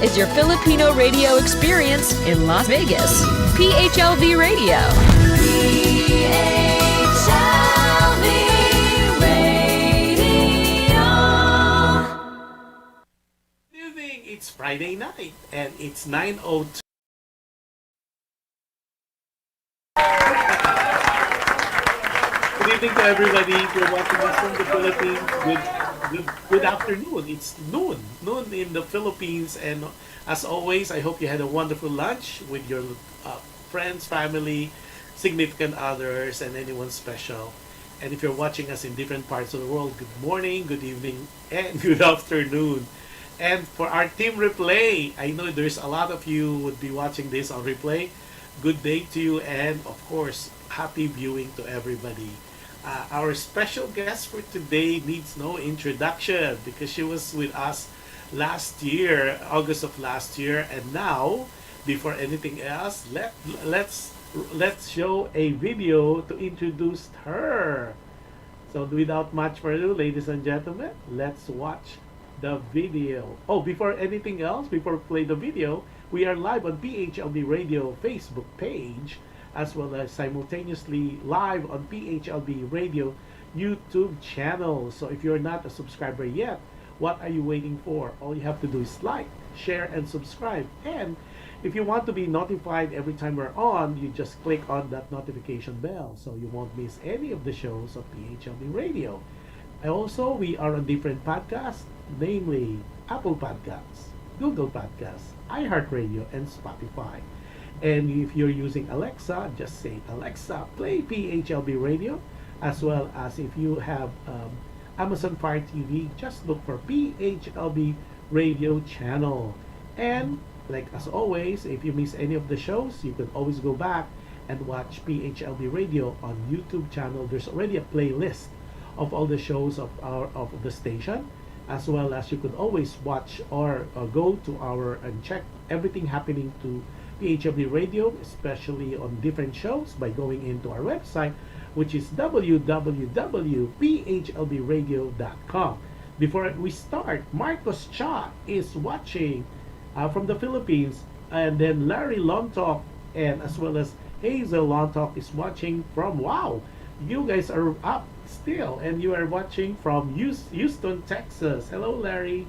is your Filipino radio experience in Las Vegas. PHLV Radio. PHLV Radio. Good evening. It's Friday night and it's 9:02. Good evening to everybody. If you're watching us from the Philippines, good afternoon. It's noon in the Philippines, and as always, I hope you had a wonderful lunch with your friends, family, significant others, and anyone special. And if you're watching us in different parts of the world, good morning, good evening, and good afternoon. And for our team replay, I know there's a lot of you would be watching this on replay. Good day to you, and of course, happy viewing to everybody. Our special guest for today needs no introduction because she was with us last year, August of last year, and now, before anything else, let's show a video to introduce her. So, without much further ado, ladies and gentlemen, let's watch the video. Oh, before anything else, before we play the video, we are live on PHLV Radio Facebook page, as well as simultaneously live on PHLV Radio YouTube channel. So if you're not a subscriber yet, what are you waiting for? All you have to do is like, share, and subscribe. And if you want to be notified every time we're on, you just click on that notification bell so you won't miss any of the shows of PHLV Radio. And also, we are on different podcasts, namely Apple Podcasts, Google Podcasts, iHeartRadio, and Spotify. And if you're using Alexa, just say, Alexa, play PHLB Radio. As well as if you have Amazon Fire TV, just look for PHLB Radio channel. And like as always, if you miss any of the shows, you can always go back and watch PHLB Radio on YouTube channel. There's already a playlist of all the shows of the station, as well as you could always watch or go to our and check everything happening to PHLV Radio, especially on different shows, by going into our website, which is www.phlbradio.com. Before we start, Marcos Cha is watching from the Philippines, and then Larry Lontok and as well as Hazel Lontok is watching from, wow, you guys are up still, and you are watching from Houston, Texas. Hello, Larry.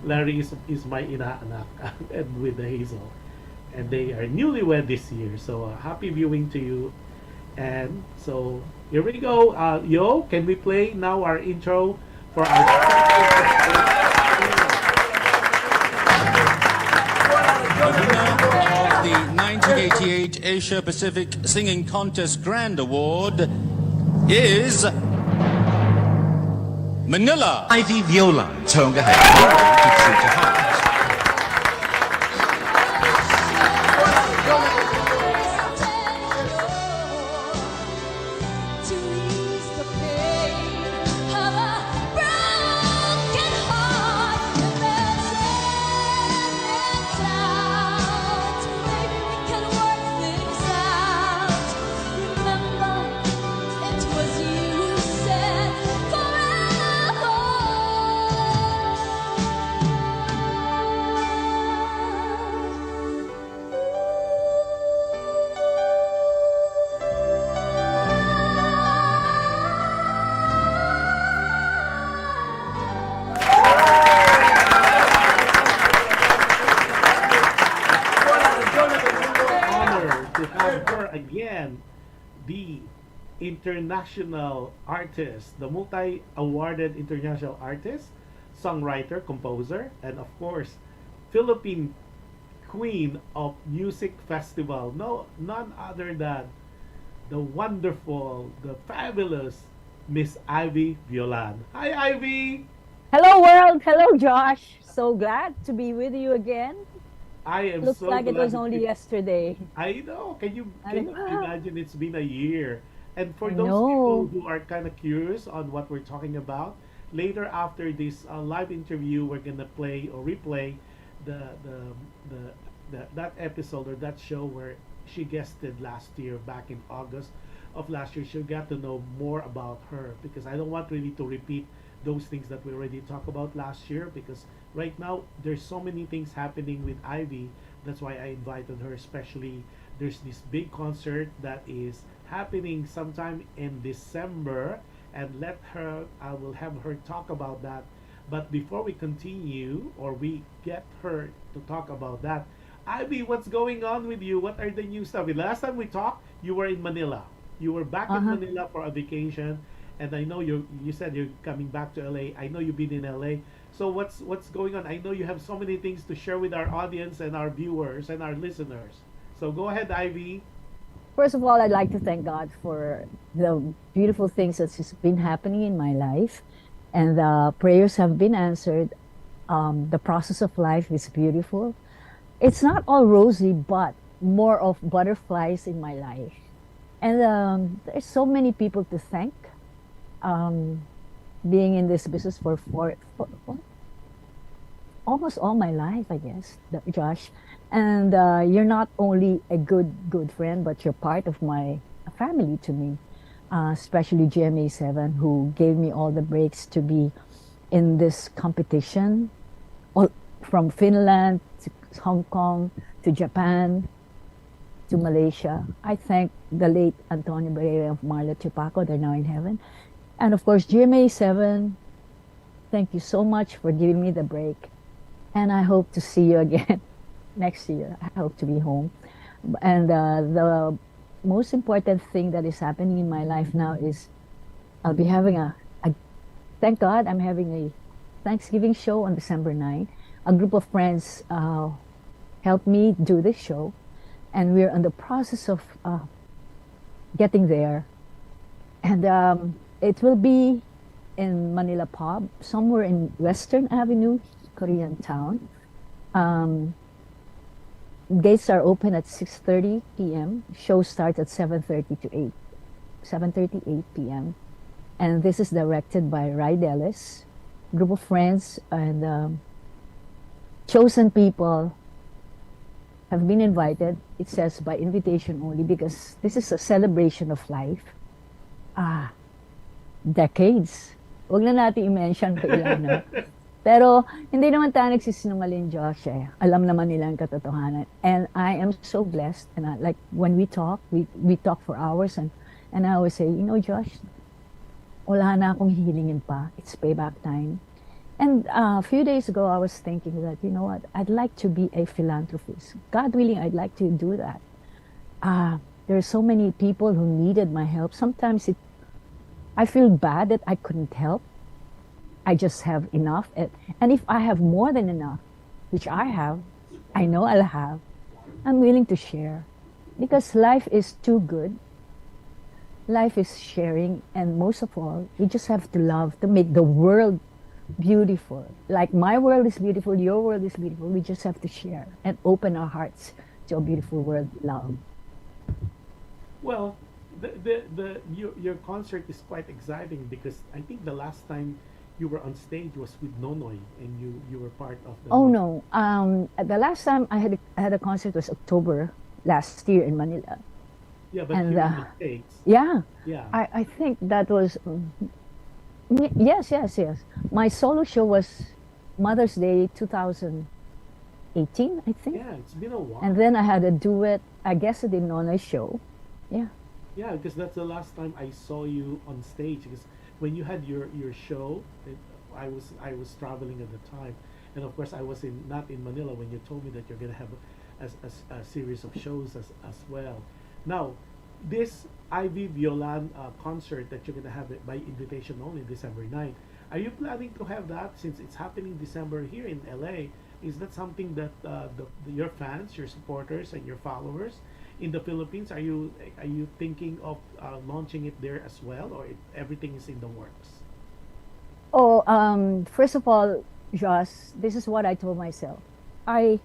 Larry is my inaanak and with the Hazel. And they are newlywed this year. So happy viewing to you. And so here we go. Yo, can we play now our intro for our The winner of the 1988 Asia Pacific Singing Contest Grand Award is Manila. Ivy Violan 唱嘅係《好人結住隻黑》。International artist, the multi-awarded international artist, songwriter, composer, and of course, Philippine Queen of Music Festival. No, none other than the wonderful, the fabulous Miss Ivy Violan. Hi, Ivy. Hello, world. Hello, Josh. So glad to be with you again. I am Looks so like it glad was only yesterday. I know. Can you imagine? It's been a year. And for I those know. people who are kind of curious on what we're talking about, later after this live interview, we're gonna play or replay that episode or that show where she guested last year, back in August of last year. She got to know more about her, because I don't want really to repeat those things that we already talked about last year, because right now there's so many things happening with Ivy. That's why I invited her, especially there's this big concert that is happening sometime in December, and let her I will have her talk about that. But before we continue, or we get her to talk about that, Ivy, what's going on with you? What are the new stuff? The last time we talked, you were in Manila. You were back in Manila for a vacation, and I know you said you're coming back to LA. I know you've been in LA. So what's going on? I know you have so many things to share with our audience and our viewers and our listeners. So go ahead, Ivy. First of all, I'd like to thank God for the beautiful things that's just been happening in my life. And the prayers have been answered. The process of life is beautiful. It's not all rosy, but more of butterflies in my life. And there's so many people to thank. Being in this business for almost all my life, I guess, Josh. And you're not only a good friend, but you're part of my family to me. Especially GMA7, who gave me all the breaks to be in this competition, from Finland to Hong Kong to Japan to Malaysia. I thank the late Antonio Barrera of Marla Chupaco, they're now in heaven. And of course, GMA7, thank you so much for giving me the break. And I hope to see you again next year. I hope to be home. And the most important thing that is happening in my life now is I'll be having thank God, I'm having a Thanksgiving show on December 9. A group of friends helped me do this show, and we're in the process of getting there. And it will be in Manila Pub, somewhere in Western Avenue, Korean Town. Gates are open at 6:30 p.m. Show starts at 7:38 p.m. And this is directed by Ry Ellis. Group of friends and chosen people have been invited. It says by invitation only, because this is a celebration of life. Decades. Huwag na natin i-mention ko ilan, no? Pero hindi naman tayo nagsisinungaling, Josh. Alam naman nila ang katotohanan. And I am so blessed. And like when we talk, we talk for hours. And I always say, Josh, wala na akong hihilingin pa. It's payback time. And a few days ago, I was thinking that, you know what, I'd like to be a philanthropist. God willing, I'd like to do that. There are so many people who needed my help. Sometimes I feel bad that I couldn't help. I just have enough. And if I have more than enough, which I have, I know I'll have, I'm willing to share. Because life is too good. Life is sharing. And most of all, we just have to love to make the world beautiful. Like my world is beautiful, your world is beautiful. We just have to share and open our hearts to a beautiful world, love. Well, your concert is quite exciting, because I think the last time you were on stage was with Nonoy, and you were part of the... Oh no, the last time I had a concert was October last year in Manila. Yeah, but and, here in the States. Yeah. Yeah. I think that was yes. My solo show was Mother's Day 2018, I think. Yeah, it's been a while. And then I had a duet, I guess, at the Nonoy show. Yeah. Yeah, because that's the last time I saw you on stage. Because when you had your show, I was traveling at the time, and of course I was not in Manila when you told me that you're gonna have a series of shows as well. Now, this Ivy Violan concert that you're gonna have it by invitation only, December 9th. Are you planning to have that, since it's happening December here in LA? Is that something that your fans, your supporters, and your followers in the Philippines, are you thinking of launching it there as well, or everything is in the works? Oh, first of all, Josh, this is what I told myself. I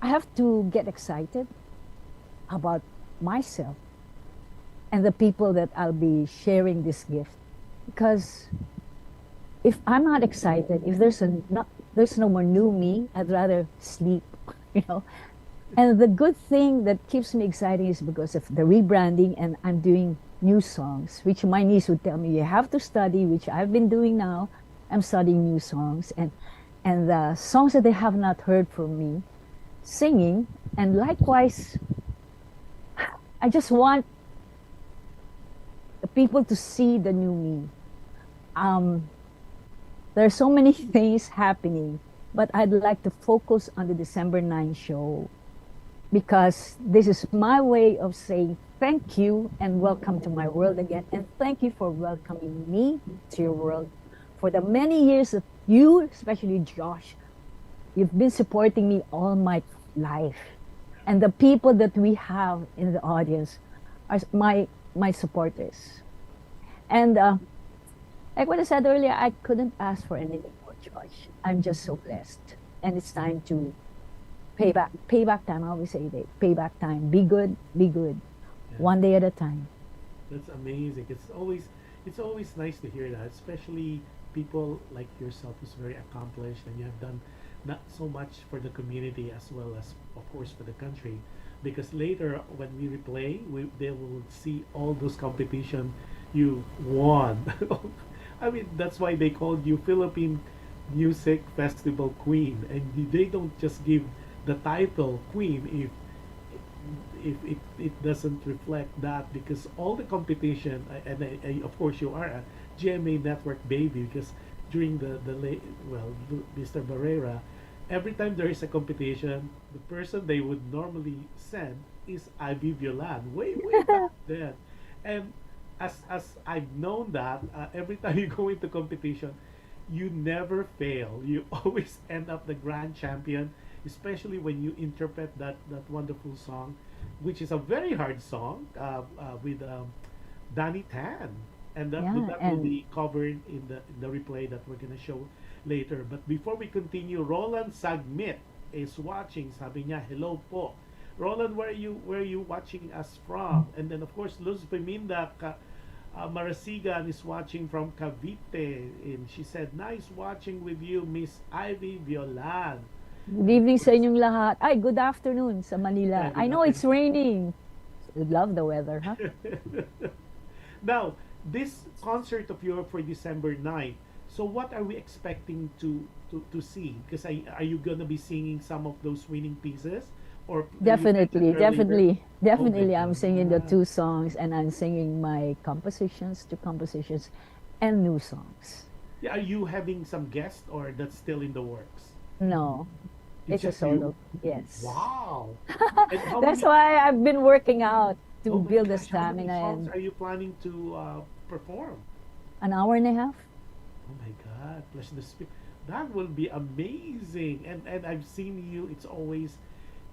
have to get excited about myself and the people that I'll be sharing this gift. Because if I'm not excited, if there's no more new me, I'd rather sleep, And the good thing that keeps me excited is because of the rebranding, and I'm doing new songs, which my niece would tell me, you have to study, which I've been doing now. I'm studying new songs and the songs that they have not heard from me singing. And likewise, I just want the people to see the new me. Um, there are so many things happening, but I'd like to focus on the December 9 show because this is my way of saying thank you and welcome to my world again. And thank you for welcoming me to your world for the many years that you, especially Josh, you've been supporting me all my life. And the people that we have in the audience are my supporters. And like what I said earlier, I couldn't ask for anything more, Josh. I'm just so blessed. And it's time to payback time. I always say that, payback time. Be good, Yeah. one day at a time. That's amazing. It's always nice to hear that, especially people like yourself who's very accomplished and you have done not so much for the community as well as of course for the country. Because later when we replay, they will see all those competition you won. I mean that's why they called you Philippine Music Festival Queen, and they don't just give the title Queen if it doesn't reflect that, because all the competition and of course you are a GMA network baby, because during the late, well, Mr. Barrera, every time there is a competition, the person they would normally send is Ivy Violan, way back then. And as I've known that, every time you go into competition, you never fail. You always end up the grand champion, especially when you interpret that wonderful song, which is a very hard song with Danny Tan. And that, Yeah, that will and be covered in the replay that we're going to show later. But before we continue, Roland Sagmit is watching. Sabi niya, hello po. Roland, where are you watching us from? And then of course Luz Feminda Marasigan is watching from Cavite, and she said, nice watching with you, Miss Ivy Violan. good And of evening sa course, inyong lahat. Ay, good afternoon sa yeah, Manila. I good know it's afternoon. raining. We love the weather, huh? Now, this concert of yours for December 9th, so what are we expecting to see? Because are you gonna be singing some of those winning pieces? Or you mentioned Definitely, earlier, oh my definitely. I'm singing the God. two songs and I'm singing my compositions, two compositions, and new songs. Yeah, are you having some guests or that's still in the works? No, It's it's a just you? solo. Yes. Wow. And how That's many, why I've been working out to oh my build the gosh, how many stamina songs and are you planning to perform? an hour and a half. Oh my God, plus the speak. That will be amazing. And I've seen you, it's always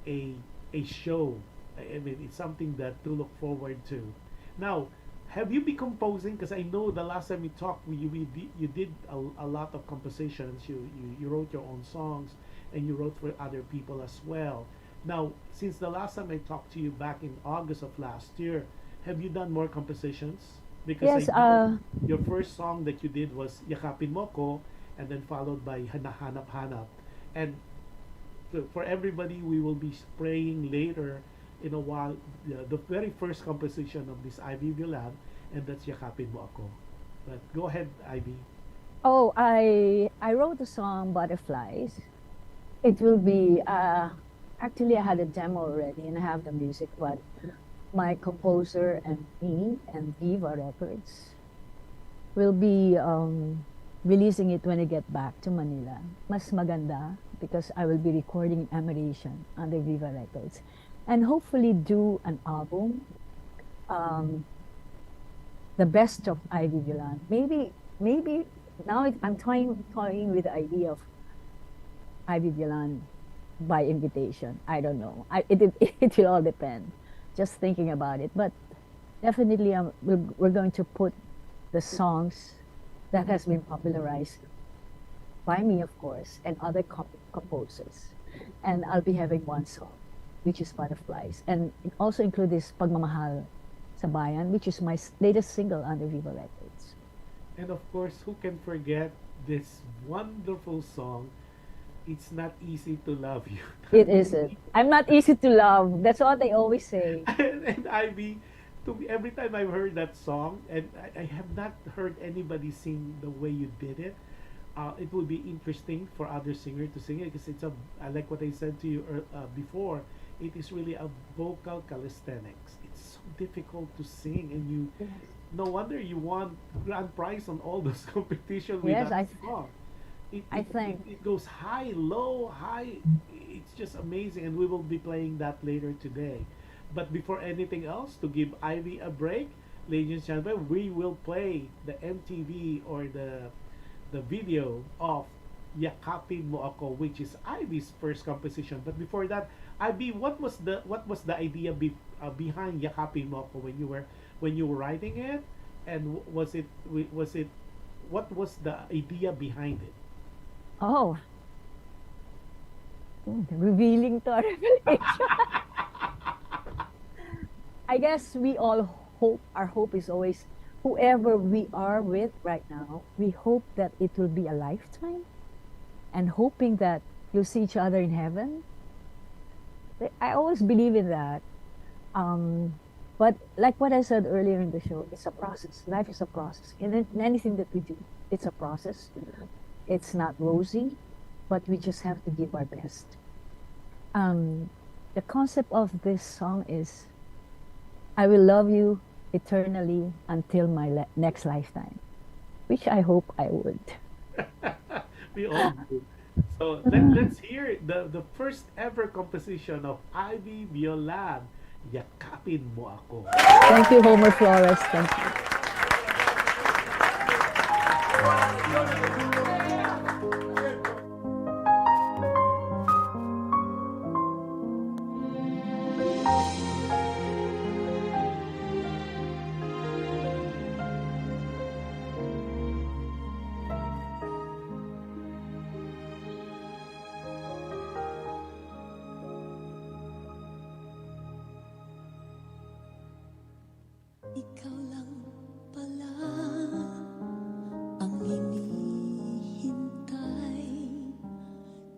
a show. I mean, it's something that to look forward to. Now, have you been composing? Because I know the last time we talked, you did a lot of compositions. You wrote your own songs, and you wrote for other people as well. Now, since the last time I talked to you back in August of last year, have you done more compositions? Because I Yes, know your first song that you did was Yakapin Mo Ko, and then followed by Hanahanap Hanap. And for everybody, we will be spraying later in a while the very first composition of this Ivy Violan, and that's Yakapin Mo Ako. But go ahead, Ivy. oh, I wrote the song Butterflies. It will be actually I had a demo already and I have the music, but my composer and me and Viva Records will be releasing it when I get back to Manila. Mas maganda because I will be recording Emeration under Viva Records and hopefully do an album, um, the best of Ivy Violan. Maybe now I'm toying with the idea of Ivy Violan by invitation. I don't know. It will all depend. Just thinking about it, but definitely we're going to put the songs that has been popularized by me, of course, and other composers. And I'll be having one song, which is Butterflies. And it also include this Pagmamahal sa Bayan, which is my latest single under Viva Records. And of course, who can forget this wonderful song? It's not easy to love you. It isn't. I'm not easy to love. That's what they always say. And Ivy, every time I've heard that song, and I have not heard anybody sing the way you did it, it would be interesting for other singer to sing it because I like what I said to you before. It is really a vocal calisthenics. It's so difficult to sing, and no wonder you won grand prize on all those competition with Yes, that song. I think. It goes high, low, high. It's just amazing, and we will be playing that later today. But before anything else, to give Ivy a break, ladies and gentlemen, we will play the MTV or the video of Yakapin Mo Ako, which is Ivy's first composition. But before that, Ivy, what was the idea behind Yakapin Mo Ako when you were writing it, and was it what was the idea behind it? Oh, revealing to our revelation. I guess we all hope, our hope is always, whoever we are with right now, we hope that it will be a lifetime, and hoping that you'll see each other in heaven. I always believe in that. But like what I said earlier in the show, it's a process. Life is a process. In anything that we do, it's a process. It's not rosy, but we just have to give our best. The concept of this song is, I will love you eternally until my next lifetime, which I hope I would. We all do. So let's hear the first ever composition of Ivy Violan, Yakapin Mo Ako. Thank you, Homer Flores. Thank you. Ikaw lang pala ang hinihintay,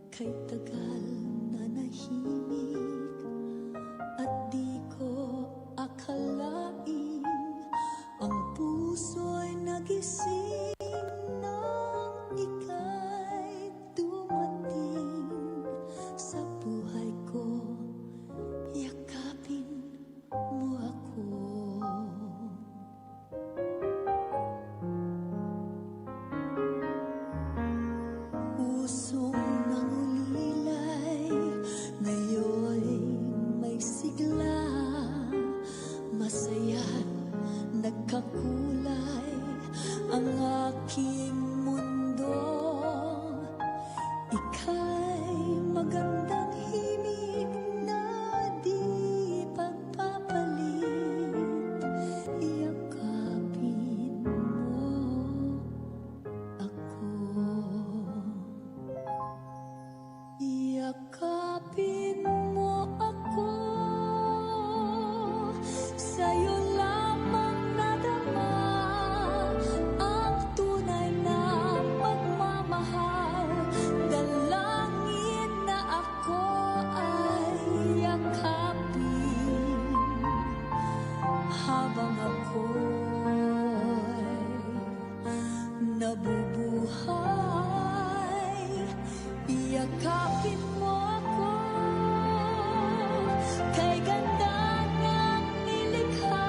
kay tagal na nahimik at di ko akalain ang puso'y nagising nang ika'y dumating sa buhay ko. Yakapin mo ako. Pusong nangulilay, ngayon may sigla, masaya't nagkakulay ang aking mundo. Ika'y magandang himig na di pagpapalit. Yakapin mo ako. Yakapin mo ako. Sa'yo lamang nadama ang tunay na pagmamahal. Dalangin na ako ay yakapin habang ako'y nabubuhay. Yakapin mo ako, kay ganda ng nilikha.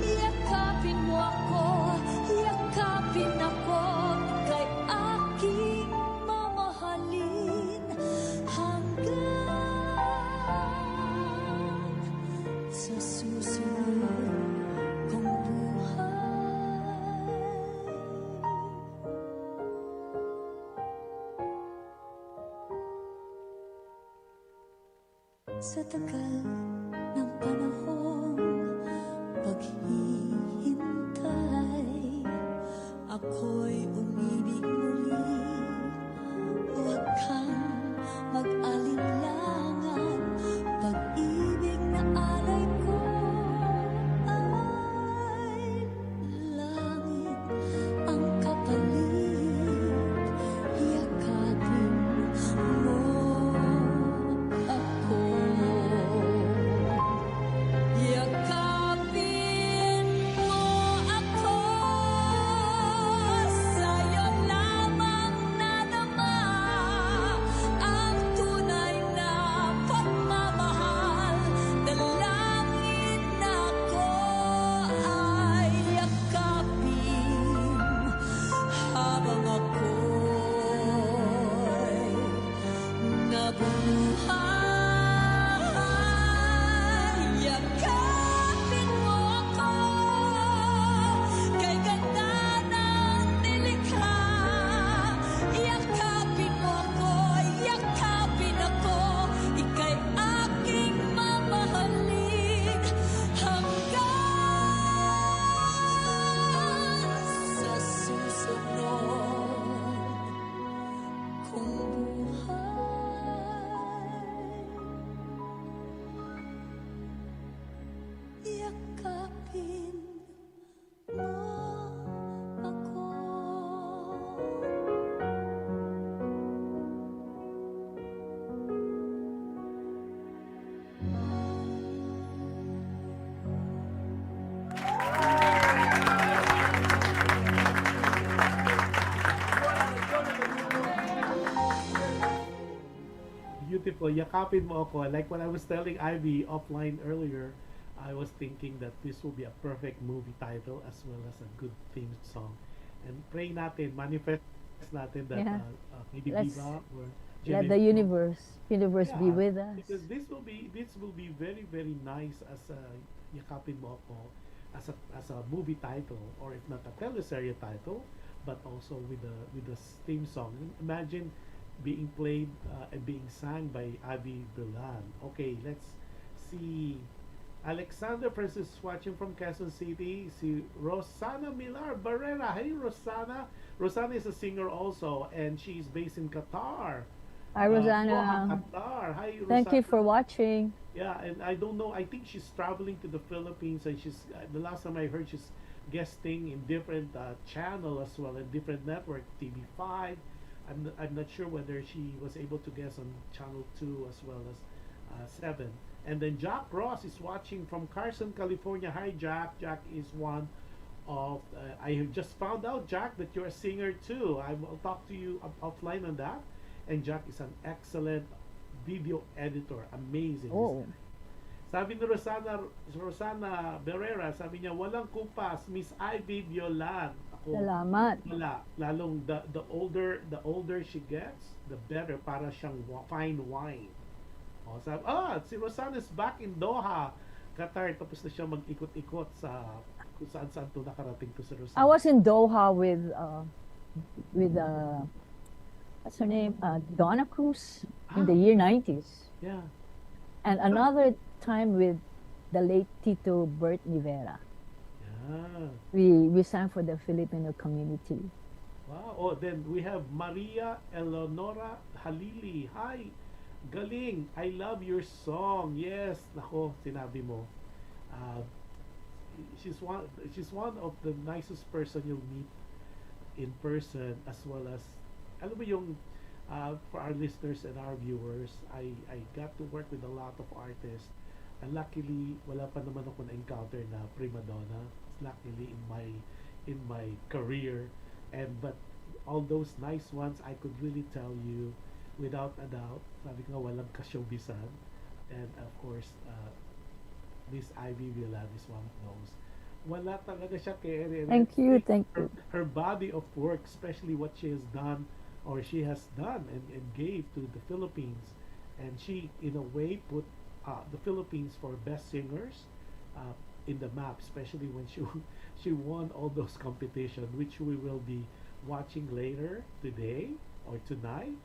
Yakapin mo ako, yakapin ako, kay aking mamahalin hanggang sa susunod kong buhay. Sa tagal ng panahong paghihintay, ako'y umibig muli. Huwag kang mag-alinlangan, pag-ibig na alay ko ay langit ang kapalit. Yakapin mo ako. Yakapin beautiful. Yakapin mo ako. Like when I was telling Ivy offline earlier, I was thinking that this will be a perfect movie title as well as a good theme song. And pray natin, manifest natin that Yeah. maybe Let's Viva or let the Jimmy universe be yeah, with us. because this will be very very nice as a Yakapin mo ako as a movie title or if not a teleserye title, but also with the theme song. Imagine being played and being sung by Abby Violan. Okay, let's see. Alexander Francis watching from Quezon City. Si Rosana Milar Barrera. Hey, Rosana. Rosana is a singer also, and she's based in Qatar. Hi, Doha, Rosanna. Qatar. Hi, Thank you Rosana. for watching. Yeah, and I don't know. I think she's traveling to the Philippines, and she's the last time I heard she's guesting in different channel as well, in different network, TV5. I'm not sure whether she was able to guest on channel 2 as well as 7. And then Jack Ross is watching from Carson, California. Hi, Jack. Jack is one of I have just found out, Jack, that you're a singer too. I will talk to you offline on that. And Jack is an excellent video editor. Amazing. Oh, Sabi ni Rosana Berrera, sabi niya, walang kupas, Miss Ivy Violan. Ako, salamat. wala. Lalong the older she gets, the better. Para siyang fine wine. O, sabi, si Rosana is back in Doha, Qatar. Tapos na siya mag-ikot-ikot sa kung saan-saan to nakarating to si Rosana. I was in Doha with what's her name? Donna Cruz in the year 90s. Yeah. And another time with the late Tito Bert Rivera. Yeah. We sang for the Filipino community. Wow. Oh, then we have Maria Eleonora Halili. Hi. Galing. I love your song. Yes. Nako, sinabi mo. Uh, she's one of the nicest person you'll meet in person, as well as alam mo yung for our listeners and our viewers, I got to work with a lot of artists, and luckily wala pa naman ako na-encounter na prima donna, luckily in my career, but all those nice ones, I could really tell you without a doubt, sabi ko nga, walang ka-showbizan. And of course Miss Ivy Violan is one of those. Wala talaga siya kere. Thank you, thank you. Her body of work, especially what she has done or she has done and gave to the Philippines, and she in a way put the Philippines for best singers in the map, especially when she won all those competitions, which we will be watching later today or tonight.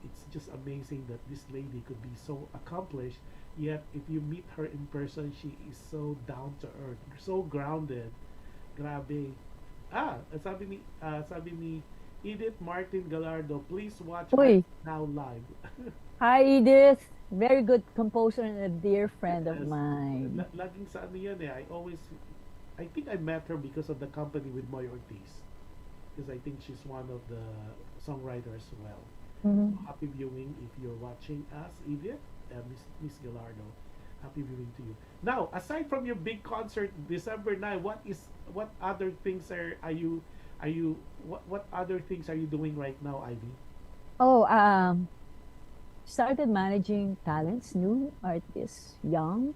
It's just amazing that this lady could be so accomplished, yet if you meet her in person, she is so down to earth, so grounded. Grabe. Sabi ni Edith Martin Gallardo, please watch Uy. now live. Hi, Edith. Very good composer and a dear friend of Yes. mine. Laging sa ano yan eh. I think I met her because of the company with Moy Ortiz. Because I think she's one of the songwriters as well. Mhm. Happy viewing if you're watching us, Edith, Miss Gallardo. Happy viewing to you. Now, aside from your big concert December 9, what other things what other things are you doing right now, Ivy? Oh, started managing talents, new artists, young.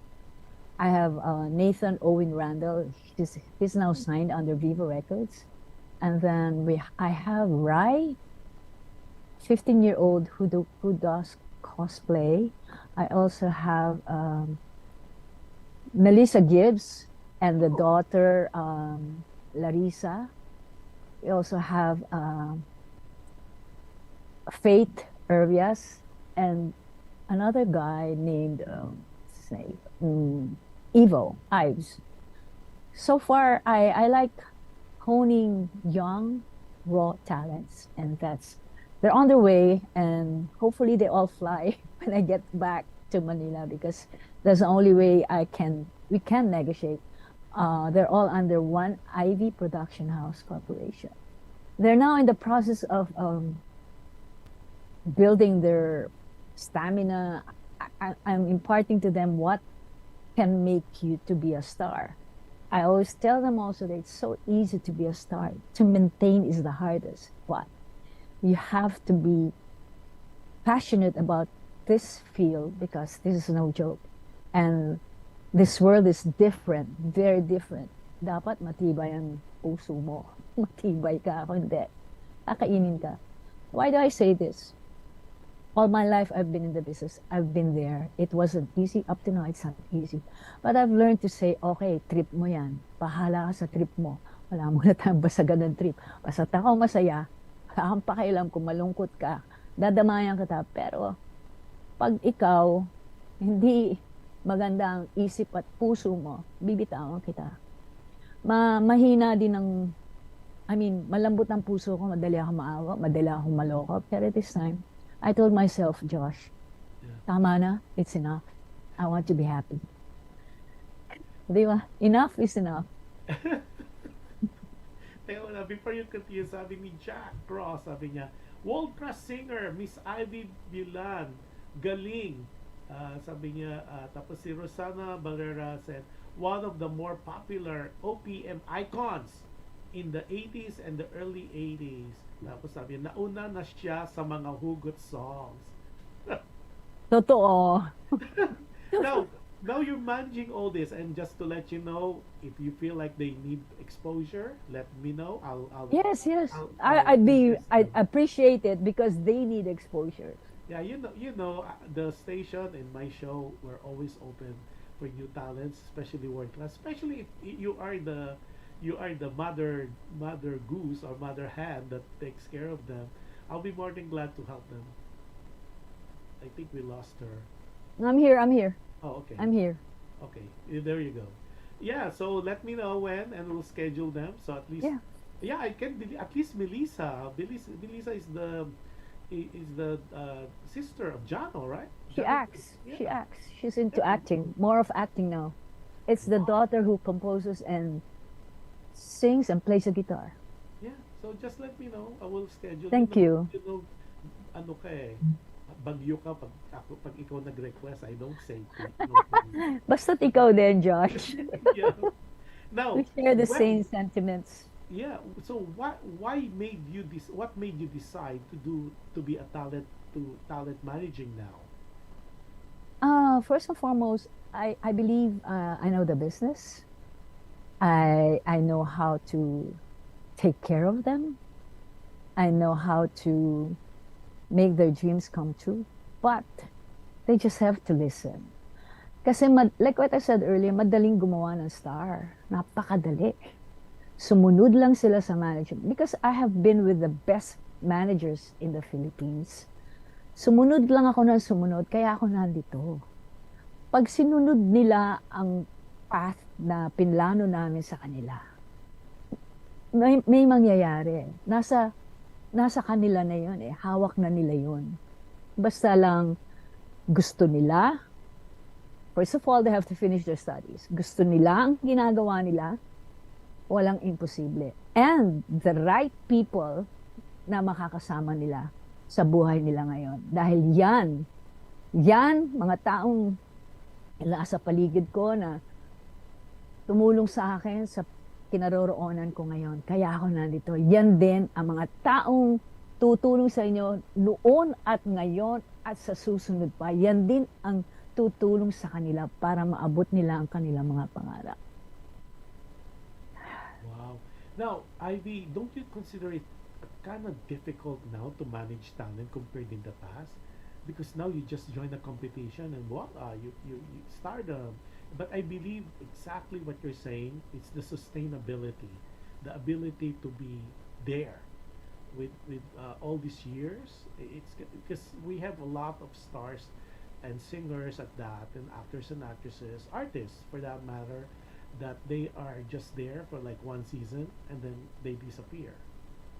I have Nathan Owen Randall. He's now signed under Viva Records. And then I have Rai, 15-year-old who does cosplay. I also have Melissa Gibbs and the daughter Larissa. We also have Faith Urbias and another guy named what's his name? Ivo Ives. So far, I like honing young, raw talents, and they're on their way, and hopefully they all fly when I get back to Manila, because that's the only way we can negotiate. They're all under one Ivy Production House Corporation. They're now in the process of building their stamina. I'm imparting to them what can make you to be a star. I always tell them also that it's so easy to be a star. To maintain is the hardest. But you have to be passionate about this field, because this is no joke, and this world is different, very different. Dapat matibay ang puso mo. Matibay ka. Kung hindi, kakainin ka. Why do I say this? All my life, I've been in the business. I've been there. It wasn't easy. Up to now, it's not easy. But I've learned to say, okay, trip mo yan. Bahala ka sa trip mo. Wala mo na tayong basagan ng trip. Basta ako masaya, wala kang pakialam kung malungkot ka. Dadamayan kita. Pero, pag ikaw, hindi maganda ang isip at puso mo, bibitawan kita. Mahina din ang, malambot ang puso ko, madali akong maawa, madali akong maloko. Pero this time, I told myself, Josh, tama na, it's enough. I want to be happy. Di ba? Enough is enough. Teka wala, before you continue, sabi ni Jack Cross, sabi niya, world-class singer, Miss Ivy Violan, galing. Sabi niya, tapos si Rosana Barrera said, one of the more popular OPM icons in the 80s and the early 80s. Tapos sabi niya, nauna na siya sa mga hugot songs. Totoo. Now you're managing all this, and just to let you know, if you feel like they need exposure, let me know. Yes. I'd I'd appreciate it because they need exposure. Yeah, you know, the station and my show, we're always open for new talents, especially world class, especially if you are the mother goose or mother hen that takes care of them. I'll be more than glad to help them. I think we lost her. I'm here. Oh, okay. I'm here. Okay, there you go. Yeah, so let me know when, and we'll schedule them. So at least, yeah, I can. At least Melissa is the sister of Jano, right? She Jano- acts. Yeah. She acts. She's into acting. More of acting now. It's the daughter who composes and sings and plays the guitar. Yeah. So just let me know. I will schedule. Thank you. You know, ano ka eh, bagyo ka pag ikaw nag-request, I don't say no. Basta't ikaw din, Josh. Yeah. Now, We share the when- same sentiments. Yeah. So what made you decide to be a talent managing now? First and foremost, I believe I know the business. I know how to take care of them. I know how to make their dreams come true. But they just have to listen. Kasi like what I said earlier, madaling gumawa ng star. Napakadali. Sumunod lang sila sa management. Because I have been with the best managers in the Philippines. Sumunod lang ako ng sumunod, kaya ako nandito. Pag sinunod nila ang path na pinlano namin sa kanila, may mangyayari. Nasa kanila na yun eh. Hawak na nila yun. Basta lang gusto nila. First of all, they have to finish their studies. Gusto nila ang ginagawa nila. Walang imposible. And the right people na makakasama nila sa buhay nila ngayon. Dahil yan, mga taong nasa paligid ko na tumulong sa akin sa kinaroroonan ko ngayon. Kaya ako nandito. Yan din ang mga taong tutulong sa inyo noon at ngayon at sa susunod pa. Yan din ang tutulong sa kanila para maabot nila ang kanilang mga pangarap. Wow. Now, Ivy, don't you consider it kind of difficult now to manage talent compared in the past? Because now you just join a competition and voila, you stardom. But I believe exactly what you're saying. It's the sustainability, the ability to be there with all these years. It's because we have a lot of stars and singers at that, and actors and actresses, artists for that matter, that they are just there for like one season and then they disappear.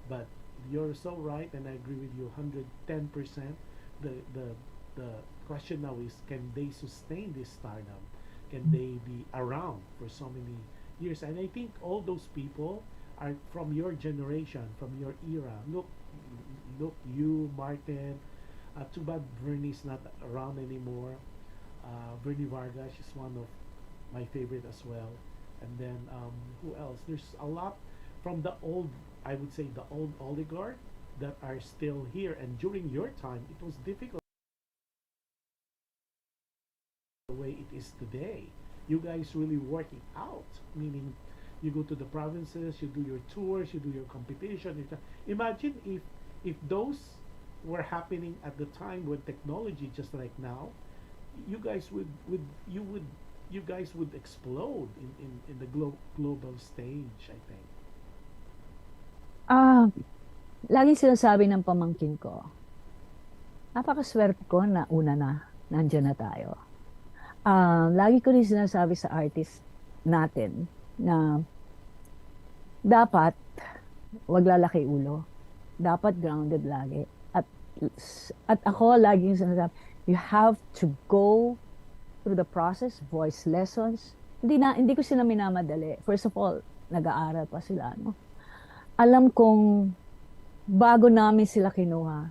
But you're so right, and I agree with you 110%. The question now is, can they sustain this stardom? Can they be around for so many years? And I think all those people are from your generation, from your era. Look, you, Martin. Too bad Bernie's not around anymore. Bernie Vargas is one of my favorite as well. And then who else? There's a lot from the old, I would say, the old oligarch that are still here. And during your time, it was difficult. the way it is today. You guys really working out, meaning you go to the provinces, you do your tours, you do your competition. Imagine if those were happening at the time when technology just like now, you guys you guys would explode in the global stage, I think. Ah, laging sinasabi ng pamangkin ko, napakaswerte ko na una na, nandiyan na tayo. Lagi ko rin sinasabi sa artist natin na dapat wag lalaki ulo. Dapat grounded lagi. At ako laging sinasabi, you have to go through the process, voice lessons. Hindi ko sila minamadali. First of all, nag-aaral pa sila, no? Alam kong bago namin sila kinuha,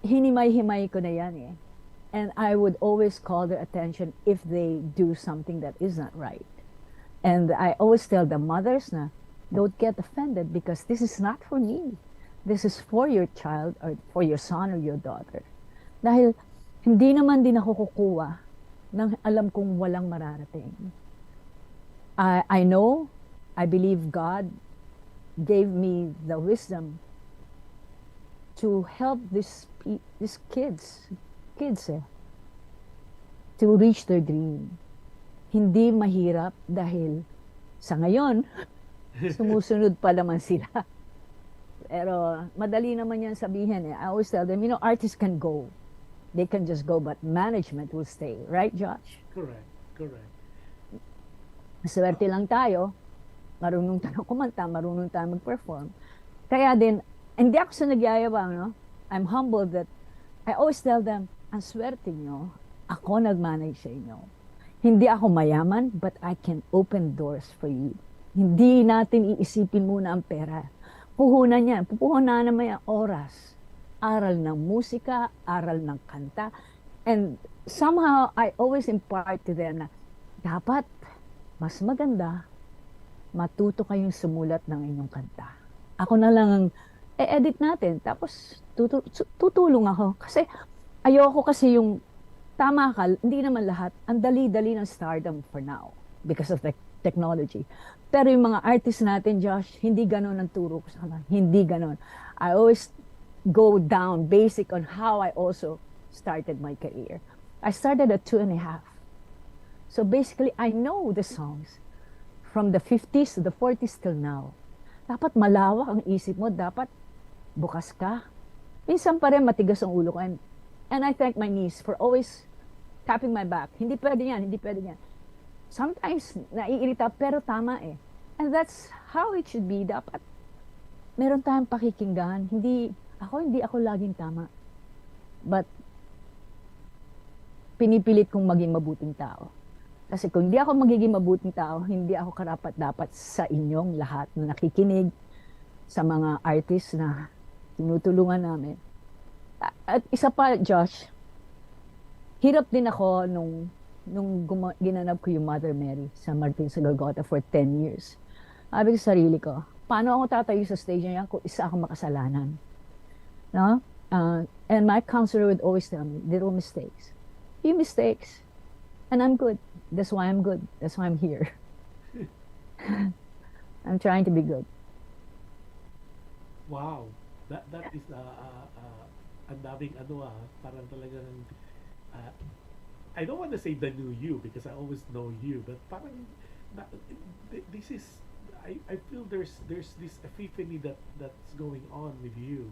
hinimay-himay ko na yan eh. And I would always call their attention if they do something that is not right. And I always tell the mothers na, don't get offended because this is not for me. This is for your child or for your son or your daughter. Dahil hindi naman din ako kukuha nang alam kong walang mararating. I know, I believe God gave me the wisdom to help these kids to reach their dream. Hindi mahirap dahil sa ngayon, sumusunod pa naman sila. Pero madali naman yan sabihin eh. I always tell them, artists can go. They can just go, but management will stay. Right, Josh? Correct. Swerte lang tayo. Marunong tayo kumanta, marunong tayo mag-perform. Kaya din, hindi ako sa nagyayabang, no? I'm humbled that I always tell them, ang swerte nyo, ako nag-manage sa inyo. Hindi ako mayaman, but I can open doors for you. Hindi natin iisipin muna ang pera. Puhunan yan. Pupuhunan naman yung oras. Aral ng musika, aral ng kanta. And somehow, I always impart to them na dapat mas maganda matuto kayong sumulat ng inyong kanta. Ako na lang ang edit natin. Tapos tutulong ako. Kasi ayoko kasi yung tama ka, hindi naman lahat. Ang dali-dali ng stardom for now because of the technology. Pero yung mga artists natin, Josh, hindi ganon ang turo ko sa kanila. Hindi ganon. I always go down basic on how I also started my career. I started at 2.5. So basically, I know the songs from the 50s to the 40s till now. Dapat malawak ang isip mo. Dapat bukas ka. Minsan pa rin matigas ang ulo ko. And I thank my niece for always tapping my back. Hindi pwede yan. Sometimes, naiirita, pero tama eh. And that's how it should be. Dapat meron tayong pakikinggan. Hindi ako laging tama. But, pinipilit kong maging mabuting tao. Kasi kung hindi ako magiging mabuting tao, hindi ako karapat-dapat sa inyong lahat na nakikinig sa mga artists na tinutulungan namin. At isa pa, Josh, hirap din ako nung ginanap ko yung Mother Mary sa Martin sa Golgota for 10 years. Sabi ko sa sarili ko, paano ako tatayo sa stage na yan kung isa ako makasalanan? No? And my counselor would always tell me, little mistakes. Few mistakes. And I'm good. That's why I'm good. That's why I'm here. I'm trying to be good. Wow. That is ang daming parang talagang I don't want to say the new you because I always know you, but parang this is I feel there's this epiphany that's going on with you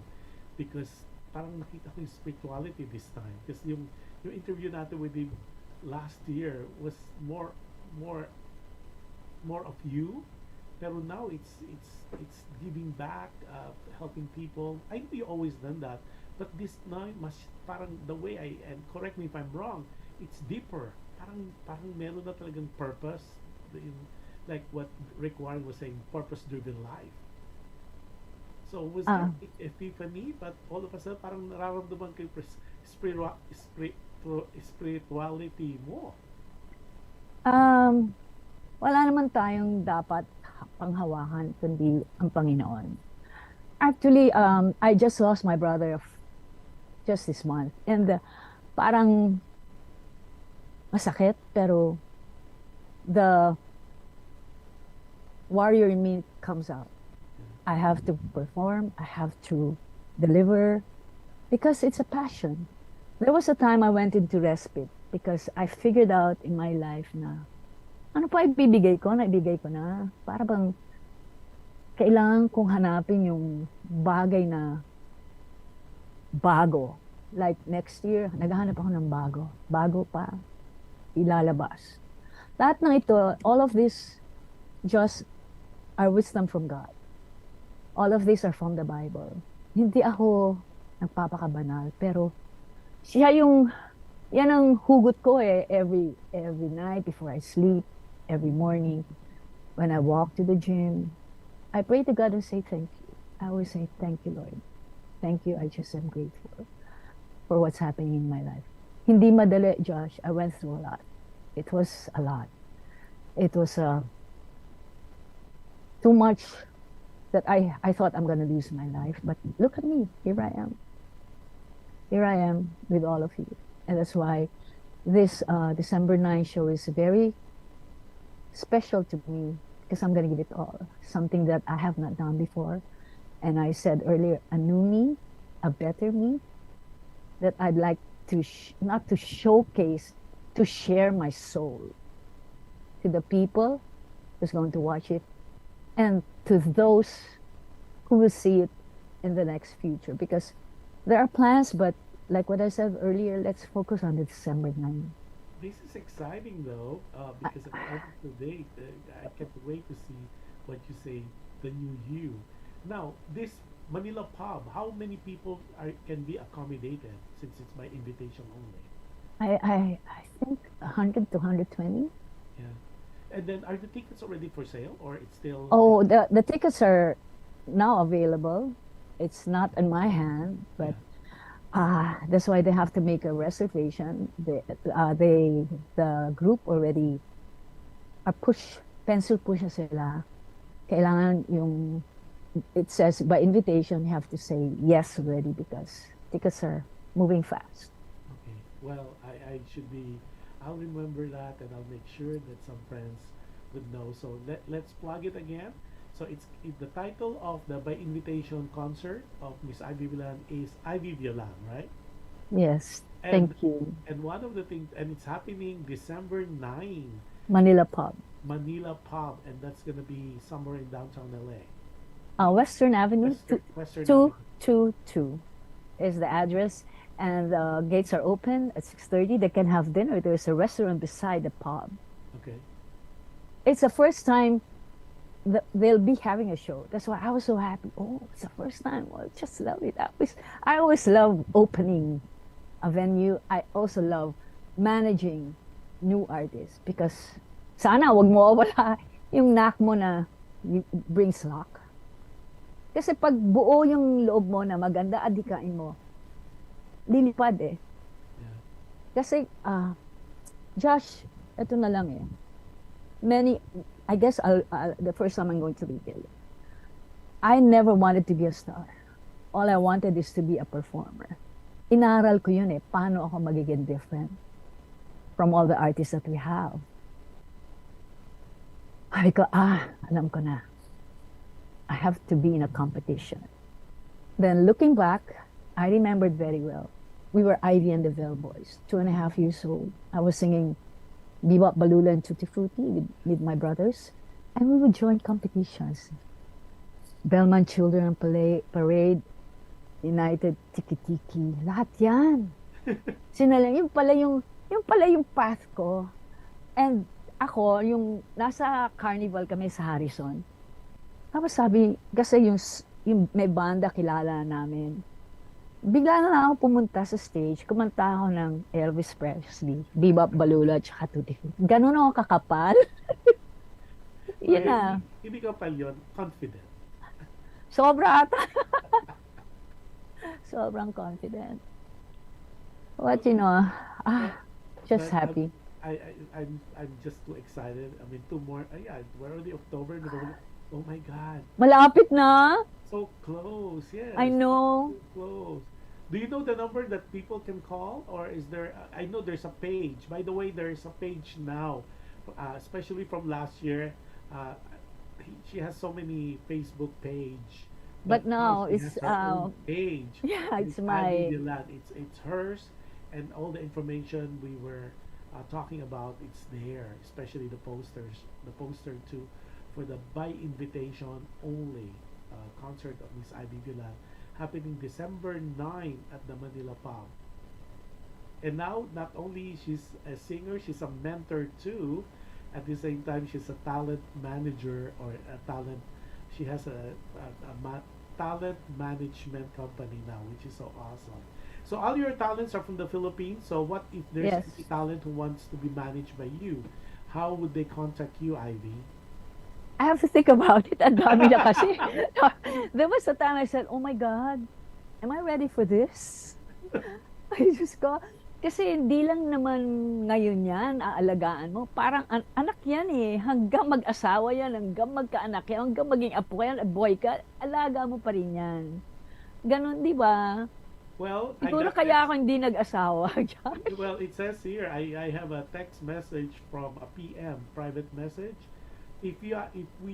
because parang nakita ko yung spirituality this time because yung interview natin with him last year was more of you, pero now it's giving back, helping people. I know you always done that, but this now mas parang the way and correct me if I'm wrong, it's deeper. Parang meron na talagang purpose, like what Rick Warren was saying, purpose-driven life. So was there epiphany, but all of a sudden parang nararamdaman kayo spirituality mo? Wala naman tayong dapat panghawakan kundi ang Panginoon. Actually, I just lost my brother just this month. And parang masakit, pero the warrior in me comes out. I have to perform, I have to deliver, because it's a passion. There was a time I went into respite because I figured out in my life na ano pa ibibigay ko, naibigay ko na. Para bang kailangan kong hanapin yung bagay na bago. Like next year, naghahanap ako ng bago. Bago pa, ilalabas. Lahat ng ito, all of this just are wisdom from God. All of these are from the Bible. Hindi ako nagpapakabanal, pero siya yung, yan ang hugot ko every night before I sleep, every morning, when I walk to the gym. I pray to God and say thank you. I always say thank you, Lord. Thank you, I just am grateful for what's happening in my life. Hindi madali, Josh. I went through a lot. It was a lot. It was too much that I thought I'm going to lose my life. But look at me. Here I am. Here I am with all of you. And that's why this December 9 show is very special to me, because I'm going to give it all. Something that I have not done before. And I said earlier, a new me, a better me, that I'd like to, not to showcase, to share my soul to the people who's going to watch it, and to those who will see it in the next future. Because there are plans, but like what I said earlier, let's focus on the December 9. This is exciting though, because as of today, I can't wait to see what you say, the new you. Now, this Manila pub, how many people can be accommodated, since it's my invitation only? I think 100 to 120. Yeah. And then are the tickets already for sale, or it's still? Oh, the tickets are now available. It's not in my hand, but that's why they have to make a reservation. The group already pencil push na sila. Kailangan yung, it says by invitation, you have to say yes already, because tickets are moving fast. Okay. Well, I'll remember that, and I'll make sure that some friends would know. So let's plug it again. So the title of the by invitation concert of Miss Ivy Violan is Ivy Violan, right? Yes, And- thank you. And one of the things, and it's happening December 9, Manila Pub. Manila Pub, and that's gonna be somewhere in downtown LA. Western Avenue, Western Avenue. 222 is the address, and the gates are open at 6:30. They can have dinner. There's a restaurant beside the pub. Okay. It's the first time they'll be having a show. That's why I was so happy. Oh, it's the first time. Well, just love it. I always love opening a venue. I also love managing new artists, because sana wag mo wala yung knack mo na brings luck. Kasi pag buo yung loob mo na maganda, adikain mo, lilipad eh. Yeah. Kasi, Josh, ito na lang eh. I guess the first time I'm going to reveal it. I never wanted to be a star. All I wanted is to be a performer. Inaral ko yun eh, paano ako magiging different from all the artists that we have. Sabi ko, alam ko na. I have to be in a competition. Then looking back, I remembered very well. We were Ivy and the Bellboys, 2.5 years old. I was singing Bebop, Balula, and Tutti Frutti with my brothers. And we would join competitions. Bellman Children Parade, United Tiki Tiki, lahat yan. Sinalang, yung pala yung path ko. And ako, yung nasa carnival kami sa Harrison. Tapos sabi, kasi yung may banda kilala namin. Bigla na lang ako pumunta sa stage, kumanta ako ng Elvis Presley, Bebop, Balula, tsaka Tutti Frutti. Ganun ako kakapal. Yun na. Hindi kapal yun, confident. Sobra ata. Sobrang confident. What, just But happy. I'm just too excited. I mean, two more. We're already October. November. Oh my God, Malapit na. so close. Yes, I know. so close. Do you know the number that people can call, or is there? I know there's a page. By the way, there is a page now, especially from last year. Uh, she has so many Facebook page, but But now now she has it's her own page. yeah, And it's it's Ivy my Violan. It's hers, and all the information we were talking about. It's there, especially the posters. The poster too, for the by invitation only concert of Miss Ivy Violan, happening December 9 at the Manila Pub. And now, not only she's a singer, she's a mentor too. At the same time, she's a talent manager or a talent. She has a talent management company now, which is so awesome. So all your talents are from the Philippines. So what if there's yes. any talent who wants to be managed by you? How would they contact you, Ivy? I have to think about it. Ang dami na kasi. There was a time I said, "Oh my God, am I ready for this?" I just go, kasi hindi lang naman ngayon yan, aalagaan mo. Parang anak yan eh. Hanggang mag-asawa yan, hanggang magkaanak yan, hanggang maging apo yan, boy ka, alaga mo pa rin yan. Ganon, di ba? Well, Siguro kaya ako hindi nag-asawa. Well, it says here, I have a text message from a PM, private message. If we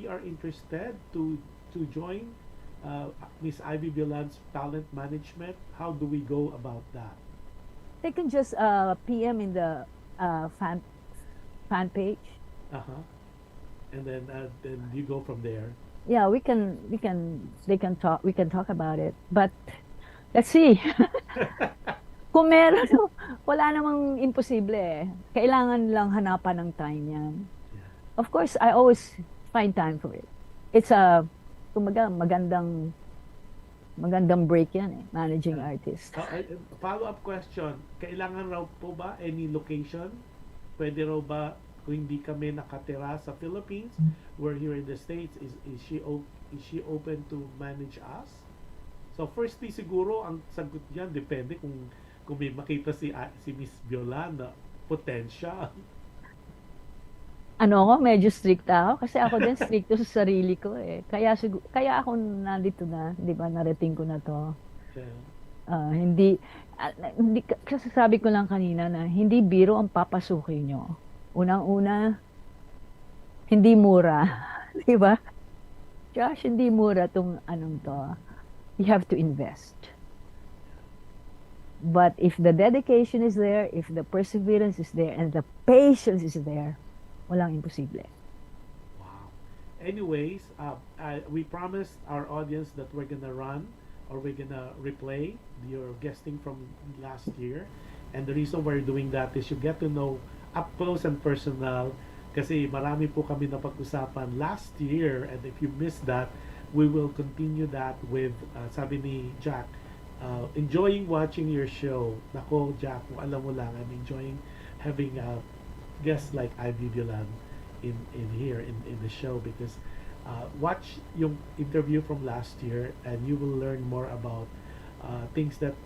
are interested to join Miss Ivy Violan's talent management, how do we go about that? They can just PM in the fan page. Uh-huh. And then you go from there. Yeah, we can talk about it. But let's see. Kung meron, wala namang imposible eh. Kailangan lang hanapan ng time yan. Yeah. Of course, I always find time for it. It's kumaga, magandang break yan eh, managing artist. Follow-up question. Kailangan raw po ba any location? Pwede raw ba kung hindi kami nakatira sa Philippines, we're here in the States, is she open to manage us? So firstly siguro ang sagot diyan depende kung may makita si Miss Violan na potential. Ano ako, medyo strict ako kasi ako din stricto sa sarili ko eh. Kaya ako nandito na, 'di ba? Narating ko na 'to. Yeah. Hindi kasi sabi ko lang kanina na hindi biro ang papasukin nyo. Unang-una, hindi mura, 'di ba? Josh, hindi mura tong anong to. You have to invest. But if the dedication is there, if the perseverance is there, and the patience is there, walang imposible. Wow. Anyways, we promised our audience that we're gonna run or we're gonna replay your guesting from last year. And the reason we're doing that is you get to know up close and personal kasi marami po kami napag-usapan last year, and if you missed that, we will continue that with, sabi ni Jack, enjoying watching your show. Nako, Jack, kung alam mo lang, I'm enjoying having guests like Ivy Violan in here in the show because watch yung interview from last year and you will learn more about things that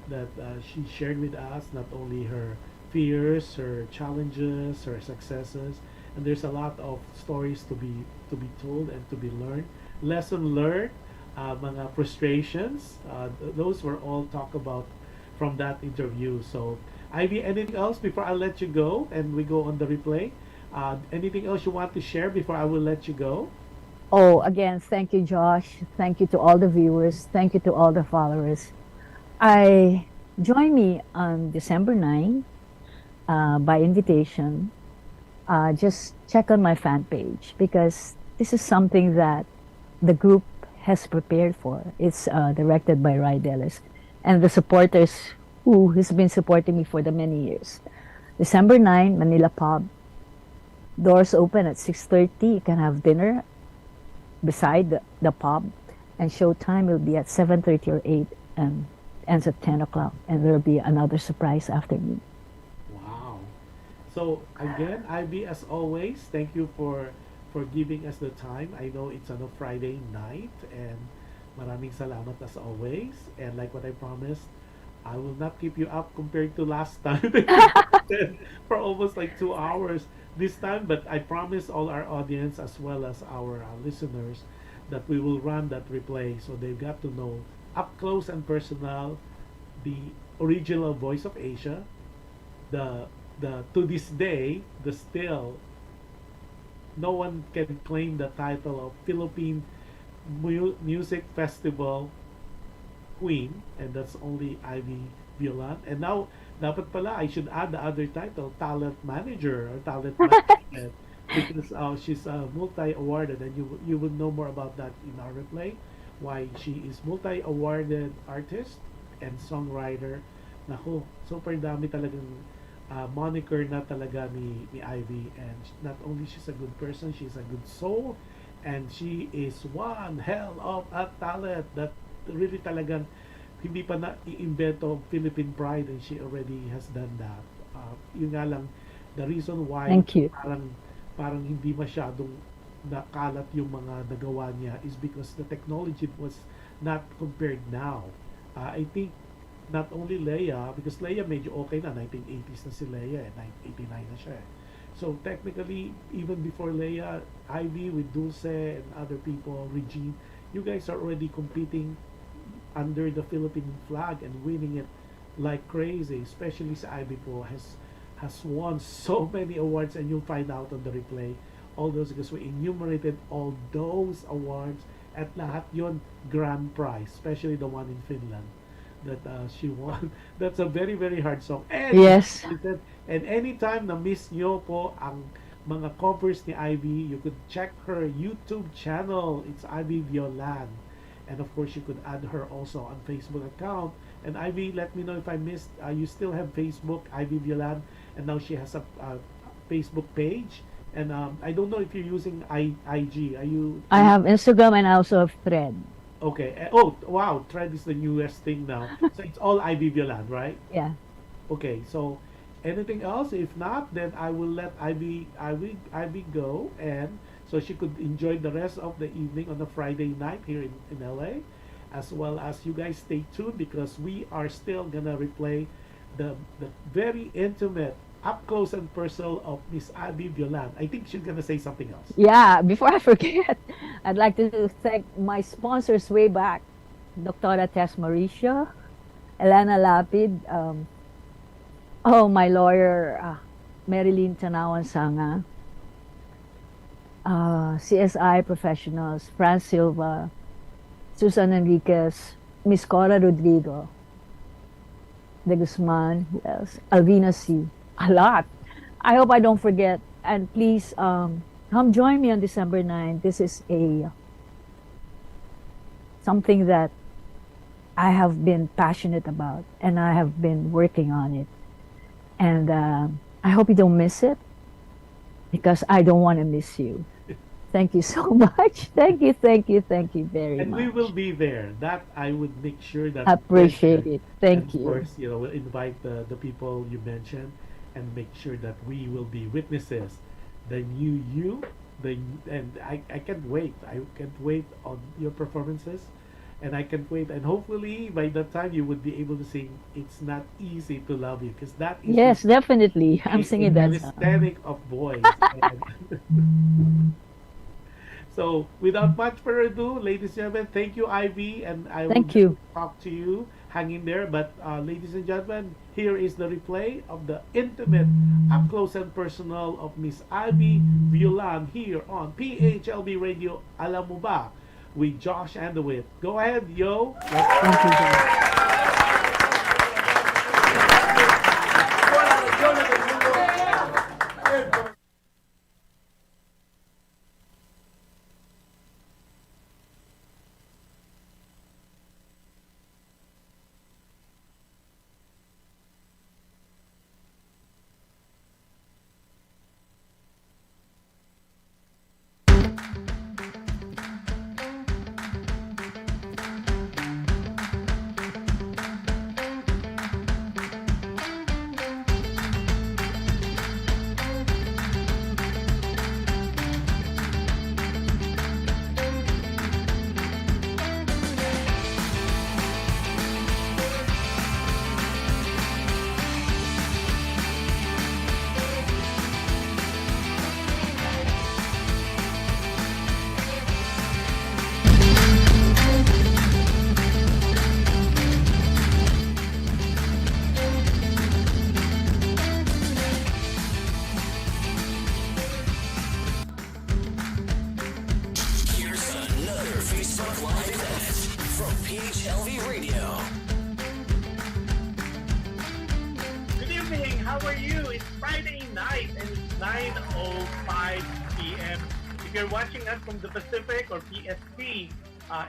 she shared with us, not only her fears, her challenges, her successes, and there's a lot of stories to be told and to be learned. Lesson learned, mga frustrations, those were all talked about from that interview. So, Ivy, anything else before I let you go and we go on the replay? Anything else you want to share before I will let you go? Oh, again, thank you, Josh. Thank you to all the viewers. Thank you to all the followers. Join me on December 9 by invitation. Just check on my fan page because this is something that the group has prepared for. It's directed by Ry Delis and the supporters who has been supporting me for the many years. December 9, Manila Pub. Doors open at 6:30. You can have dinner beside the pub, and showtime will be at 7:30 or 8 and ends at 10 o'clock. And there will be another surprise after me. Wow. So again, Ivy, as always, thank you for giving us the time. I know it's on a Friday night, and maraming salamat as always. And like what I promised, I will not keep you up compared to last time for almost like 2 hours this time. But I promise all our audience as well as our listeners that we will run that replay so they've got to know up close and personal the original Voice of Asia. The to this day, the still no one can claim the title of Philippine Music Festival Queen, and that's only Ivy Violan. And now, dapat pala, I should add the other title, Talent Manager or Talent Management, because she's multi-awarded, and you will know more about that in our replay. Why she is multi-awarded artist and songwriter. Naku, super dami talagang moniker na talaga ni Ivy, and not only she's a good person, she's a good soul, and she is one hell of a talent that really talagang hindi pa na i-invento Philippine pride, and she already has done that. Yun nga lang, the reason why Thank you. parang hindi masyadong nakalat yung mga nagawa niya is because the technology was not compared now. I think not only Leia, because Leia medyo okay na, 1980s na si Leia, 1989 na siya. So technically, even before Leia, Ivy with Dulce and other people, Regine, you guys are already competing under the Philippine flag and winning it like crazy. Especially sa Ivy po has won so many awards, and you'll find out on the replay all those, because we enumerated all those awards, at lahat yon grand prize, especially the one in Finland that she won. That's a very, very hard song. And Yes. and anytime na miss nyo po ang mga covers ni Ivy, you could check her YouTube channel. It's Ivy Violan. And of course, you could add her also on Facebook account. And Ivy, let me know if I missed. You still have Facebook, Ivy Violan, and now she has a Facebook page. And I don't know if you're using IG. Are you? I have Instagram and I also have Thread. Okay. Oh, wow. Thread is the newest thing now. So it's all Ivy Violan, right? Yeah. Okay. So anything else? If not, then I will let Ivy go, and so she could enjoy the rest of the evening on a Friday night here in LA, as well as you guys stay tuned, because we are still gonna replay the very intimate, up close and personal of Miss Ivy Violan. I think she's gonna say something else. Yeah, before I forget, I'd like to thank my sponsors way back, Dr. Tess Mauricio, Elena Lapid, my lawyer, Marilyn Tanawan Sanga, CSI professionals, Fran Silva, Susan Enriquez, Miss Cora Rodrigo, De Guzman, who else? Alvina C. A lot. I hope I don't forget. And please come join me on December 9th. This is something that I have been passionate about, and I have been working on it. And I hope you don't miss it, because I don't want to miss you. Thank you so much. Thank you very And much. we will be there. That I would make sure that Appreciate it. Thank and you. Of course, we'll invite the people you mentioned, and make sure that we will be witnesses. The new you, and I can't wait. I can't wait on your performances, and I can't wait. And hopefully, by that time, you would be able to sing "It's Not Easy to Love You," because that is Yes, definitely. I'm singing that song. aesthetic of voice. So, without much further ado, ladies and gentlemen, thank you, Ivy, and I will Thank you. talk to you. Hang in there. But, ladies and gentlemen, here is the replay of the intimate, up close and personal of Miss Ivy Violan here on PHLV Radio. Alam mo ba? With Jush Andowitt. Go ahead, yo. Thank you, John. PHLV Radio. Good evening. How are you? It's Friday night and it's 9:05 p.m. If you're watching us from the Pacific or PST,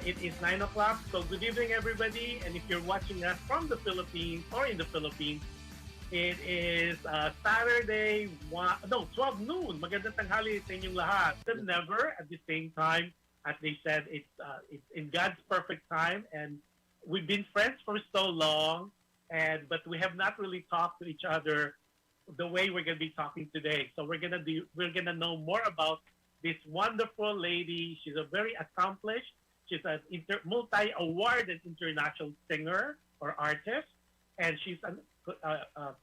it is 9 o'clock. So good evening, everybody. And if you're watching us from the Philippines or in the Philippines, it is Saturday, 12 noon. Magandang tanghali sa inyong lahat. But never at the same time, as they said, it's in God's perfect time. And we've been friends for so long, but we have not really talked to each other the way we're going to be talking today. So we're gonna know more about this wonderful lady. She's a very accomplished. She's a multi-awarded international singer or artist, and she's a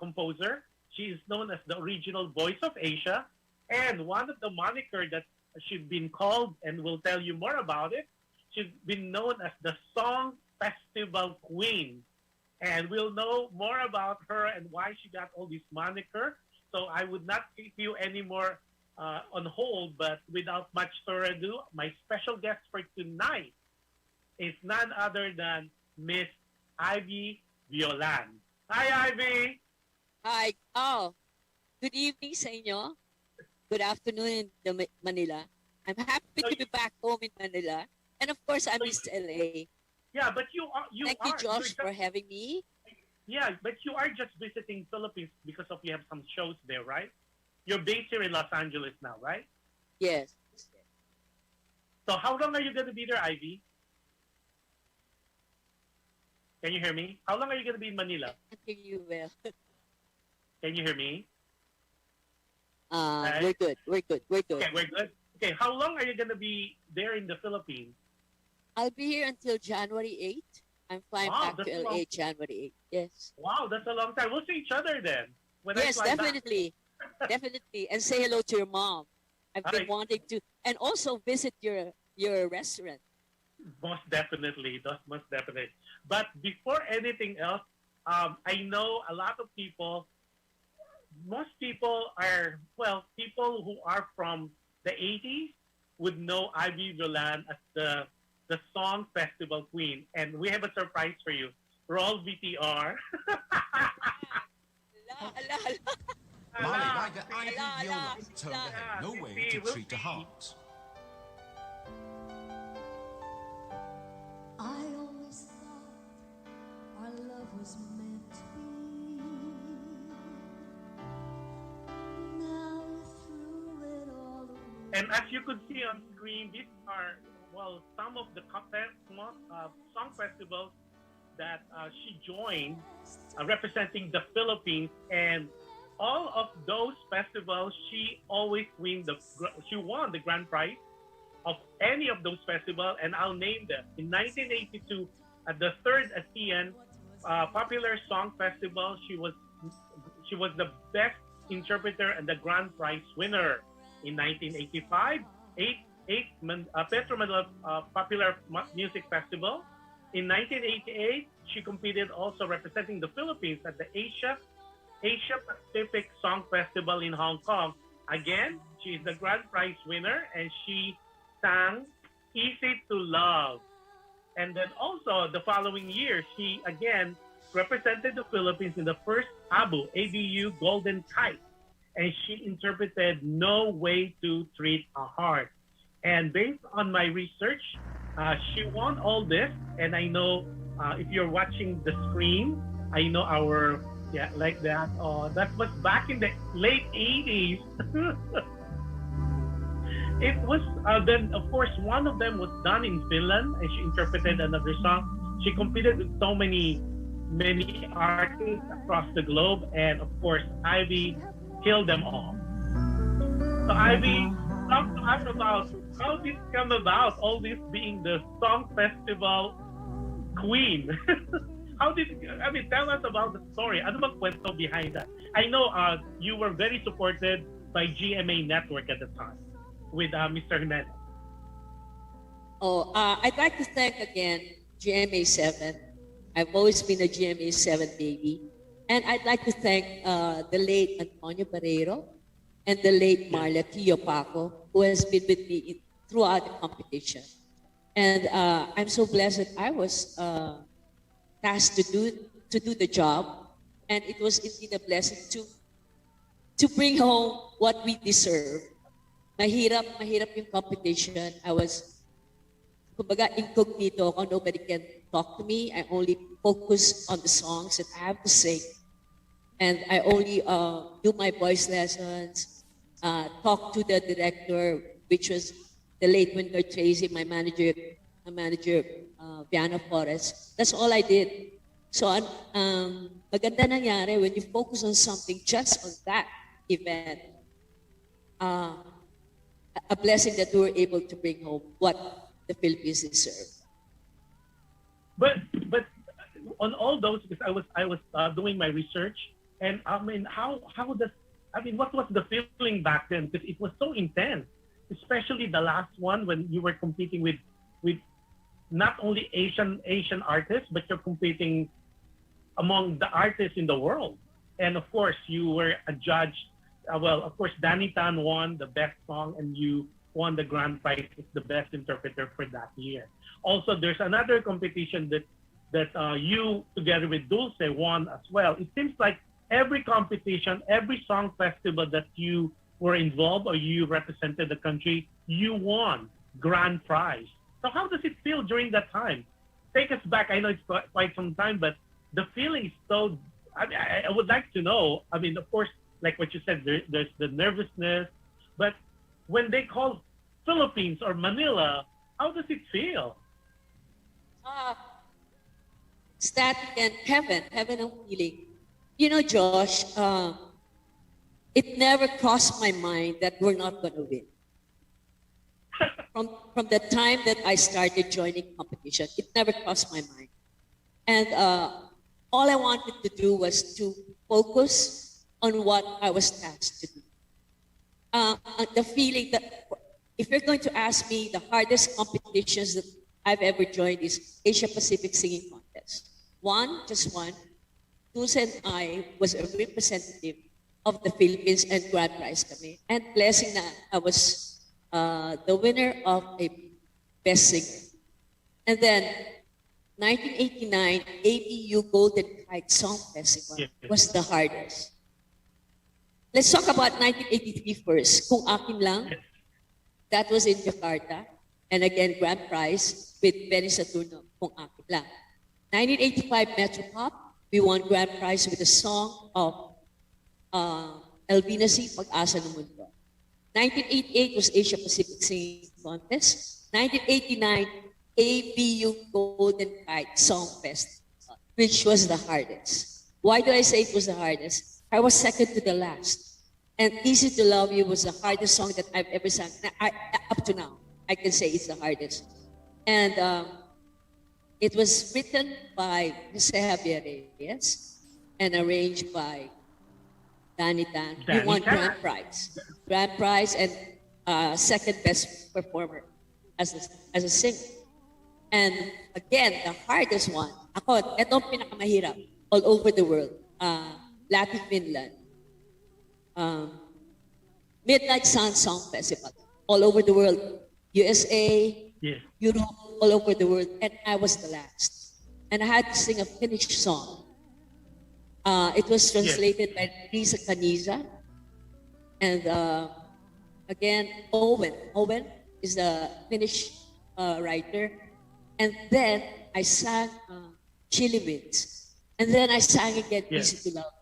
composer. She is known as the original voice of Asia, and one of the moniker that she's been called, and we'll tell you more about it, she's been known as the Song Festival Queen. And we'll know more about her and why she got all this moniker. So I would not keep you any more on hold, but without much further ado, my special guest for tonight is none other than Miss Ivy Violan. Hi, Ivy! Hi. Good evening sa inyo. Good afternoon in Manila. I'm happy to be back home in Manila. And of course, I miss LA. Yeah, but Thank you, Josh, for having me. Yeah, but you are just visiting Philippines because you have some shows there, right? You're based here in Los Angeles now, right? Yes. So how long are you going to be there, Ivy? Can you hear me? How long are you going to be in Manila? I can hear you well. Can you hear me? We're good. Okay, we're good. Okay, how long are you going to be there in the Philippines? I'll be here until January 8th. I'm flying back to LA January 8th. Yes. Wow, that's a long time. We'll see each other then. Yes, definitely. Definitely. And say hello to your mom. I've been wanting to. And also visit your restaurant. Most definitely. But before anything else, I know a lot of people, most people are, people who are from the 80s would know Ivy Violan as the Song Festival Queen. And we have a surprise for you. Roll VTR. Balabagan Ivy Violan turned ahead, no way to treat a heart. I always thought our love was meant to be. Now through it all away. And as you could see on screen, these are, some of the song festivals that she joined representing the Philippines. And all of those festivals, she always won the grand prize of any of those festivals, and I'll name them. In 1982, at the third ASEAN Popular Song Festival, she was the best interpreter and the grand prize winner. In 1985, Petro Manila Popular Music Festival. In 1988, she competed also representing the Philippines at the Asia Pacific Song Festival in Hong Kong. Again, she is the grand prize winner, and she sang Easy to Love. And then also the following year, she again represented the Philippines in the first ABU Golden Kite, and she interpreted No Way to Treat a Heart. And based on my research, she won all this. And I know if you're watching the screen, I know like that. That was back in the late 80s. It was, then of course, one of them was done in Finland, and she interpreted another song. She competed with so many artists across the globe, and of course, Ivy killed them all. So Ivy, talk to us about how this come about, all this being the Song Festival Queen. Tell us about the story. Ano bang kwento behind that? I know you were very supported by GMA Network at the time with Mr. Jimenez. I'd like to thank again GMA 7. I've always been a GMA 7 baby. And I'd like to thank the late Antonio Barreiro and the late Marla Tio Paco, who has been with me throughout the competition. And I'm so blessed that I was tasked to do the job, and it was indeed a blessing to bring home what we deserve. Mahirap yung competition. I was, kumbaga, incognito ako. Nobody can talk to me. I only focus on the songs that I have to sing. And I only do my voice lessons, talk to the director, which was the late Winger Tracy, my manager, Viana Forrest. That's all I did. So, maganda nangyari when you focus on something, just on that event, a blessing that we were able to bring home what the Philippines deserve. But on all those, because I was doing my research, and I mean, what was the feeling back then? Because it was so intense, especially the last one when you were competing with not only Asian artists, but you're competing among the artists in the world. And of course, you were a judge. Well, of course, Danny Tan won the best song, and you won the grand prize as the best interpreter for that year. Also, there's another competition that you, together with Dulce, won as well. It seems like every competition, every song festival that you were involved or you represented the country, you won grand prize. So how does it feel during that time? Take us back. I know it's quite some time, but the feeling is so, I would like to know. I mean, of course, like what you said, there's the nervousness, but when they call Philippines or Manila, how does it feel? Static and heaven and feeling. You know, Josh, it never crossed my mind that we're not going to win. From the time that I started joining competition, it never crossed my mind. And all I wanted to do was to focus on what I was tasked to do. The feeling that, if you're going to ask me, the hardest competitions that I've ever joined is Asia Pacific Singing Contest. Just one. Dulce and I was a representative of the Philippines and grand prize kami. And blessing na I was the winner of a best singer. And then 1989 ABU Golden Kite Song Festival was the hardest. Let's talk about 1983 first. Kung Akin Lang, that was in Jakarta. And again, grand prize with Benny Saturno, Kung Akin Lang. 1985 Metro Pop, we won grand prize with a song of Elvina C. Pag-asa ng Mundo. 1988 was Asia Pacific Singing Contest. 1989 ABU Golden Kite Song Festival, which was the hardest. Why do I say it was the hardest? I was second to the last. And Easy to Love You was the hardest song that I've ever sang. Up to now, I can say it's the hardest. And it was written by Jose Javier Reyes and arranged by Danny Tan. He won grand prize. Grand prize and second best performer as a singer. And again, the hardest one, etong pinakamahirap, all over the world, Latin Finland, Midnight Sun Song Festival, all over the world, USA, Europe, all over the world, and I was the last. And I had to sing a Finnish song. It was translated by Risa Caniza, and again, Owen is the Finnish writer. And then I sang Chili Winds. And then I sang again Easy to Love.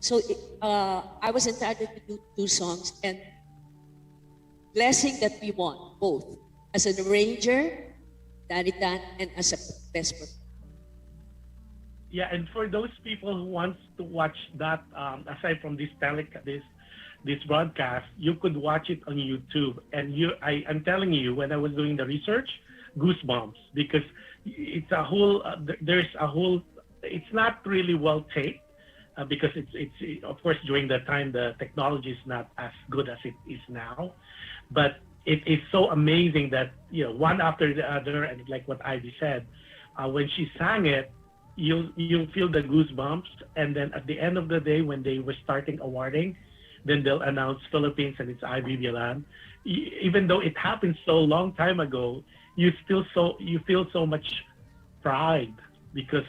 So I was entitled to do two songs, and blessing that we won both as an arranger, Danny Tan, and as a best performer. Yeah, and for those people who wants to watch that, aside from this broadcast, you could watch it on YouTube. And I'm telling you, when I was doing the research, goosebumps, because it's a whole. There's a whole. It's not really well taped because it's of course during that time the technology is not as good as it is now, but it is so amazing that one after the other, and like what Ivy said, when she sang it, you'll feel the goosebumps, and then at the end of the day when they were starting awarding, then they'll announce Philippines and it's Ivy Violan. Even though it happened so long time ago, you feel so much pride because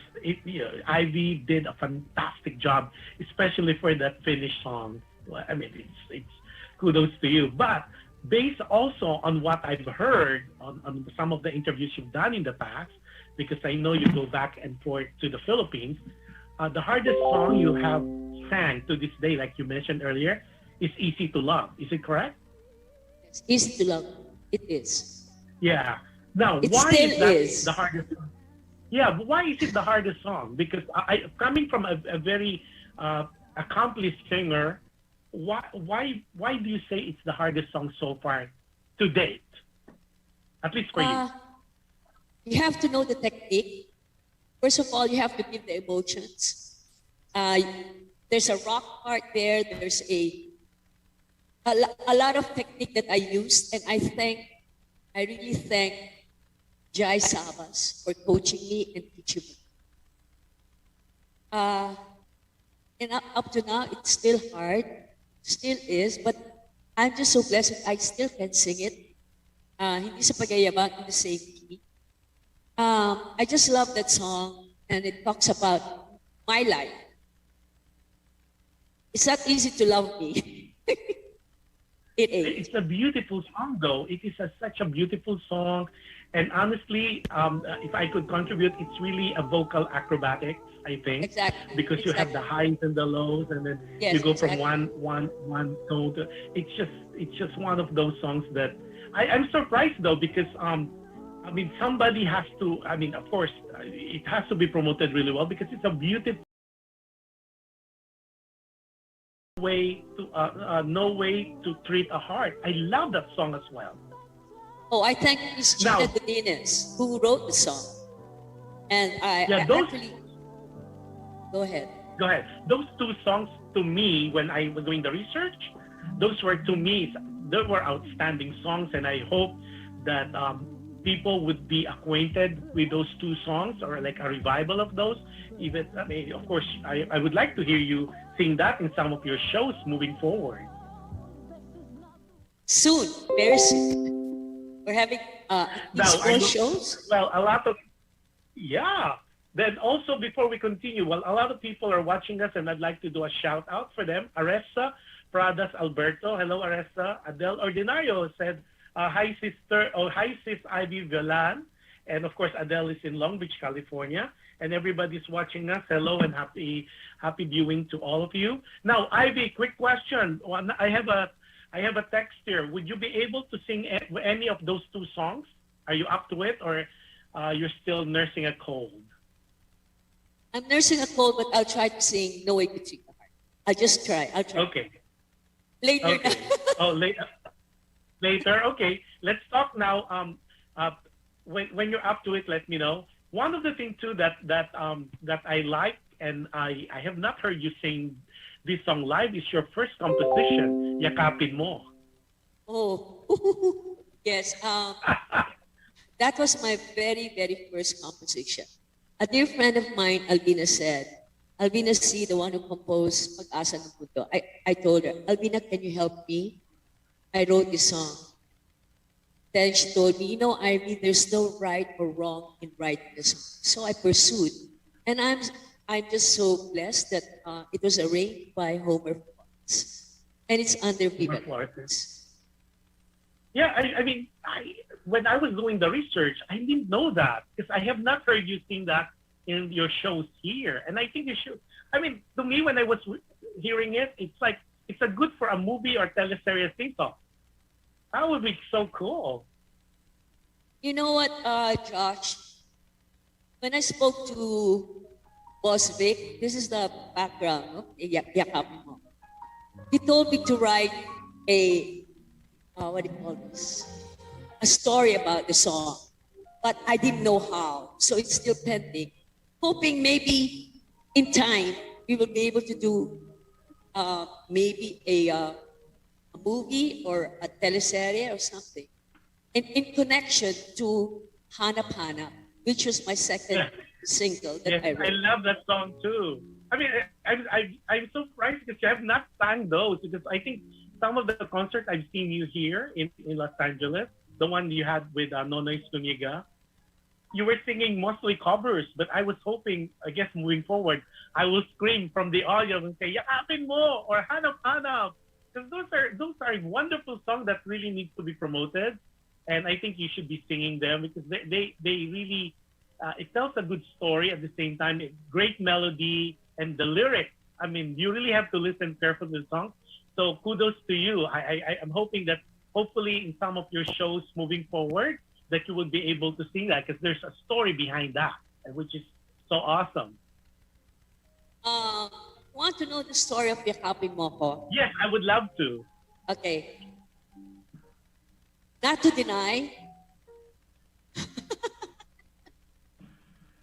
Ivy did a fantastic job, especially for that Finnish song. Well, I mean, it's kudos to you. But based also on what I've heard on some of the interviews you've done in the past, because I know you go back and forth to the Philippines, the hardest song you have sang to this day, like you mentioned earlier, is Easy to Love. Is it correct? It's easy to love. It is. Yeah. Now, It why still is that is. the hardest song? Yeah, but why is it the hardest song? Because coming from a very accomplished singer, why do you say it's the hardest song so far to date? At least for you. You have to know the technique. First of all, you have to give the emotions. There's a rock part there. There's a lot of technique that I used, and I really thank Jai Sabas for coaching me and teaching me. And up to now, it's still hard, still is, but I'm just so blessed that I still can sing it. Hindi sa pagayabang, in the same key. I just love that song, and it talks about my life. It's not easy to love me. It ain't. It's a beautiful song, though. It is such a beautiful song. And honestly, if I could contribute, it's really a vocal acrobatics, I think. Exactly. Because you have the highs and the lows, and then Yes, you go exactly. from one tone to. It's just one of those songs that I'm surprised though, because I mean, somebody has to. I mean, of course, it has to be promoted really well because it's a beautiful way to no way to treat a heart. I love that song as well. Oh, I thank Miss Gina Now- Godinez, who wrote the song. And I those- actually... Go ahead. Go ahead. Those two songs, to me, when I was doing the research, those were, to me, they were outstanding songs, and I hope that people would be acquainted with those two songs, or like a revival of those. Even, I mean, of course, I would like to hear you sing that in some of your shows moving forward. Soon, very soon. We're having Now, four shows. Well, a lot of, yeah. Then also, before we continue, well, a lot of people are watching us, and I'd like to do a shout out for them. Aressa Pradas Alberto. Hello, Aressa. Adele Ordinario said, hi, sister. Oh, hi, sis Ivy Violan. And of course, Adele is in Long Beach, California. And everybody's watching us. Hello and happy viewing to all of you. Now, Ivy, quick question. I have a text here. Would you be able to sing any of those two songs? Are you up to it, or you're still nursing a cold? I'm nursing a cold, but I'll try to sing No Way to Treat the Heart. I'll just try. I'll try. Okay. Later. Okay. Oh, later. Later. Okay. Let's talk now. When you're up to it, let me know. One of the things too that I like, and I have not heard you sing this song live, is your first composition, Yakapin Mo. Oh, yes. That was my very, very first composition. A dear friend of mine, Albina, said, Albina C., the one who composed Pag-asa ng Mundo, I told her, Albina, can you help me? I wrote this song. Then she told me, you know, Ivy, there's no right or wrong in writing this song. So I pursued. And I'm just so blessed that it was arranged by Homer Florence. And it's under Viva Florence. Yeah, I mean, when I was doing the research, I didn't know that because I have not heard you sing that in your shows here. And I think you should. I mean, to me, when I was hearing it, it's like, it's a good for a movie or teleseries theme song. That would be so cool. You know what, Josh? When I spoke to Boss Vic, this is the background, no? Yakapin Mo. He told me to write what do you call this? A story about the song. But I didn't know how, so it's still pending. Hoping maybe in time we will be able to do maybe a movie or a teleserie or something. And in connection to Hanap Hanap, which was my second single that I wrote. I love that song too. I mean, I'm so surprised because you have not sang those, because I think some of the concerts I've seen you here in Los Angeles, the one you had with Nonoy Zuniga, you were singing mostly covers, but I was hoping, I guess moving forward, I will scream from the audience and say, yakapin mo, or hanap hanap. Because those are wonderful songs that really need to be promoted. And I think you should be singing them because they really, it tells a good story at the same time, great melody and the lyrics. I mean, you really have to listen carefully to the song. So kudos to you. I'm hoping that hopefully in some of your shows moving forward, that you would be able to sing that because there's a story behind that, which is so awesome. Want to know the story of Yakapin Mo Ko? Yes, I would love to. Okay. Not to deny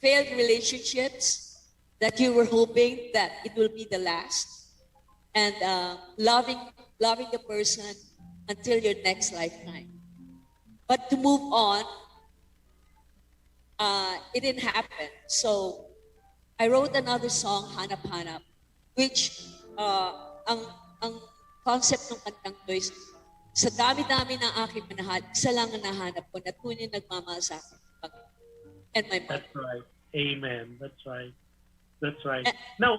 failed relationships that you were hoping that it will be the last, and loving the person until your next lifetime. But to move on, it didn't happen. So I wrote another song, Hanap Hanap, which ang concept ng kantang to is, sa dami-dami ng aking manahal, isa lang ang nahanap ko na tunay nagmamahal sa akin. And my mother. That's right. Amen. That's right. That's right. Now,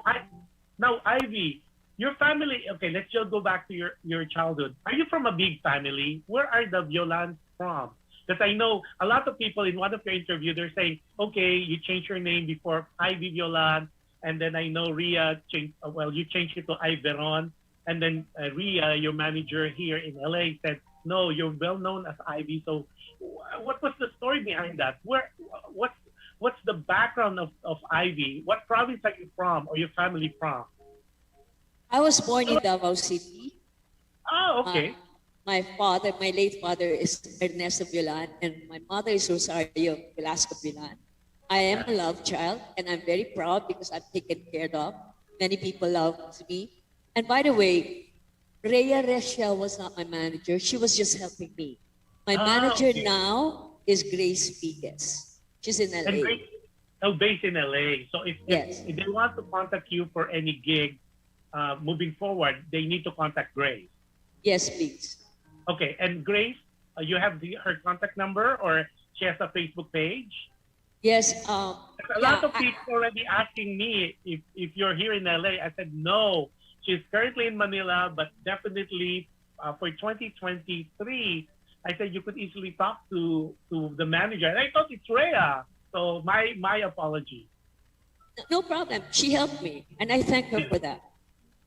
Ivy, your family, okay, let's just go back to your childhood. Are you from a big family? Where are the Violans from? Because I know a lot of people in one of your interviews, they're saying, okay, you changed your name before Ivy Violan, and then I know Ria changed, you changed it to Iveron, and then Ria, your manager here in LA, said, no, you're well known as Ivy. So what was the story behind that? What's the background of Ivy? What province are you from, or your family from? I was born in Davao City. Oh, okay. My late father is Ernesto Violan, and my mother is Rosario Velasco Violan. I am a love child, and I'm very proud because I'm taken care of. Many people love me. And by the way, Rhea Rechel was not my manager. She was just helping me. My manager now is Grace Vigues. She's in LA. Based in LA. So if they want to contact you for any gig moving forward, they need to contact Grace. Yes, please. Okay, and Grace, you have her contact number, or she has a Facebook page? Yes. A lot of people already asking me if you're here in LA. I said no. She's currently in Manila, but definitely for 2023, I said you could easily talk to the manager. And I thought it's Rhea. So my apology. No problem. She helped me, and I thank her for that.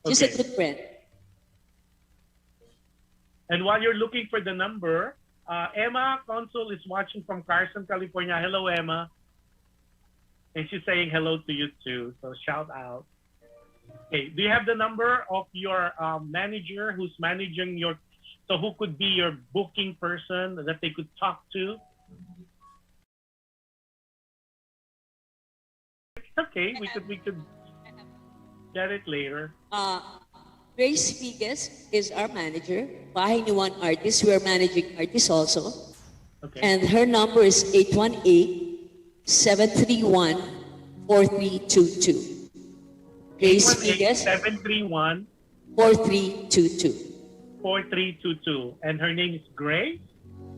She's a good friend. And while you're looking for the number, Emma Consul is watching from Carson, California. Hello, Emma. And she's saying hello to you too. So shout out. Okay, do you have the number of your manager who's managing so who could be your booking person that they could talk to? It's okay, we could get it later. Grace Vigues is our manager. Bahay ni One Artist. We are managing artists also. Okay. And her number is 818-731-4322. Grace Vigues. 731 4322. 4322. And her name is Grace?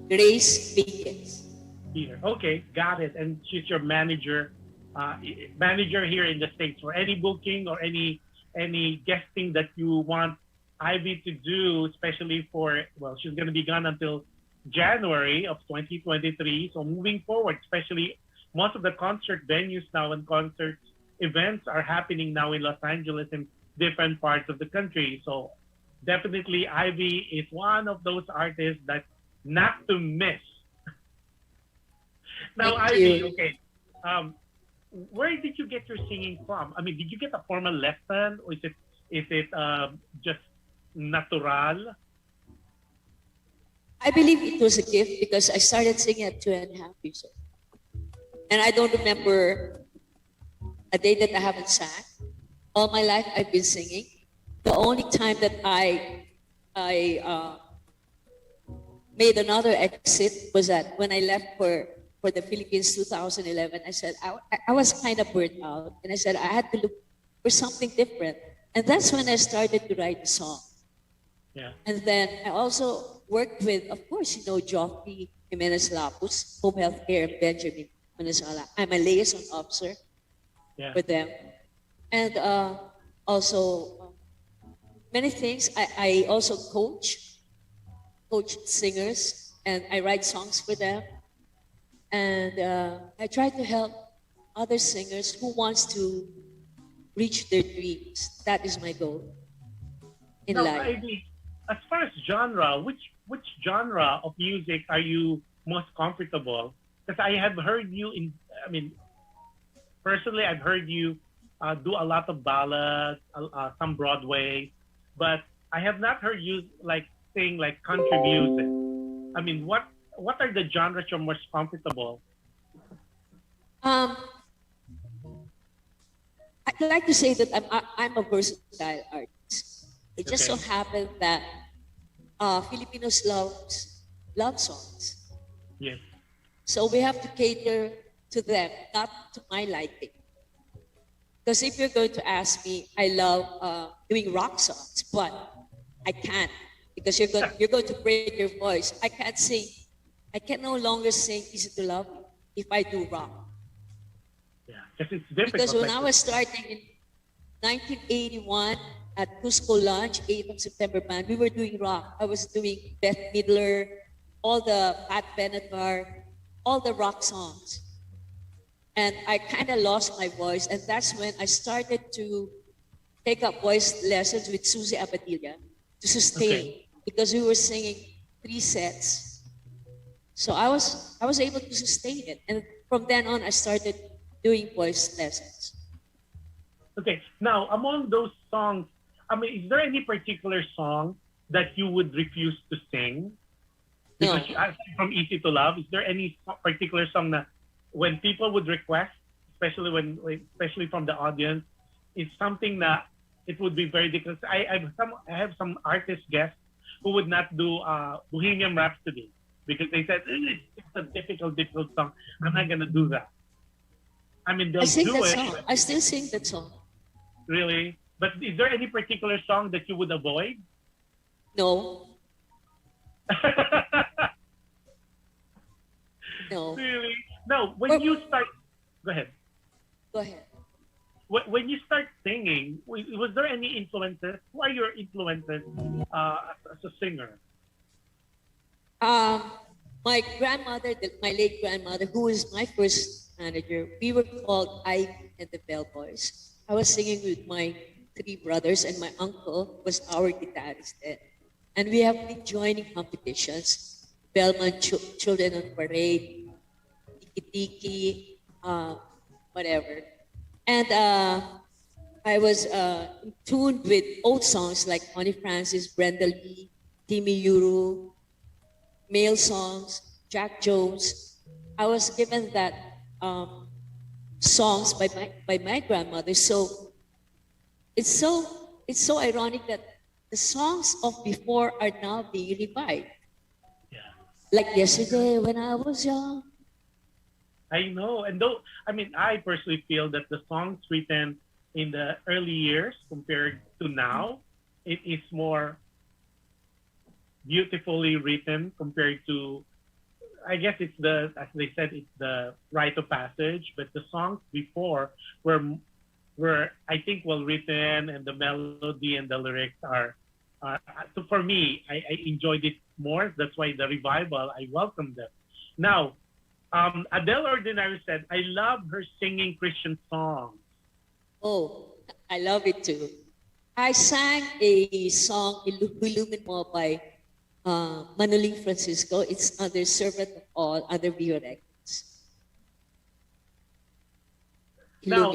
Grace Vigues. Here. Okay, got it. And she's your manager here in the States for any booking or any guesting that you want Ivy to do, especially she's going to be gone until January of 2023. So moving forward, especially most of the concert venues now and concert events are happening now in Los Angeles and different parts of the country. So definitely Ivy is one of those artists that not to miss. Now, Ivy, okay. Where did you get your singing from? I mean, did you get a formal lesson, or is it just natural? I believe it was a gift because I started singing at 2.5 years old. And I don't remember a day that I haven't sang. All my life I've been singing. The only time that I made another exit was that when I left for the Philippines 2011, I said, I was kind of burnt out. And I said, I had to look for something different. And that's when I started to write the song. Yeah. And then I also worked with, of course, Joffrey Jimenez Lapus, Home Healthcare, and Benjamin Manasala. I'm a liaison officer Yeah. with them. And also many things. I also coach singers, and I write songs for them. And I try to help other singers who wants to reach their dreams. That is my goal in Now, life. I mean, as far as genre, which genre of music are you most comfortable? Because I have heard you personally, I've heard you do a lot of ballads, some Broadway, but I have not heard you sing country music. I mean, what are the genres you're most comfortable? I'd like to say that I'm a versatile artist. It just so happened that Filipinos love songs. Yes. So we have to cater to them, not to my liking. Because if you're going to ask me, I love doing rock songs, but I can't because you're going to break your voice. I can't sing. I can no longer sing "Easy to Love You" if I do rock. Yeah, because it's difficult. Because when I was starting in 1981 at Cusco Lunch, 8th of September Band, we were doing rock. I was doing Beth Midler, all the Pat Benatar, all the rock songs. And I kind of lost my voice, and that's when I started to take up voice lessons with Susie Abadilla to sustain, because we were singing 3 sets. So I was able to sustain it, and from then on I started doing voice lessons. Okay, now among those songs, is there any particular song that you would refuse to sing? No. Because aside from "Easy to Love," is there any particular song that when people would request, especially from the audience, it's something that it would be very difficult? I have some artist guests who would not do Bohemian Rhapsody because they said it's a difficult song. I'm not gonna do that. I mean, they'll I sing do that it. song. I still sing that song. Really? But is there any particular song that you would avoid? No. No. Really? No. When you start, go ahead. Go ahead. When you start singing, was there any influences? Who are your influences as a singer? My grandmother, my late grandmother, who was my first manager, we were called Ivy and the Bellboys. I was singing with my 3 brothers, and my uncle was our guitarist then. And we have been joining competitions, Bellman Children on Parade, Tiki Tiki, whatever. And I was in tune with old songs like Connie Francis, Brenda Lee, Timmy Yuru, male songs, Jack Jones. I was given that songs by my grandmother. So it's so ironic that the songs of before are now being revived. Yeah. Like yesterday when I was young. I know, and though I personally feel that the songs written in the early years compared to now, it is more beautifully written compared to, I guess it's as they said, it's the rite of passage. But the songs before were I think well written, and the melody and the lyrics are. So for me, I enjoyed it more. That's why the revival, I welcomed them. Now. Adele Ordinary said, I love her singing Christian songs. Oh, I love it too. I sang a song, Illumin Mo by Manuling Francisco. It's under Servant of All, under Vio Records. Now,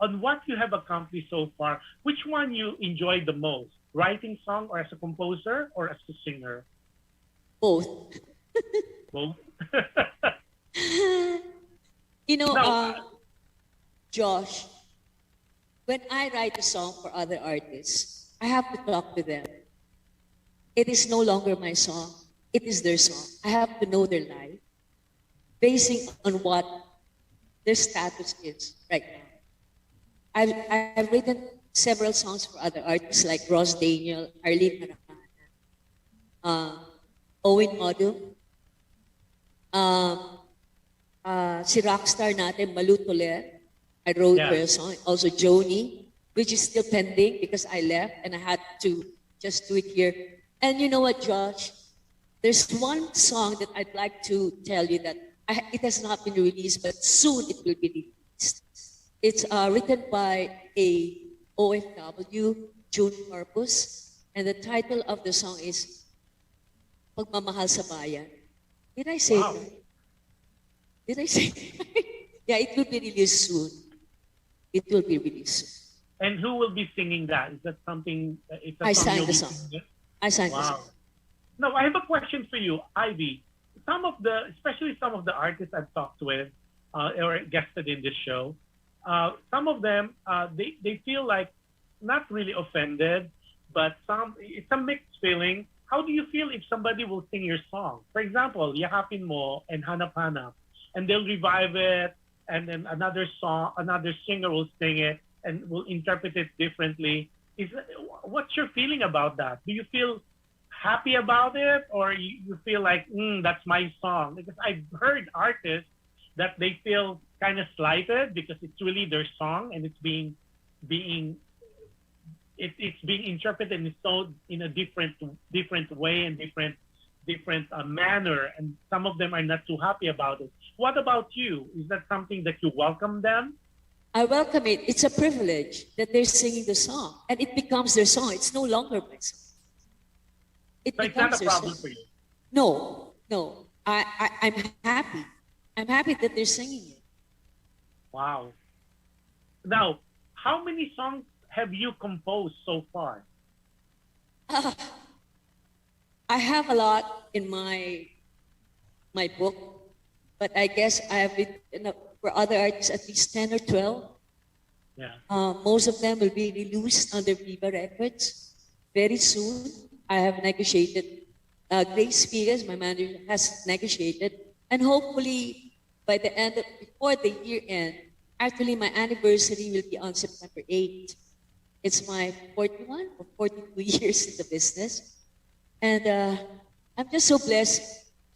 on what you have accomplished so far, which one you enjoyed the most? Writing song, or as a composer, or as a singer? Both. Both? Josh, when I write a song for other artists, I have to talk to them. It is no longer my song. It is their song. I have to know their life, basing on what their status is right now. I've written several songs for other artists like Ross Daniel, Arlene Maracana, Owen Madu, si rockstar natin, Malu Toler, I wrote Yeah. her a song. Also Joni, which is still pending because I left and I had to just do it here. And you know what, Josh? There's one song that I'd like to tell you that it has not been released, but soon it will be released. It's written by a OFW, June Corpus, and the title of the song is Pagmamahal sa Bayan. Did I say Wow. that? Did I say that? Yeah, it will be released soon. It will be released soon. And who will be singing that? Is that something? It's a I song sang you'll the be song. singing? I sang the Wow. song. Now, I have a question for you, Ivy. Especially some of the artists I've talked with or guested in this show, some of them, they feel like not really offended, but it's a mixed feeling. How do you feel if somebody will sing your song? For example, Yakapin Mo and Hanap Hanap, and they'll revive it, and then another singer will sing it and will interpret it differently. What's your feeling about that? Do you feel happy about it, or you feel like that's my song? Because I've heard artists that they feel kind of slighted because it's really their song and it's being interpreted in a different way and different manner, and some of them are not too happy about it. What about you? Is that something that you welcome them? I welcome it. It's a privilege that they're singing the song, and it becomes their song. It's no longer my song. It So it's not becomes a their problem song. for you. No. I'm happy. I'm happy that they're singing it. Wow. Now, how many songs have you composed so far? I have a lot in my book, but I guess I have written for other artists at least 10 or 12. Yeah. Most of them will be released under Viva Records very soon. I have negotiated. Grace Figues, my manager, has negotiated, and hopefully before the year end, actually my anniversary will be on September 8th. It's my 41 or 42 years in the business, and I'm just so blessed,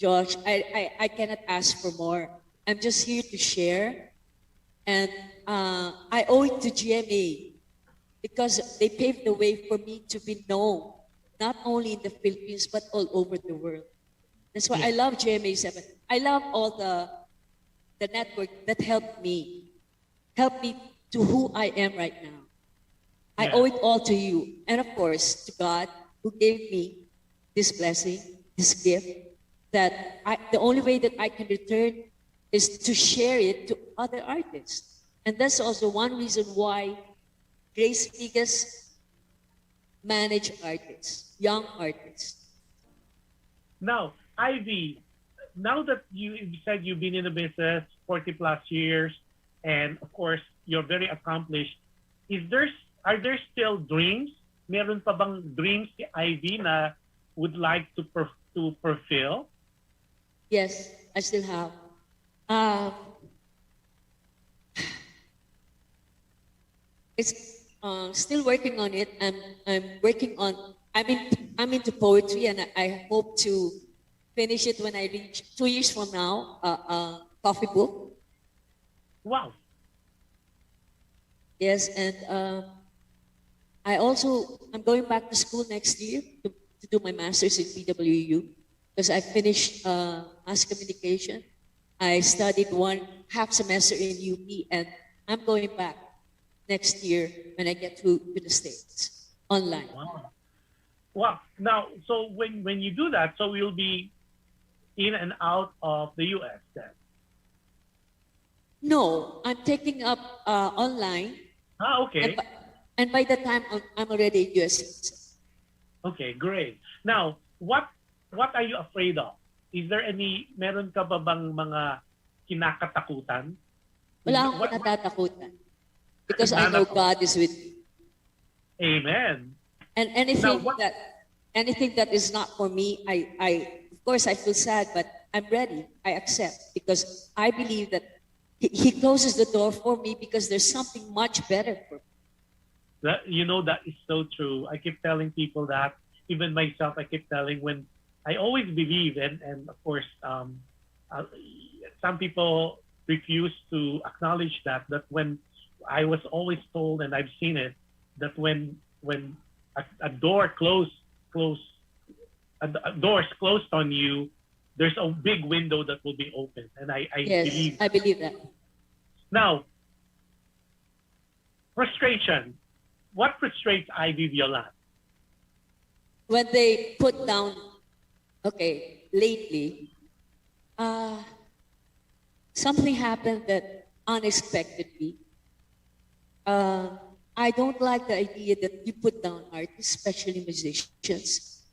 Josh. I cannot ask for more. I'm just here to share, and I owe it to GMA because they paved the way for me to be known, not only in the Philippines, but all over the world. That's why I love GMA 7. I love all the network that helped me to who I am right now. I owe it all to you. And of course, to God, who gave me this blessing, this gift, that the only way that I can return is to share it to other artists. And that's also one reason why Grace Figues manage artists, young artists. Now, Ivy, now that you said you've been in the business 40 plus years, and of course, you're very accomplished, are there still dreams? Meron pa bang dreams si Ivy na would like to fulfill? Yes, I still have. It's still working on it. I'm working on. I'm into poetry, and I hope to finish it when I reach 2 years from now. Coffee book. Wow. Yes, and I'm going back to school next year to do my master's in PWU because I finished mass communication. I studied one half semester in UP, and I'm going back next year when I get to the States online. Wow. Wow. Now, so when you do that, so you'll be in and out of the US then? No, I'm taking up online. Okay. And by the time I'm already a US citizen. Okay, great. Now, what are you afraid of? Is there meron ka ba bang mga kinakatakutan? Wala akong natatakutan. Because I know God is with me. Amen. And anything that is not for me, I of course I feel sad, but I'm ready. I accept because I believe that He closes the door for me because there's something much better for me. That is so true. I keep telling people that, even myself, I keep telling when I always believe, and of course, some people refuse to acknowledge that when I was always told, and I've seen it, that when a door a door is closed on you, there's a big window that will be open, and I Yes, believe. I believe that. Now, frustration. What frustrates Ivy Violan? When they put down, okay, lately, something happened that unexpectedly. I don't like the idea that you put down artists, especially musicians,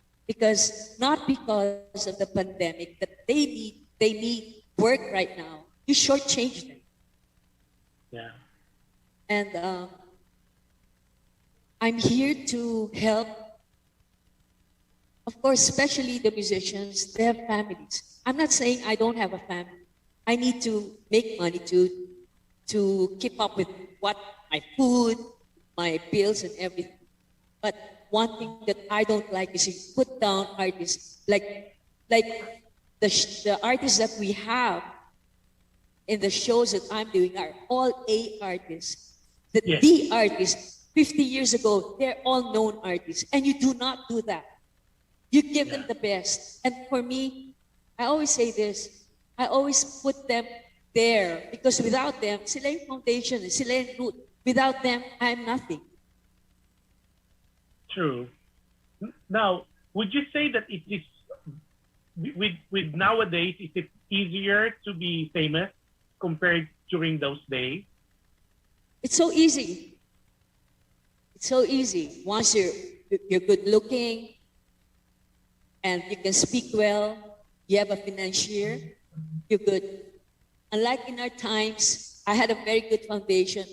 not because of the pandemic that they need work right now. You shortchange them. Yeah. And I'm here to help, of course, especially the musicians. They have families. I'm not saying I don't have a family. I need to make money to keep up with what my food, my bills, and everything. But one thing that I don't like is you put down artists like the artists that we have in the shows that I'm doing are all A artists. Yes. The artists, 50 years ago, they're all known artists. And you do not do that. You give them the best. And for me, I always say this, I always put them there because without them, sila yung foundation, sila yung root. Without them, I'm nothing. True. Now, would you say that it is with nowadays, is it easier to be famous compared during those days? It's so easy. It's so easy. Once you're good looking and you can speak well, you have a financier, you're good. Unlike in our times, I had a very good foundation.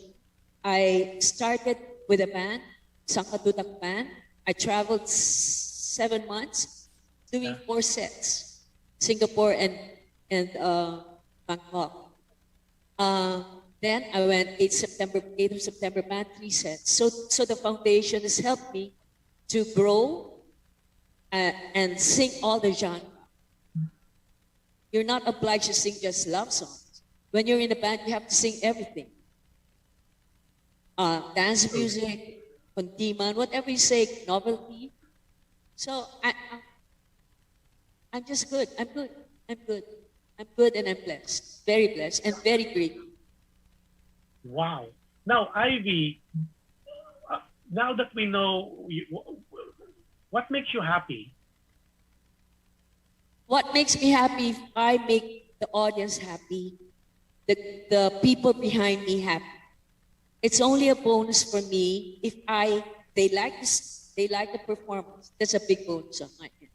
I started with a band, Sangkatutak band. I traveled 7 months doing 4 sets, Singapore and Bangkok. Then I went 8th of September band, 3 sets. So the foundation has helped me to grow and sing all the genre. You're not obliged to sing just love songs. When you're in a band, you have to sing everything. Dance music, kuntiman, whatever you say, novelty. So I'm just good. I'm good. I'm good. I'm good and I'm blessed. Very blessed and very grateful. Wow. Now, Ivy, now that we know, what makes you happy? What makes me happy if I make the audience happy, the people behind me happy. It's only a bonus for me if they like the performance. That's a big bonus on my end.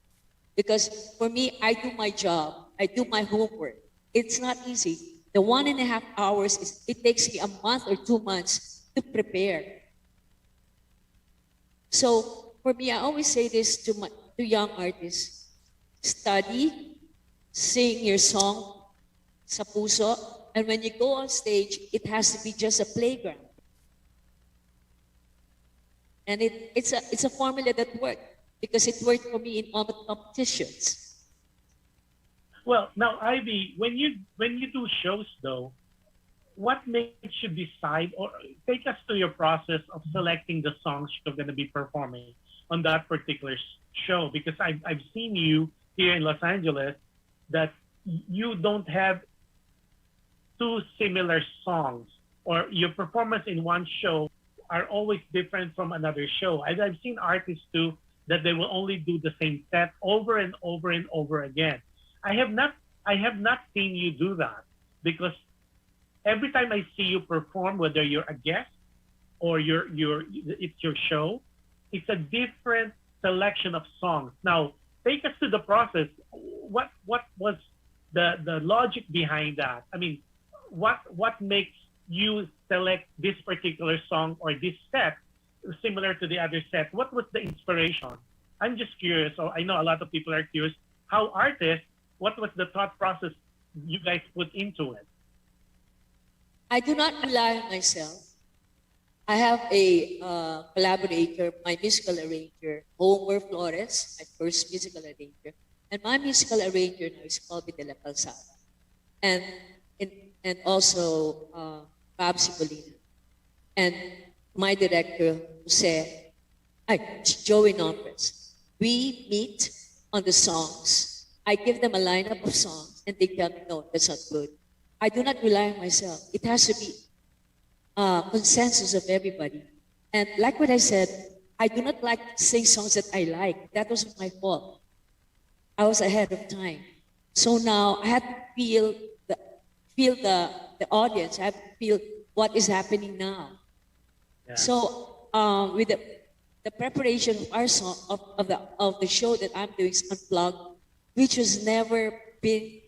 Because for me, I do my job. I do my homework. It's not easy. The 1.5 hours, it takes me a month or 2 months to prepare. So for me, I always say this to young artists. Study, sing your song sa puso, and when you go on stage, it has to be just a playground. And it's a formula that worked because it worked for me in all the competitions. Well, now, Ivy, when you do shows, though, what makes you decide, or take us to your process of selecting the songs you're going to be performing on that particular show? Because I've seen you here in Los Angeles that you don't have 2 similar songs, or your performance in one show are always different from another show. I've seen artists too that they will only do the same set over and over and over again. I have not seen you do that, because every time I see you perform, whether you're a guest or it's your show, it's a different selection of songs. Now, take us to the process. What was the logic behind that? I mean, what makes you select this particular song or this set similar to the other set? What was the inspiration? I'm just curious. So I know a lot of people are curious. How artists, what was the thought process you guys put into it? I do not rely on myself. I have a collaborator, my musical arranger, Homer Flores, my first musical arranger. And my musical arranger now is Colby de la Calzada. And, and, and also Babs Sibolina. And my director, Jose, Joey Nombres. We meet on the songs. I give them a lineup of songs, and they tell me, no, that's not good. I do not rely on myself. It has to be consensus of everybody. And like what I said, I do not like to sing songs that I like. That was my fault. I was ahead of time. So now I have to feel the audience. I have to feel what is happening now. Yeah. So with the preparation of our song of the show that I'm doing, Unplugged, which has never been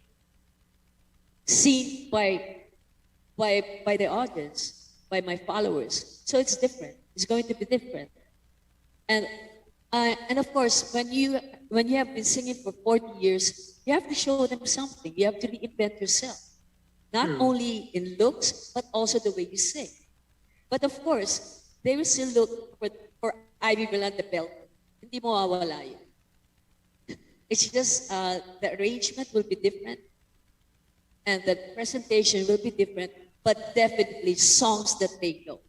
seen by the audience, by my followers. So it's different. It's going to be different. And of course, when you have been singing for 40 years, you have to show them something. You have to reinvent yourself, not only in looks but also the way you sing. But of course, they will still look for Ivy Violan the belt. Hindi mawawala yun. It's just the arrangement will be different, and the presentation will be different, but definitely songs that they know.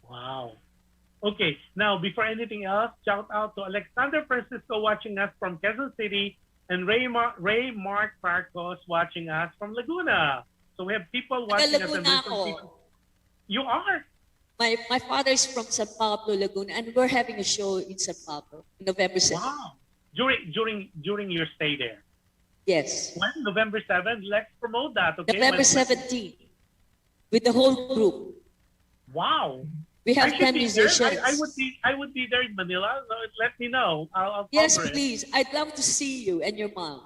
Wow. Okay, now before anything else, shout out to Alexander Francisco watching us from Quezon City and Ray Mark Marcos watching us from Laguna. So we have people watching us. People. You are? My father is from San Pablo, Laguna, and we're having a show in San Pablo on November 7th. Wow. During your stay there? Yes. When? November 7th? Let's promote that, okay? November 17th with the whole group. Wow. We have 10 musicians. I would be there in Manila. So let me know. I'll yes, cover please. It. I'd love to see you and your mom.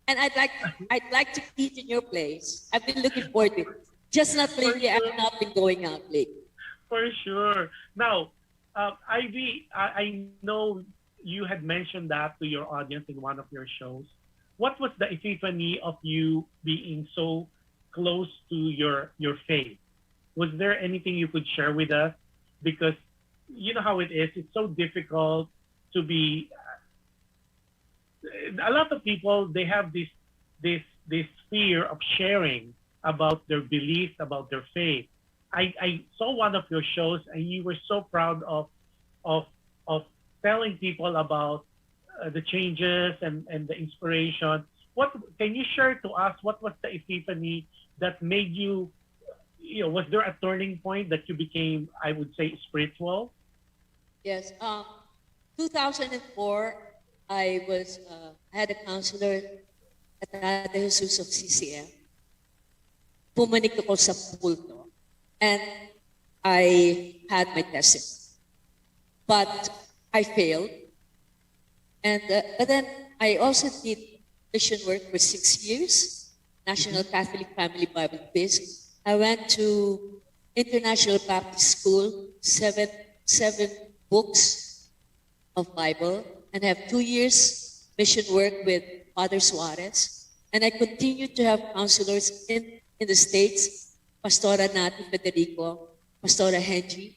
And I'd like to eat in your place. I've been looking forward to it. Just not lately. Sure. I've not been going out lately. For sure. Now, Ivy, I know you had mentioned that to your audience in one of your shows. What was the epiphany of you being so close to your faith? Was there anything you could share with us? Because you know how it is. It's so difficult to be. A lot of people, they have this fear of sharing about their beliefs, about their faith. I saw one of your shows, and you were so proud of telling people about the changes and the inspiration. What can you share to us? What was the epiphany that made you? Was there a turning point that you became, I would say, spiritual? Yes. 2004, I had a counselor at Ate Jesus of CCM. Pumanik ako sa pulto, and I had my testing, but I failed. And but then I also did mission work for 6 years, National Catholic Family Bible Quiz. I went to International Baptist School, seven books of Bible, and have 2 years mission work with Father Suarez. And I continued to have counselors in the States, Pastora Nati Federico, Pastora Henry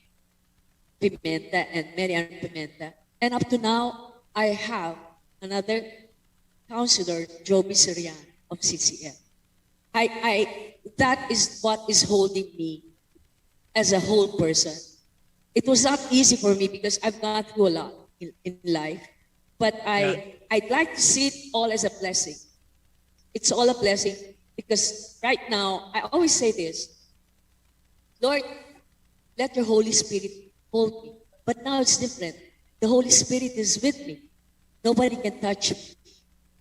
Pimenta, and Marian Pimenta. And up to now, I have another counselor, Joby Sorian of CCM. That is what is holding me as a whole person. It was not easy for me because I've gone through a lot in life, but I'd like to see it all as a blessing. It's all a blessing because right now, I always say this, Lord, let your Holy Spirit hold me. But now it's different. The Holy Spirit is with me. Nobody can touch me.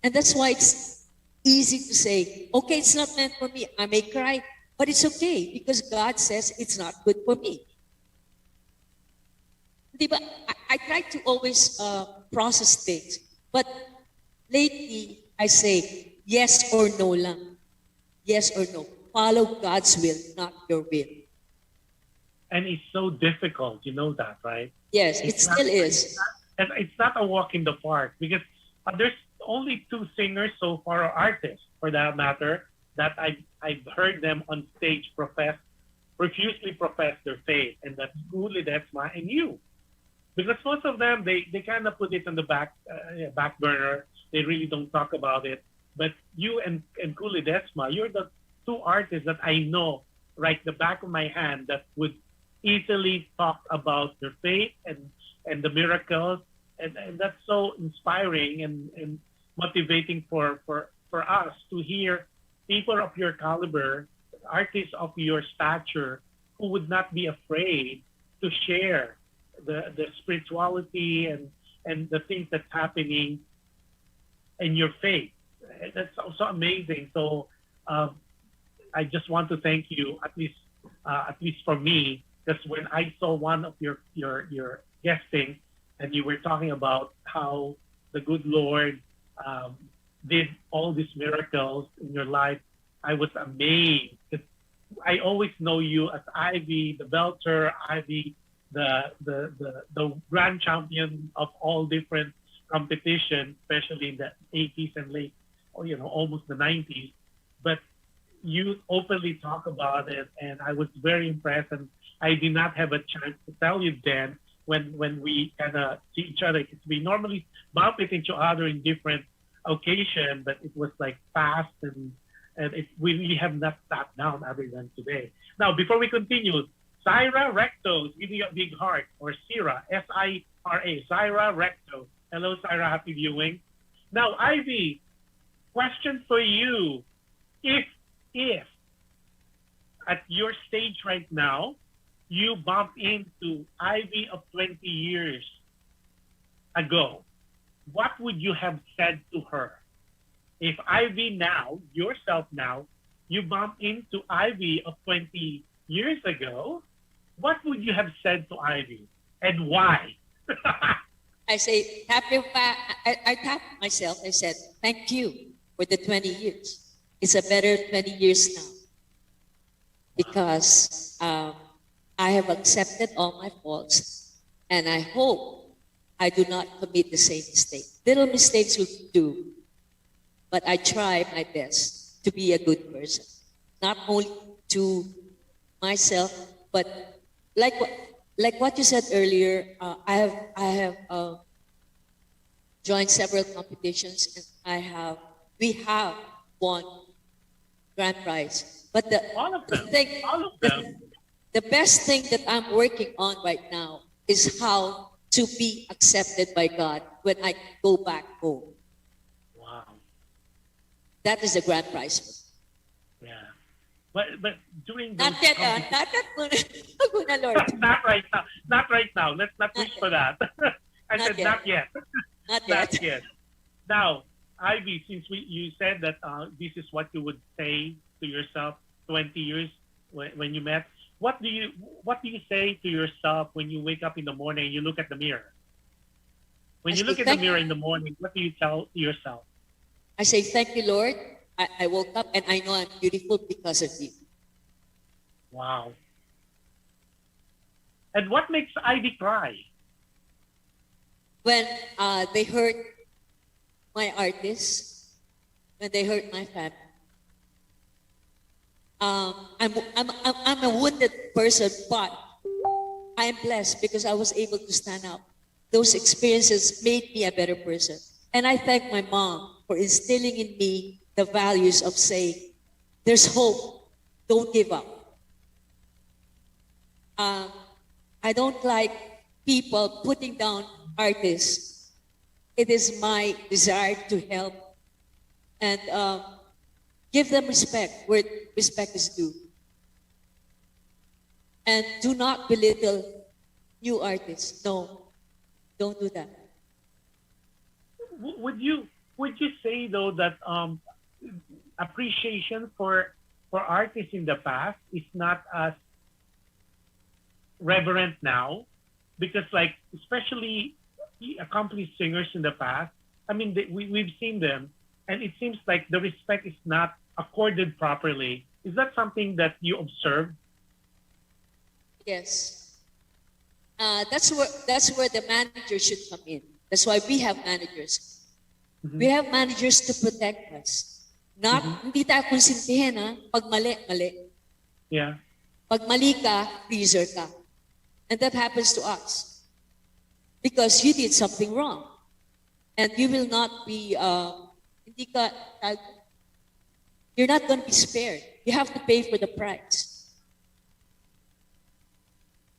And that's why it's easy to say, okay, it's not meant for me. I may cry, but it's okay because God says it's not good for me. I try to always process things. But lately, I say, yes or no lang. Yes or no. Follow God's will, not your will. And it's so difficult, you know that, right? Yes, it still is. And it's not a walk in the park because there's only 2 singers so far, or artists for that matter, that I've heard them on stage profusely profess their faith, and that's Kuli Desma and you. because most of them they kind of put it on the back burner. They really don't talk about it. But you and Kuli Desma, you're the two artists that I know right the back of my hand that would easily talk about their faith and the miracles, and that's so inspiring and motivating for us to hear people of your caliber, artists of your stature, who would not be afraid to share the spirituality and the things that's happening in your faith. That's also amazing. So I just want to thank you, at least for me, because when I saw one of your guesting, and you were talking about how the good Lord did all these miracles in your life, I was amazed. I always know you as Ivy, the belter, Ivy, the grand champion of all different competition, especially in the 80s and late, almost the 90s. But you openly talk about it, and I was very impressed. And I did not have a chance to tell you then when we kind of see each other. We normally bump into each other in different occasions, but it was like fast and we really have not sat down other than today. Now, before we continue, Syra Recto, giving you a big heart, or Syra, S-I-R-A, Syra Recto. Hello, Syra, happy viewing. Now, Ivy, question for you. If at your stage right now, you bump into Ivy of 20 years ago, what would you have said to her? If Ivy now, yourself now, you bump into Ivy of 20 years ago, what would you have said to Ivy, and why? I say, I tapped myself. I said, thank you for the 20 years. It's a better 20 years now. Because I have accepted all my faults, and I hope I do not commit the same mistake. Little mistakes we do, but I try my best to be a good person. Not only to myself, but like what you said earlier, I have joined several competitions, and we have won grand prize. But all of them. The best thing that I'm working on right now is how to be accepted by God when I go back home. Wow. That is the grand prize. Yeah. But during not yet, not that Lord. Not right now. Not right now. Let's not wish for that. I said not yet. Not yet. Now, Ivy, since you said that this is what you would say to yourself 20 years when you met, what do you say to yourself when you wake up in the morning and you look at the mirror? When you look at the mirror in the morning, what do you tell yourself? I say, thank you, Lord. I woke up and I know I'm beautiful because of you. Wow. And what makes Ivy cry? When they hurt my artists, when they hurt my family. I'm a wounded person, but I am blessed because I was able to stand up. Those experiences made me a better person. And I thank my mom for instilling in me the values of saying, there's hope, don't give up. I don't like people putting down artists. It is my desire to help and give them respect where respect is due. And do not belittle new artists. No, don't do that. Would you say though that appreciation for artists in the past is not as reverent now? Because like especially accomplished singers in the past, I mean we've seen them, and it seems like the respect is not accorded properly. Is that something that you observed? Yes. That's where the manager should come in. That's why we have managers. Mm-hmm. We have managers to protect us. Not, hindi tayo konsintihin, ha? Pag mali, mali. Yeah. Pag mali ka, freezer ka. And that happens to us. because you did something wrong. And you will not be, hindi ka, you're not going to be spared. You have to pay for the price.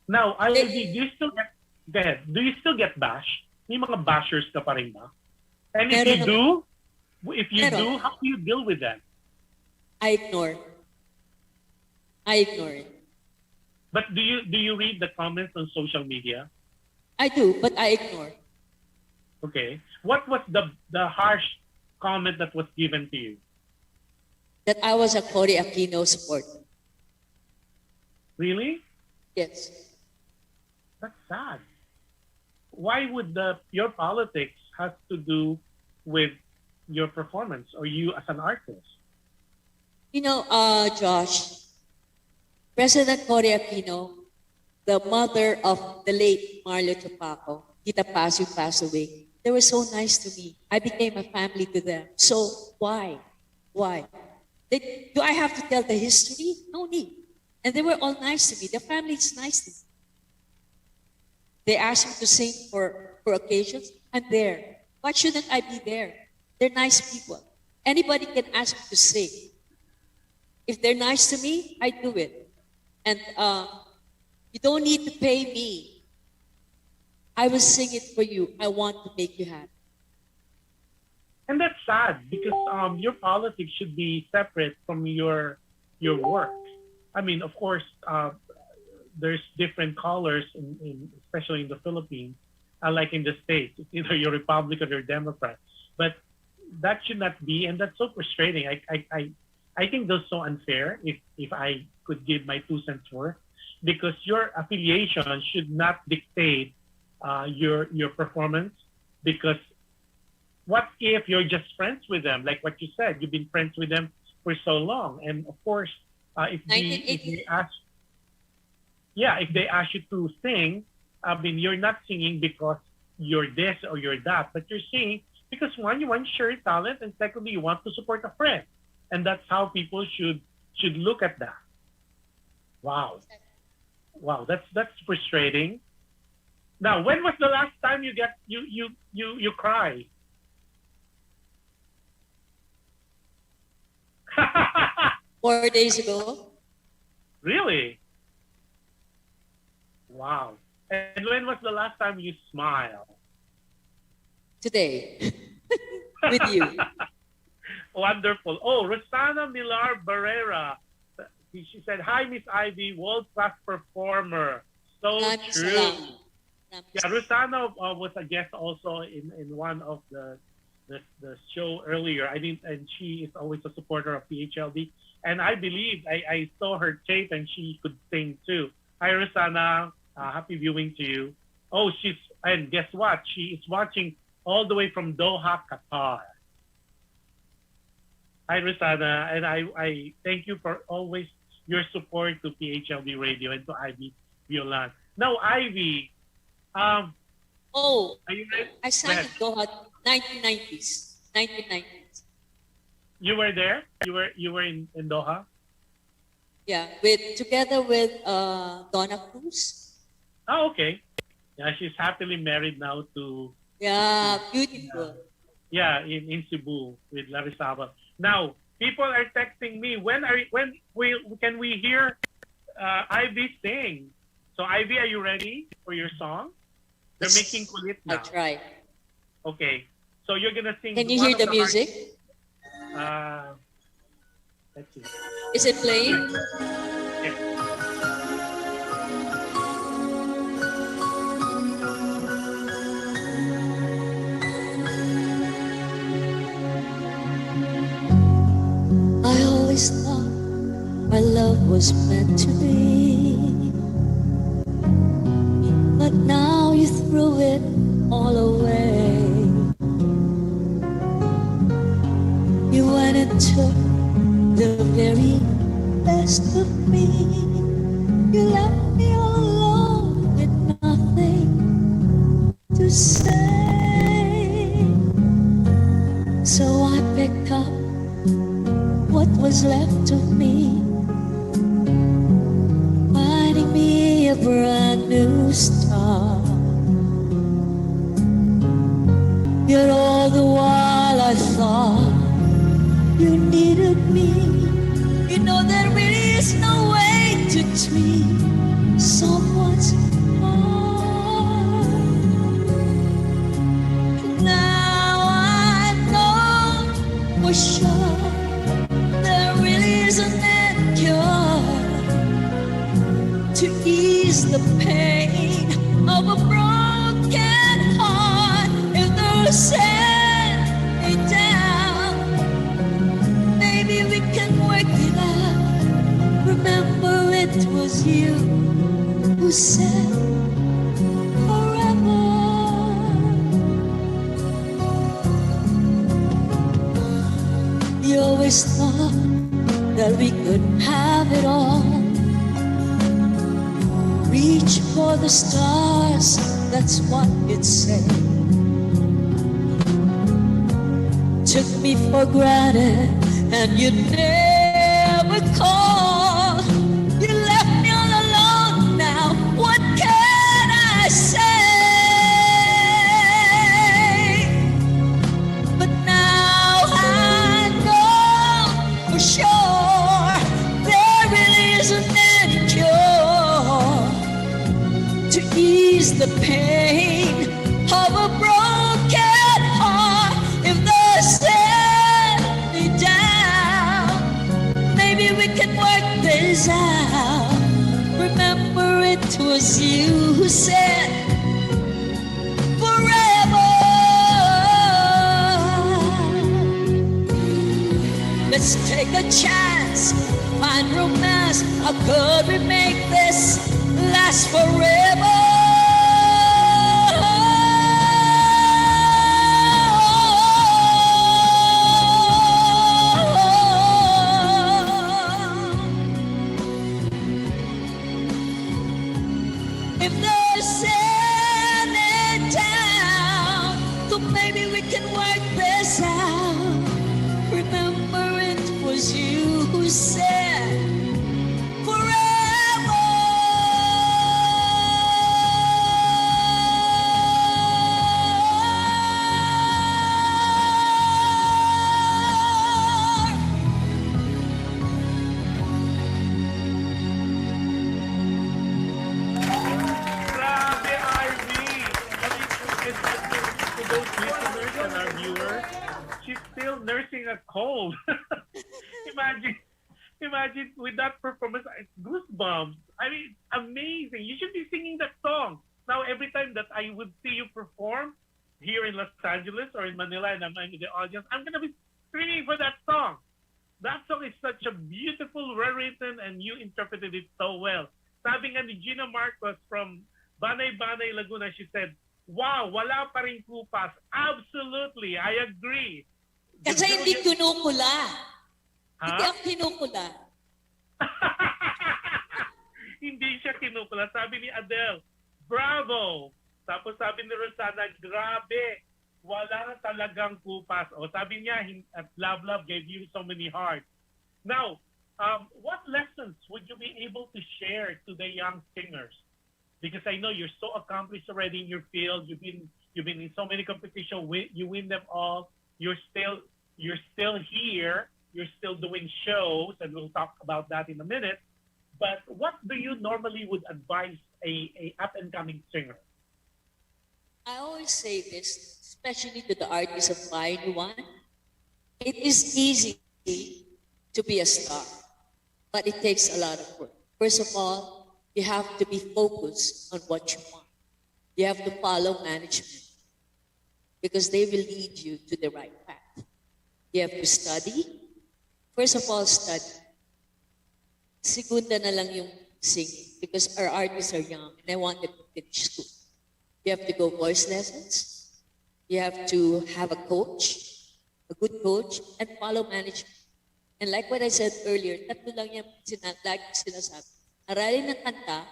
Now, do you still get, go ahead, do you still get bashed? May mga bashers ka pa rin ba? And if you do, how do you deal with that? I ignore it. But do you read the comments on social media? I do, but I ignore. Okay. What was the harsh comment that was given to you? That I was a Cory Aquino supporter. Really? Yes. That's sad. Why would your politics has to do with your performance or you as an artist? You know, Josh, President Cory Aquino, the mother of the late Marlo Tupaco, Tita Paz, who passed away, they were so nice to me. I became a family to them. So why? Why? Do I have to tell the history? No need. And they were all nice to me. The family is nice to me. They asked me to sing for occasions. I'm there. Why shouldn't I be there? They're nice people. Anybody can ask me to sing. If they're nice to me, I do it. And you don't need to pay me. I will sing it for you. I want to make you happy. And that's sad because your politics should be separate from your work. I mean, of course, there's different colors, especially in the Philippines, unlike in the States. It's either you're Republican or Democrat. But that should not be, and that's so frustrating. I think that's so unfair, if I could give my 2 cents worth, because your affiliation should not dictate your performance. Because what if you're just friends with them? Like what you said, you've been friends with them for so long. And of course, if they ask you to sing, I mean, you're not singing because you're this or you're that, but you're singing because one, you want to share your talent, and secondly, you want to support a friend. And that's how people should look at that. Wow, that's frustrating. Now, when was the last time you cry? 4 days ago. Really? Wow. And when was the last time you smiled? Today. With you. Wonderful. Oh, Rosana Millar Barrera. She said, "Hi, Miss Ivy, world-class performer." So true. Yeah, Rosana was a guest also in one of the show earlier. And she is always a supporter of PHLV. And I believe I saw her tape and she could sing too. Hi, Rosana. Happy viewing to you. Oh, and guess what? She is watching all the way from Doha, Qatar. Hi, Rosana, and I thank you for always your support to PHLV Radio and to Ivy Violan. Now, Ivy, are you ready? I sang in Doha 1990s. You were there? You were in Doha? Yeah, together with Donna Cruz. Oh, okay. Yeah, she's happily married now to. Yeah, beautiful. Yeah, in Cebu with Larisaba. Now, people are texting me. When can we hear Ivy sing? So, Ivy, are you ready for your song? They're making kulit now. I'll try. Okay. So you're gonna sing. Can you hear the music? Let's see. Is it playing? Yeah. I always thought our love was meant to be, but now you threw it all away. You went and took the very best of me. You left me all alone with nothing to say. So I picked up what was left of me, finding me a brand new start. treated me. You know there really is no way to treat someone's heart. Now I know for sure there really isn't any cure to ease the pain of a broken heart. If there's any doubt, maybe we can work it out. Remember, it was you who said forever. You always thought that we could have it all. Reach for the stars, that's what you'd say. Took me for granted and you never called. You left me all alone now, what can I say? But now I know for sure there really isn't any cure to ease the pain of a broken heart. If there's any doubt, maybe we can work this out. Remember, it was you who said forever. Let's take a chance, find romance. How could we make this last forever? If there's any doubt, so maybe we can work this out. Remember, it was you who said forever. Grabe, Ivy! I mean, to those listeners and our viewers, she's still nursing a cold. Imagine with that performance, it's goosebumps. I mean, amazing. You should be singing that song. Now, every time that I would see you perform here in Los Angeles or in Manila and I'm in the audience, I'm going to be screaming for that song. That song is such a beautiful, well-written, and you interpreted it so well. Sabi nga ni Gina Marcos from Banay Banay, Laguna, she said, wow, wala pa rin kupas. Absolutely, I agree. Kasi hindi kinukula. Hindi Ha? ako kinukula. Hindi siya kinukula. Sabi ni Adele, bravo! Tapos sabi ni Rosana, grabe! Wala na talagang kupas. O sabi niya, at Love Love gave you so many hearts. Now, what lessons would you be able to share to the young singers? Because I know you're so accomplished already in your field. You've been in so many competitions. You win them all. You're still here. You're still doing shows, and we'll talk about that in a minute. But what do you normally would advise a up-and-coming singer? I always say this, especially to the artists of my one. It is easy to be a star, but it takes a lot of work. First of all, you have to be focused on what you want. You have to follow management because they will lead you to the right path. You have to study. First of all, study. Segunda na lang yung singing because our artists are young and I want them to finish school. You have to go voice lessons. You have to have a coach, a good coach, and follow management. And like what I said earlier, tatlo lang yung lagi sinasabi. Aralin ng kanta,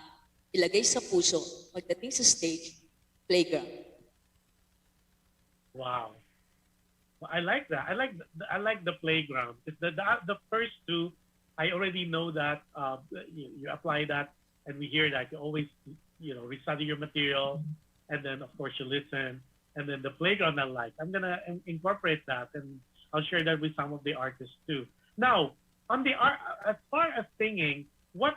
ilagay sa puso, pagdating sa stage, playground. Wow. Well, I like that. I like the playground. The first two, I already know that you apply that, and we hear that you always restudy your material, and then of course you listen, and then the playground I like. I'm gonna incorporate that, and I'll share that with some of the artists too. Now, as far as singing, what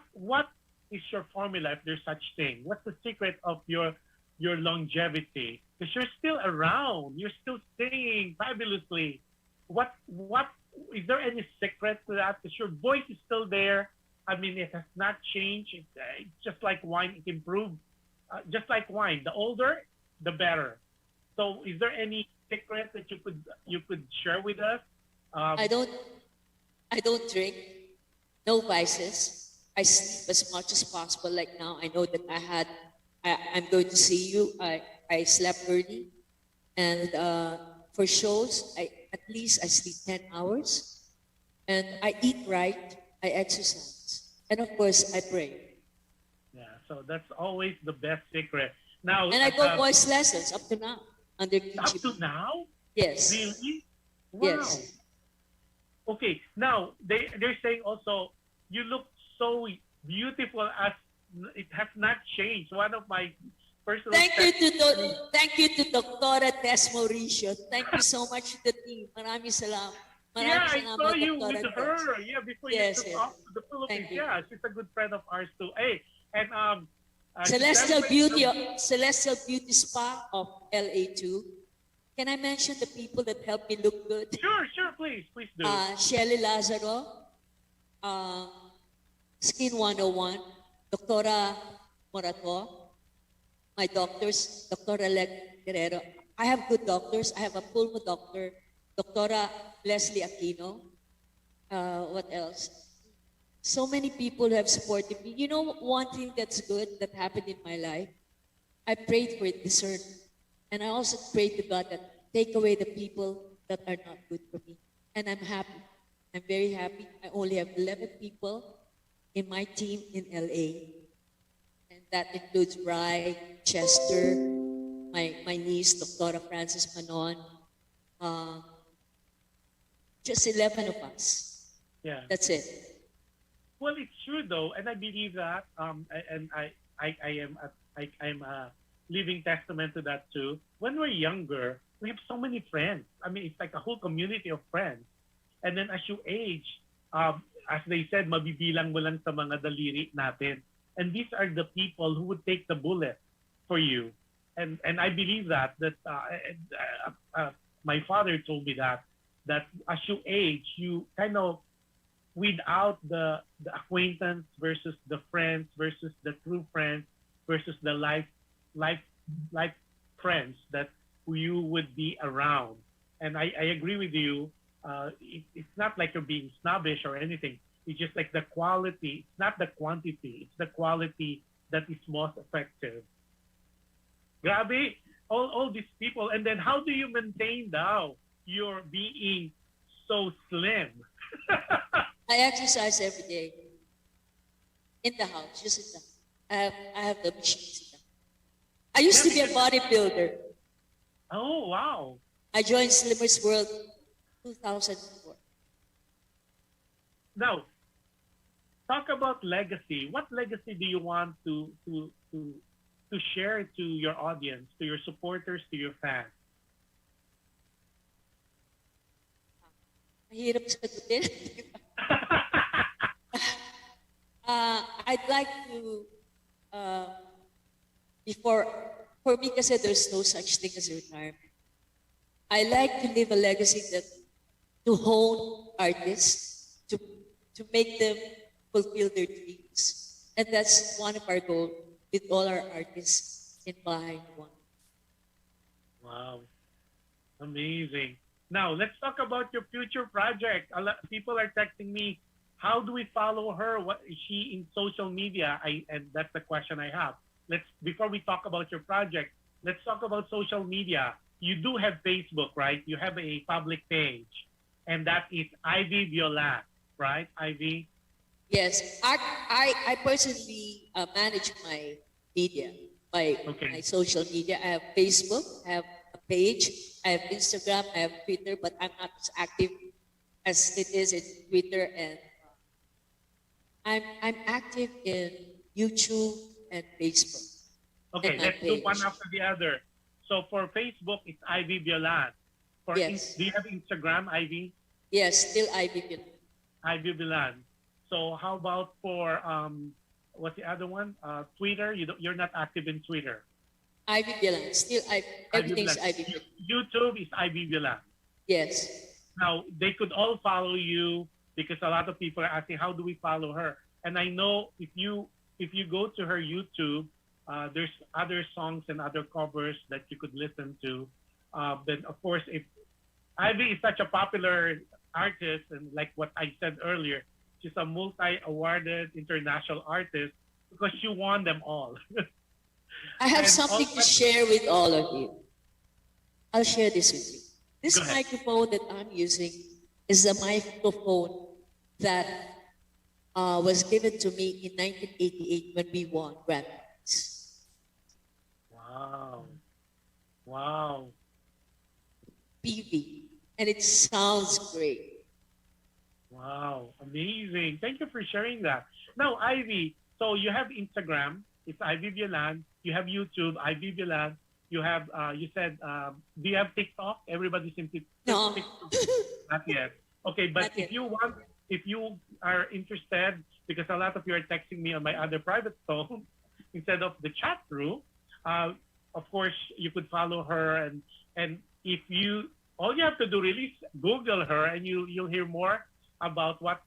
is your formula if there's such thing? What's the secret of your longevity? Because you're still around, you're still singing fabulously. What is there any secret to that? Because your voice is still there. I mean, it has not changed. It's just like wine; it improved. Just like wine, the older, the better. So, is there any secret that you could share with us? I don't drink, no vices. I sleep as much as possible. Like now, I know that I'm going to see you. I slept early, and for shows, at least I sleep 10 hours, and I eat right. I exercise, and of course, I pray. Yeah, so that's always the best secret. Now, And I go voice lessons up to now under up KGB. to now, Yes. really? Wow. Yes. Okay, now they're saying also you look so beautiful as it has not changed. One of my personal Thank you to Dr. Tess Mauricio. Thank you so much to the team. Maraming salamat. Yeah, I Maraming saw salamat, you Dr. with Tess. her. Yeah, before Yes, you took yes. off to the Philippines. Thank you. Yeah, she's a good friend of ours too. Hey, and Celestial celebrate- Beauty Spa of LA2. Can I mention the people that help me look good? Sure, please do. Shelly Lazaro, Skin 101, Doctora Morato, my doctors, Dr. Alec Guerrero. I have good doctors. I have a pulmo doctor, Doctora Leslie Aquino. What else? So many people have supported me. You know, one thing that's good that happened in my life, I prayed for discernment. And I also prayed to God that take away the people that are not good for me. And I'm happy. I'm very happy. I only have 11 people in my team in LA. And that includes Bry, Chester, my niece, Dr. Francis Manon. Just 11 of us. Yeah. That's it. Well, it's true though, and I believe that. And I am a living testament to that too. When we're younger, we have so many friends. I mean, it's like a whole community of friends. And then as you age, as they said, mabibilang mo lang sa mga daliri natin. And these are the people who would take the bullet for you. And I believe that my father told me that as you age, you kind of weed out the acquaintance versus the friends versus the true friends versus the life friends that you would be around. And I agree with you. It's not like you're being snobbish or anything. It's just like the quality. It's not the quantity. It's the quality that is most effective. Grabe, all these people. And then how do you maintain now your being so slim? I exercise every day in the house, just in the house. I have the machines in the house. I used to be a bodybuilder. Oh, wow. I joined Slimmers World 2004. Now, talk about legacy. What legacy do you want to share to your audience, to your supporters, to your fans? Mahirap sagutin. I'd like to, for me kasi there's no such thing as retirement. I like to leave a legacy to hone artists, to make them fulfill their dreams. And that's one of our goals with all our artists in Bahay One. Wow. Amazing. Now, let's talk about your future project. People are texting me, how do we follow her? What is she in social media? And that's the question I have. Before we talk about your project, let's talk about social media. You do have Facebook, right? You have a public page, and that is Ivy Violan, right? Ivy? Yes, I personally manage my media, my social media. I have Facebook, I have a page, I have Instagram, I have Twitter, but I'm not as active as it is in Twitter, and I'm active in YouTube and Facebook. Okay, and let's do one after the other. So for Facebook, it's Ivy Violan. Yes. Do you have Instagram, Ivy? Yes, still Ivy Violan. Ivy Bilan. So how about for what's the other one? Twitter. You're not active in Twitter. Ivy Bilan. Still, everything's Bilan. Ivy Bilan. YouTube is Ivy Bilan. Yes. Now they could all follow you because a lot of people are asking how do we follow her. And I know if you go to her YouTube, there's other songs and other covers that you could listen to. Then of course, if Ivy is such a popular artist, and like what I said earlier, she's a multi-awarded international artist because she won them all. I have And something to also- share with all of you. I'll share this with you. This Go ahead. microphone that I'm using is a microphone that was given to me in 1988 when we won Grammys. Wow. Wow. PV. And it sounds great. Wow. Amazing. Thank you for sharing that. Now, Ivy, so you have Instagram, it's Ivy Violan. You have YouTube, Ivy Violan. You have, you said, do you have TikTok? Everybody seems to No. TikTok. Not yet. Okay, but Not yet. if you are interested, because a lot of you are texting me on my other private phone instead of the chat room, of course, you could follow her. And if you, all you have to do really is Google her and you'll hear more about what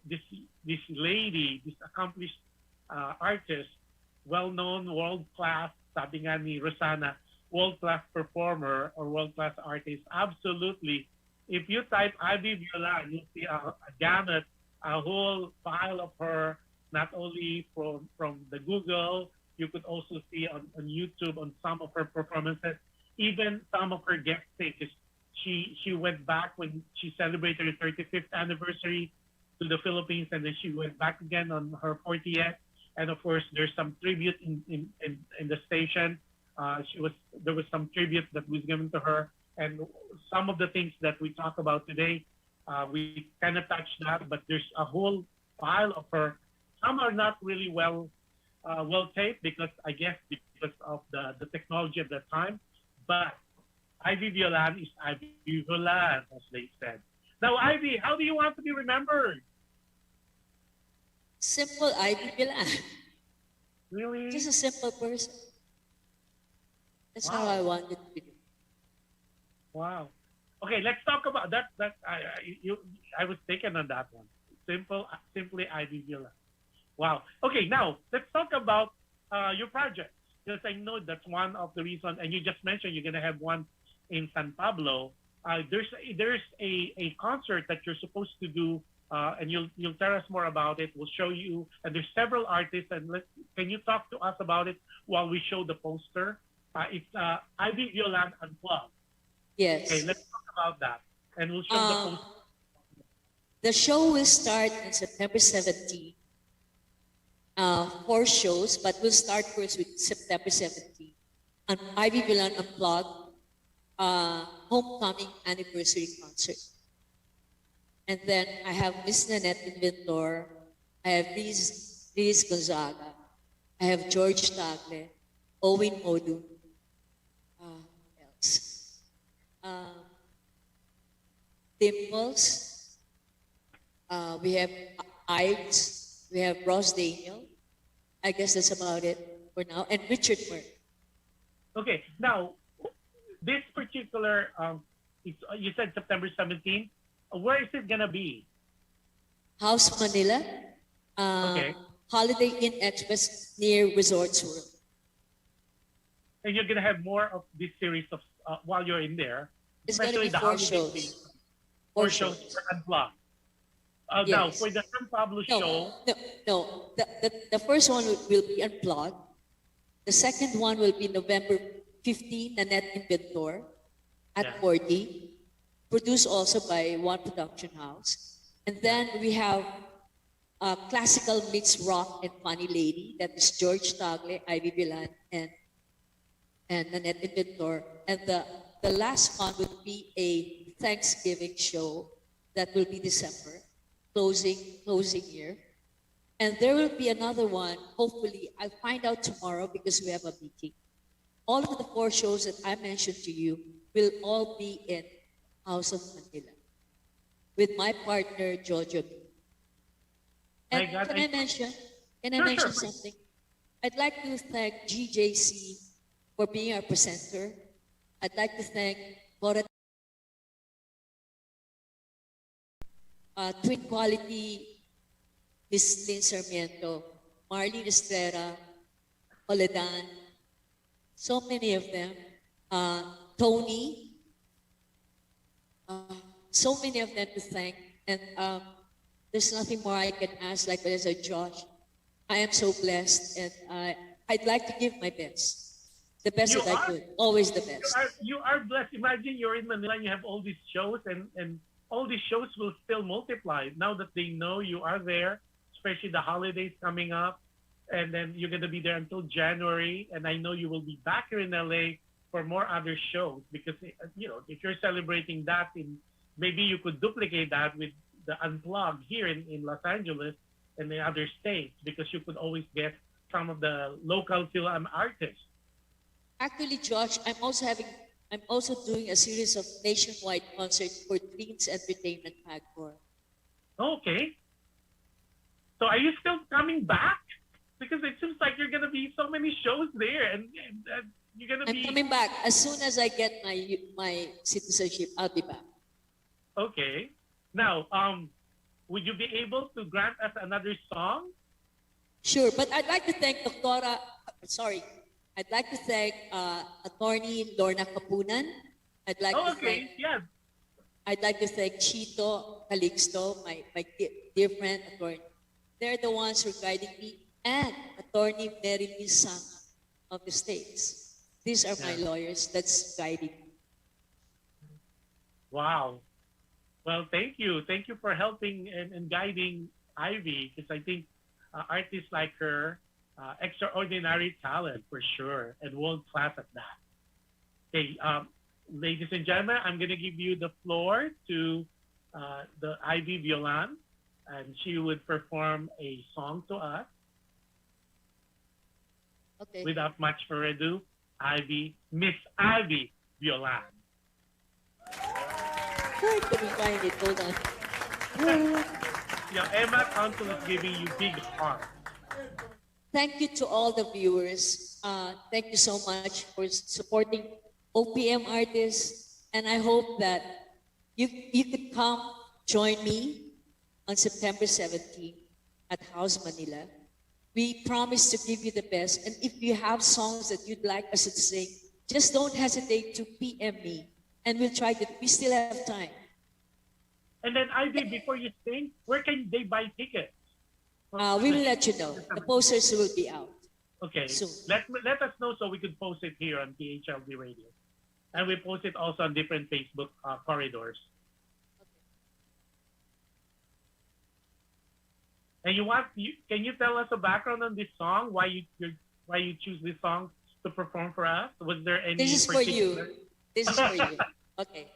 this lady, this accomplished artist, well-known, world-class, sabi nga ni Rosana, world-class performer or world-class artist. Absolutely. If you type Ivy Violan, you'll see a gamut, a whole file of her, not only from the Google, you could also see on YouTube on some of her performances, even some of her guest stages. She went back when she celebrated her 35th anniversary to the Philippines, and then she went back again on her 40th. And of course, there's some tribute in the station. There was some tribute that was given to her, and some of the things that we talk about today, we kind of touched that, but there's a whole file of her. Some are not really well taped because I guess because of the technology at that time, but Ivy Violan is Ivy Violan, as they said. Now, Ivy, how do you want to be remembered? Simple Ivy Bilan. Really? Just a simple person. That's how Wow. I wanted to be. Wow. Okay, let's talk about that. I was taken on that one. Simply Ivy Violan. Wow. Okay, now let's talk about your project, because I know that's one of the reasons. And you just mentioned you're gonna have one in San Pablo. There's a concert that you're supposed to do, and you'll tell us more about it. We'll show you, and there's several artists. And can you talk to us about it while we show the poster? It's Ivy Violan Unplugged. Yes. Okay, let's talk about that, and we'll show the poster. The show will start on September 17th. 4 shows, but we'll start first with September 17th. On Ivy Violan Unplugged, homecoming anniversary concert. And then I have Miss Nanette Inventor, I have Liz Gonzaga, I have George Tagle, Owen Modun, who else? Dimples, we have Ives, we have Ross Daniel. I guess that's about it for now. And Richard Murray. Okay, now this particular, you said September 17th. Where is it gonna be? House Manila, Okay. Holiday Inn Express near Resorts World. And you're gonna have more of this series of while you're in there, It's gonna especially be the 4 holiday shows. season. 4 4 shows shows. per unplugged. Now Yes. for the San Pablo show, No. The first one will be unplugged. The second one will be November 15, Nanette Inventor at Yeah. 40, produced also by One Production House. And then we have classical meets rock and funny lady. That is George Tagle, Ivy Bilan, and Nanette Inventor. And the last one will be a Thanksgiving show that will be December, closing year. And there will be another one, hopefully, I'll find out tomorrow because we have a meeting. All of the 4 shows that I mentioned to you will all be in House of Manila with my partner, Jojo. My And God, can I mention? Can I Sure, mention sure. something? I'd like to thank GJC for being our presenter. I'd like to thank Bora Twin Quality, Miss Lynn Sarmiento, Marlene Estrera, Oledan, so many of them, Tony, so many of them to thank. And there's nothing more I can ask, like what I said, Josh. I am so blessed, and I'd like to give my best. The best You that I are. could. Always the best. You are blessed. Imagine you're in Manila and you have all these shows, and all these shows will still multiply now that they know you are there, especially the holidays coming up. And then you're going to be there until January. And I know you will be back here in LA for more other shows because, if you're celebrating that, maybe you could duplicate that with the Unplugged here in Los Angeles and the other states because you could always get some of the local Fil-Am artists. Actually, Josh, I'm also doing a series of nationwide concerts for Dreams Entertainment Pagcor. Okay. So are you still coming back? Because it seems like you're going to be so many shows there, and you're going to be. I'm coming back as soon as I get my citizenship. I'll be back. Okay. Now, would you be able to grant us another song? Sure, but I'd like to thank I'd like to thank Attorney Lorna Kapunan. I'd like to thank. Yeah. I'd like to thank Chito Calixto, my dear friend, attorney. They're the ones who are guiding me, and Attorney Mary Liz Sang of the States. These are my lawyers that's guiding me. Wow. Well, thank you. Thank you for helping and guiding Ivy, because I think artists like her, extraordinary talent for sure, and world class at that. Okay, ladies and gentlemen, I'm going to give you the floor to the Ivy Violan, and she would perform a song to us. Okay. Without much further ado, Miss Ivy Violan. I couldn't find it. Hold on. Emma Council is giving you big heart. Thank you to all the viewers. Thank you so much for supporting OPM artists. And I hope that you could come join me on September 17th at House Manila. We promise to give you the best. And if you have songs that you'd like us to sing, just don't hesitate to PM me. And we'll try to, we still have time. And then Ivy, before you sing, where can they buy tickets? We will let you know. The posters will be out. Okay. Soon. Let us know so we could post it here on PHLV Radio. And we post it also on different Facebook corridors. And can you tell us a background on this song? Why you choose this song to perform for us? Was there any This is for you. This is for you. Okay.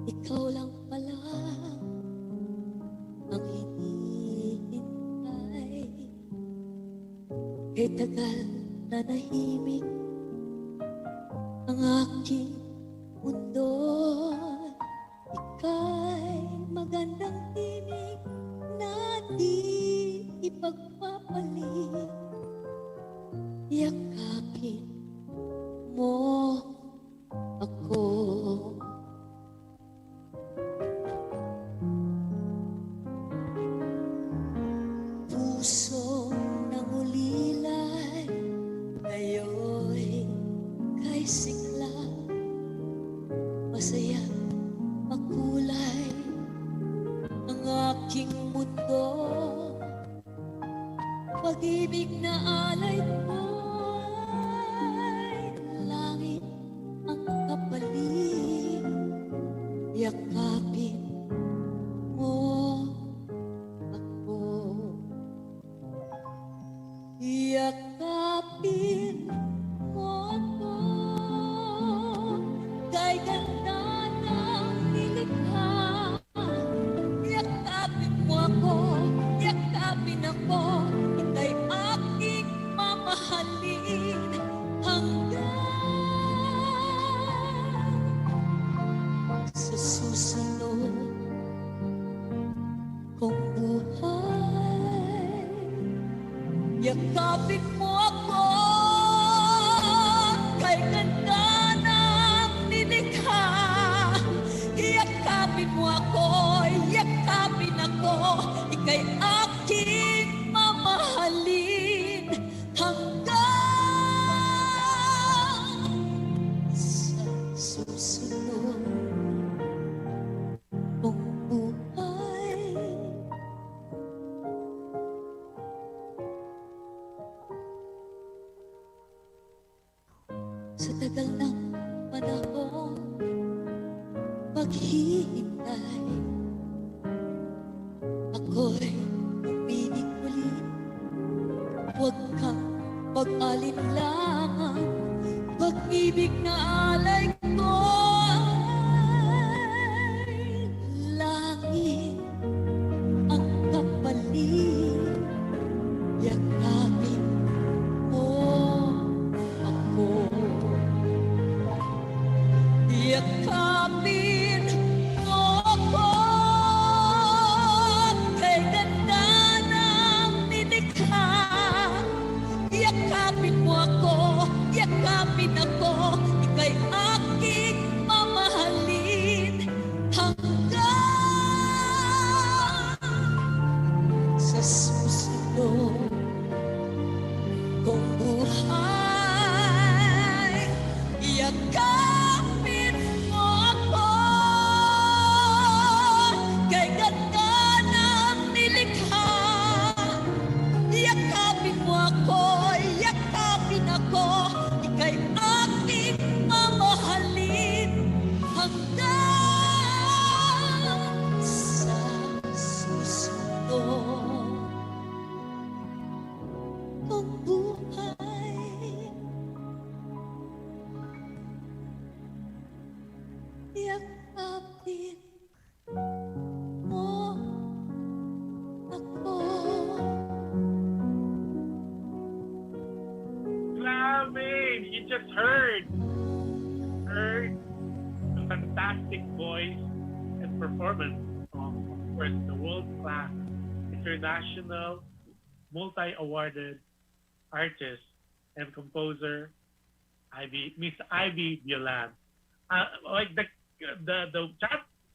Ikaw lang pala ang hinihintay. Kay tagal na nahimik ang aking mundo. Ika'y magandang tinig na di ipagpapalit. Yakapin mo ako. Puso ng ulilay, ngayo'y kay sigla. Masaya, makulay ang aking mundo. Pag-ibig na alay ko yakapin mo ako, kay ganda ng nilikha. Yakapin mo ako, yakapin ako, ika'y aking mamahalin hanggang sa susunod kong buhay. Yakapin mo ako, kay ganda ng nilikha. Yakapin mo ako, yakapin ako, ika'y aking mamahalin hanggang sa susunod kong buhay. Sa tagal ng panahon maghihintay, ako'y uminig ulit. Huwag kang mag-alinlangan, pag-ibig na alay ko ay langit ang kapalit. Yakapin mo ako, yakapin mo ako, kay ganda ng nilikha. Yakapin mo ako, yakapin ako, ika'y aking mamahalin hanggang sa susunod kong buhay. Yakapin mo ako, kay ganda ng nilikha. Yakapin mo ako, yakapin ako, ika'y aking mamahalin hanggang sa susunod kong buhay. Yakapin mo ako. Grabe! You just heard the fantastic voice and performance of course, the world-class, international, multi-awarded artist and composer, Miss Ivy Violan. Like the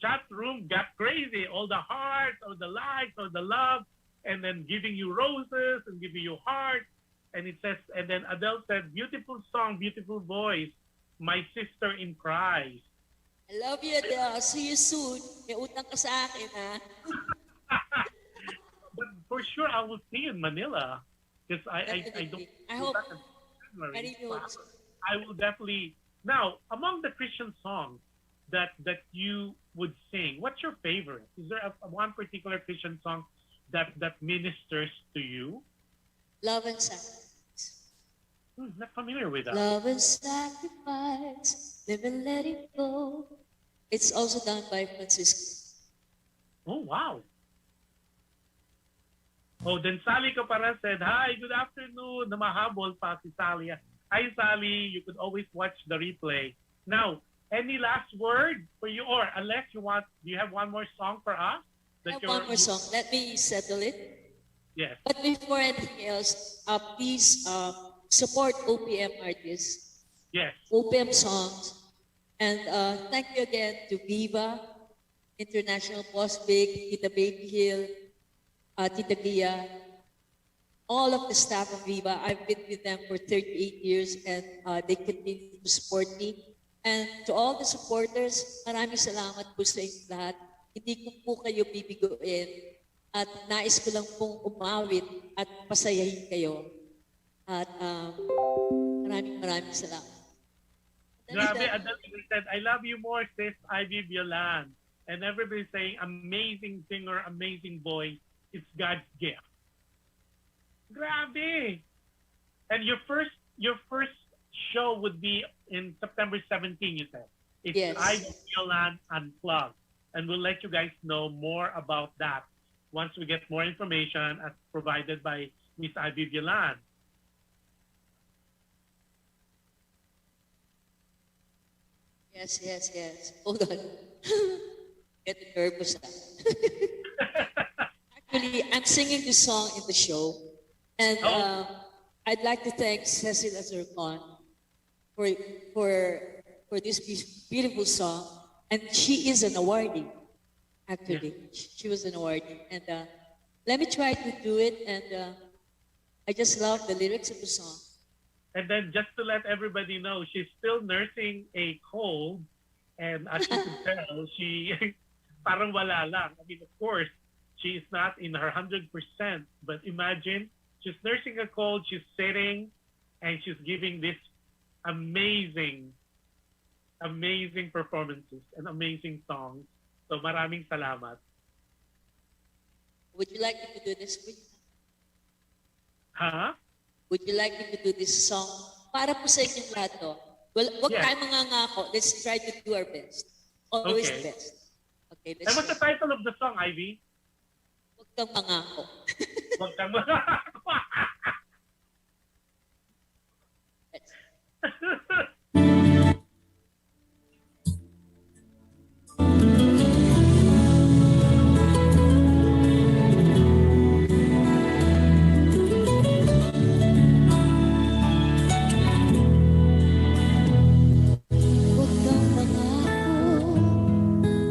chat room got crazy. All the hearts, all the likes, all the love, and then giving you roses and giving you hearts. And it says, and then Adele said, beautiful song, beautiful voice, my sister in Christ. I love you, Adele. See you soon. May utang ka sa akin, ha? But for sure, I will see you in Manila because I don't. I hope. back in January. I really hope so. I will definitely. Now, among the Christian songs that you would sing, what's your favorite? Is there one particular Christian song that ministers to you? Love and sacrifice. Not familiar with that. Love and sacrifice. Live and let it go. It's also done by Francisco. Oh, wow. Oh, then Sally Capara said, hi, good afternoon. Namahabol pa si Sally. Hi, Sally. You could always watch the replay. Now, any last word for you? Or unless you want, do you have one more song for us? I have one more song. Let me settle it. Yes. But before anything else, please support OPM artists. Yes. OPM songs. And thank you again to Viva, International Boss Big, Tita Baby Hill, Tita Gia, all of the staff of Viva. I've been with them for 38 years and they continue to support me. And to all the supporters, maraming salamat po sa inyong lahat. Hindi ko po kayo bibiguin at nais ko lang pong umawit at pasayahin kayo. At maraming salamat. Grabe, Adele said, I love you more, sis Ivy Violan. And everybody's saying, amazing singer, amazing voice. It's God's gift. Grabe. And your first show would be in September 17, you said. It's Yes. Violan Unplugged. And we'll let you guys know more about that once we get more information as provided by Miss Ivy Violan. Yes. Hold on. Get nervous. Actually, I'm singing this song in the show. And I'd like to thank Cecil Azurcon for, for this beautiful song. And she is an awardee, actually. Yeah. She was an awardee. And let me try to do it. And I just love the lyrics of the song. And then just to let everybody know, she's still nursing a cold. And as you can tell, she parang wala lang. I mean, of course, she is not in her 100%. But imagine, she's nursing a cold, she's sitting, and she's giving this amazing performances and amazing songs. So maraming salamat. Would you like me to do this for you? Huh? Would you like me to do this song? Para po sa inyong lahat to. Well, wag tayo mangangako. Let's try to do our best. Always Okay. best. Okay, let's And what's the try. title of the song, Ivy? Wag kang mangako. Wag kang Huwag kang mangako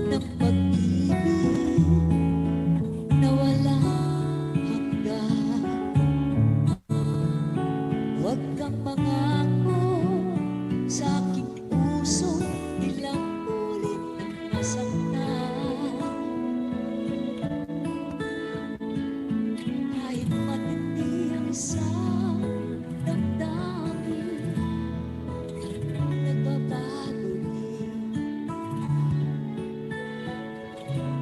ng pag-ibig na walang hanggan. Huwag kang mangako sa aking puso, ilang ulit ang nasaktan. Kahit matindi ang isang damdamin, nagbabago din.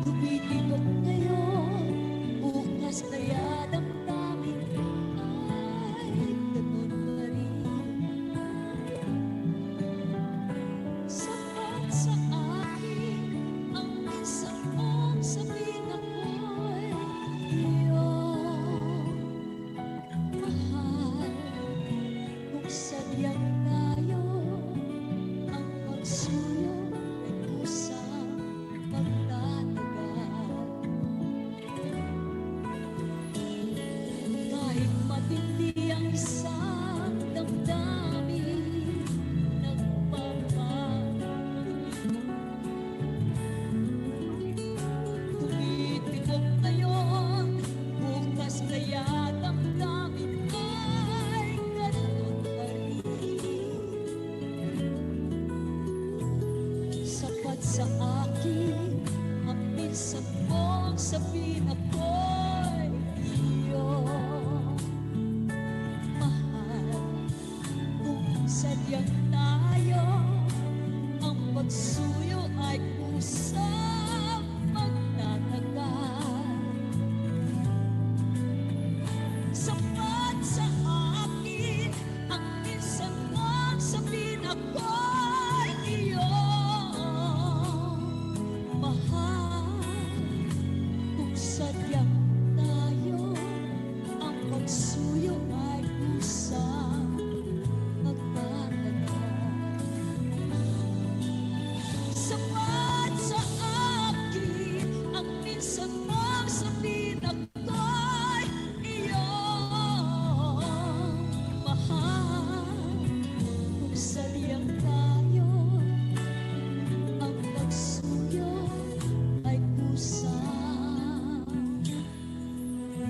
Tumitibok ngayon, bukas kaya damdamin ay ganun pa rin. Sapat sa akin ang minsan mong sabihin ako'y iyong mahal. Kung sadyang tayo ang magsuyo ay kusang magtatagal. Kahit matindi ang isang damdamin, tumitibok ngayon, bukas kaya damdamin ay ganun pa rin. Sapat sa akin ang minsan mong sabihin ako'y iyong mahal. Kung sadyang tayo ang pagsuyo ay kusang magtatagal. Sapat sa akin ang minsan mong sabihin ako'y iyong mahal. Kung sadyang tayo ang pagsuyo ay kusang magtatagal. Sapat sa akin ang minsan mong sabihin ako'y iyong mahal. Kung sadyang tayo ang pagsuyo ay kusang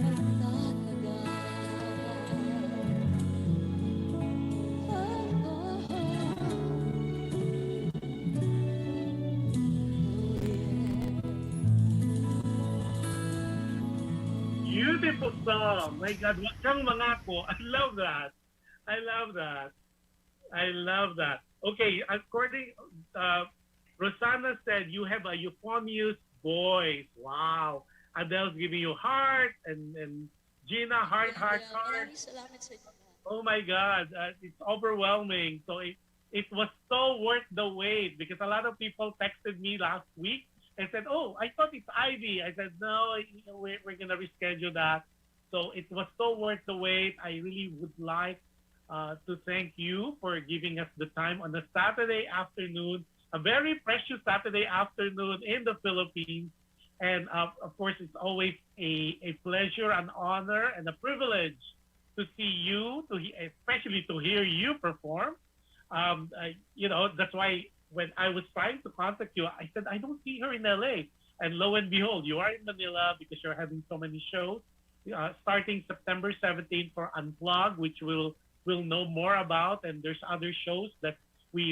magtatagal. Beautiful song. My God, wag kang mangako. I love that. I love that. I love that. Okay, according, Rosanna said you have a euphonious voice. Wow. Adele's giving you heart, and Gina, heart. Maraming salamat sa inyo. Oh my God, it's overwhelming. So it was so worth the wait because a lot of people texted me last week and said, "Oh, I thought it's Ivy." I said, "No, we're gonna reschedule that." So it was so worth the wait. I really would like to thank you for giving us the time on a Saturday afternoon, a very precious Saturday afternoon in the Philippines. And of course, it's always a pleasure, an honor, and a privilege to see you, especially to hear you perform. That's why when I was trying to contact you, I said, I don't see her in LA. And lo and behold, you are in Manila because you're having so many shows. Starting September 17th for Unplug, which we'll know more about. And there's other shows that we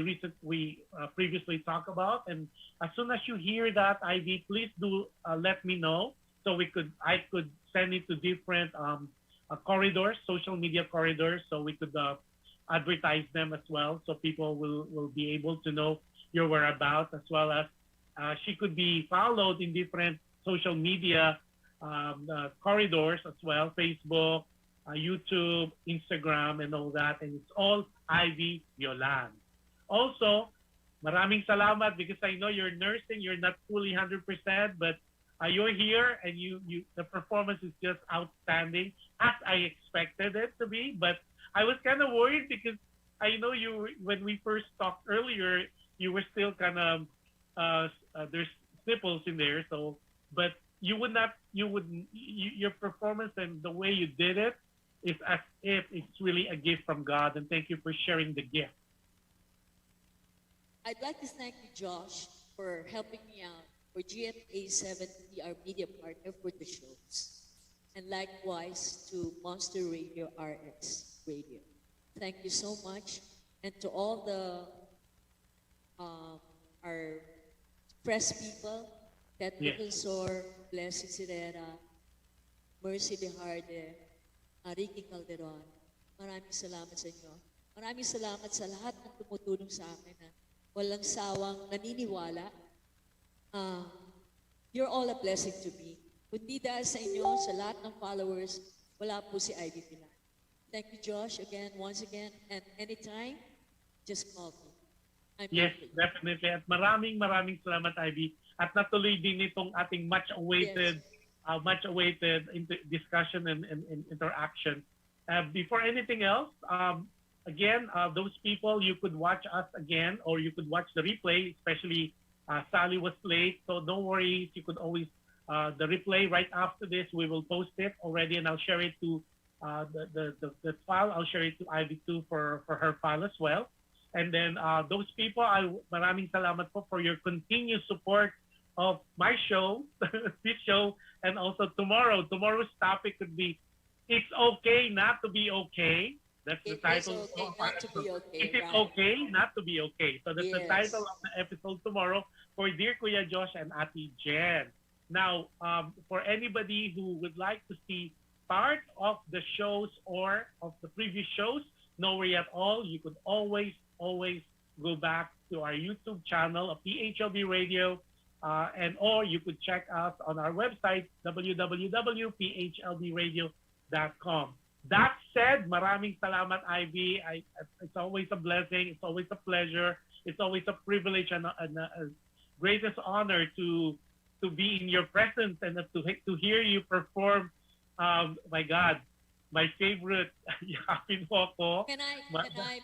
previously talked about. And as soon as you hear that, Ivy, please do let me know so I could send it to different corridors, social media corridors, so we could advertise them as well, so people will be able to know your whereabouts, as well as she could be followed in different social media corridors as well, Facebook, YouTube, Instagram, and all that. And it's all Ivy Violan. Also, maraming salamat because I know you're nursing, you're not fully 100%, but you're here and the performance is just outstanding, as I expected it to be. But I was kind of worried because I know when we first talked earlier, you were still kind of there's snipples in there. So, but your performance and the way you did it is as if it's really a gift from God. And thank you for sharing the gift. I'd like to thank you, Josh, for helping me out for GMA 70, our media partner for the shows. And likewise to Monster Radio RX Radio. Thank you so much. And to all the our press people, Ted Professor, Blessing Sirera, Mercy De Harde, Ricky Calderon, maraming salamat sa inyo. Maraming salamat sa lahat ng tumutulong sa akin na walang sawang naniniwala. You're all a blessing to me. Kundi dahil sa inyo, sa lahat ng followers, wala po si Ivy Pilar. Thank you, Josh, once again, and anytime, just call me. Yes, definitely. At maraming salamat, Ivy. At natuloy din itong ating much-awaited discussion and interaction. Before anything else, again, those people, you could watch us again, or you could watch the replay, especially Sally was late, so don't worry. You could always, the replay right after this, we will post it already, and I'll share it to the file. I'll share it to Ivy too for her file as well. And then those people, maraming salamat po for your continued support of my show, this show, and also tomorrow. Tomorrow's topic could be, it's okay not to be okay. That's the title. It's okay not to be okay. Is it okay not to be okay? So that's the title of the episode tomorrow for Dear Kuya Josh and Ate Jen. Now, for anybody who would like to see part of the shows or of the previous shows, no worry at all. You could always go back to our YouTube channel of PHLV Radio, or you could check us on our website, www.phlvradio.com. That said, maraming salamat, Ivy. It's always a blessing. It's always a pleasure. It's always a privilege and a greatest honor to be in your presence and to hear you perform. My God, my favorite, Yakapin mo ako. Can I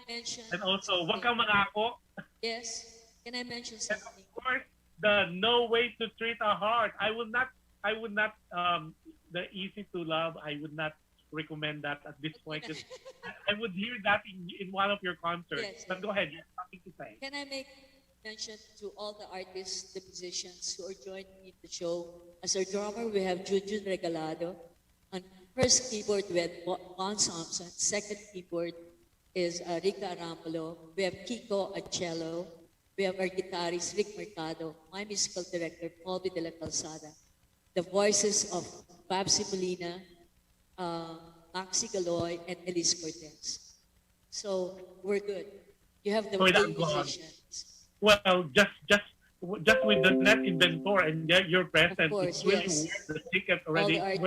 mention? And also, Wag Kang Mangako. Yes. Can I mention something? And of course, the No Way to Treat a Heart. I would not. The Easy to Love. I would not recommend that at this point. I would hear that in one of your concerts. Yes. But go ahead, you have something to say. Can I make mention to all the artists, the musicians who are joining me in the show? As our drummer, we have Juju Regalado. On first keyboard, we have Juan Thompson. Second keyboard is Rica Arampolo. We have Kiko at cello. We have our guitarist, Rick Mercado. My musical director, Paul de la Calzada. The voices of Babsi Molina, Maxi Galoy, and Elise Cortez. So we're good. You have the musicians. Well, just with the net inventor and your presence, course, it's really yes. worth the ticket already. All the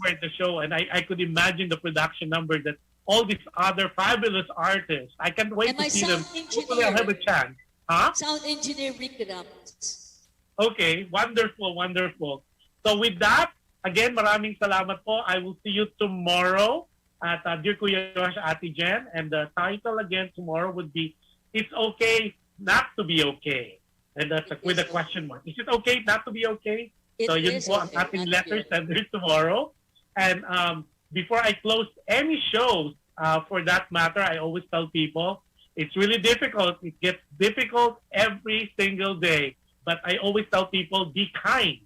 Where the show, and I could imagine the production number that all these other fabulous artists. I can't wait And to my see them. sound Hopefully, I'll have a engineer, chance. Huh? sound engineer Ricky Ramos. Okay, wonderful, wonderful. So with that, again, maraming salamat po. I will see you tomorrow at Dear Kuya Josh, Ate Jen. And the title again tomorrow would be, It's Okay Not to Be Okay. And that's with a question mark. Is it okay not to be okay? It So yun is po ang okay ating not to be letter okay. sender tomorrow. And before I close any shows, for that matter, I always tell people, it's really difficult. It gets difficult every single day. But I always tell people, be kind.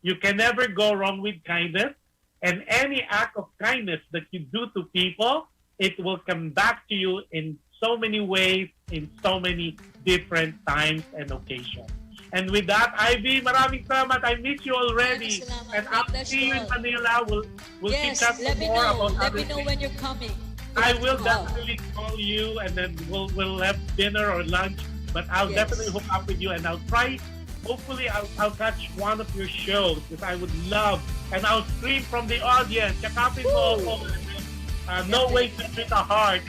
You can never go wrong with kindness. And any act of kindness that you do to people, it will come back to you in so many ways, in so many different times and occasions. And with that, Ivy, maraming salamat. I miss you already. Maraming salamat. And I'll God bless see you you in all. Manila. We'll keep Yes, chatting let me more know. about Let other me know things. when you're coming. I will Oh. definitely call you, and then we'll have dinner or lunch. But I'll Yes. definitely hook up with you, and I'll try. Hopefully, I'll catch one of your shows because I would love, and I'll scream from the audience. Yakapin mo ako. No way to treat a heart.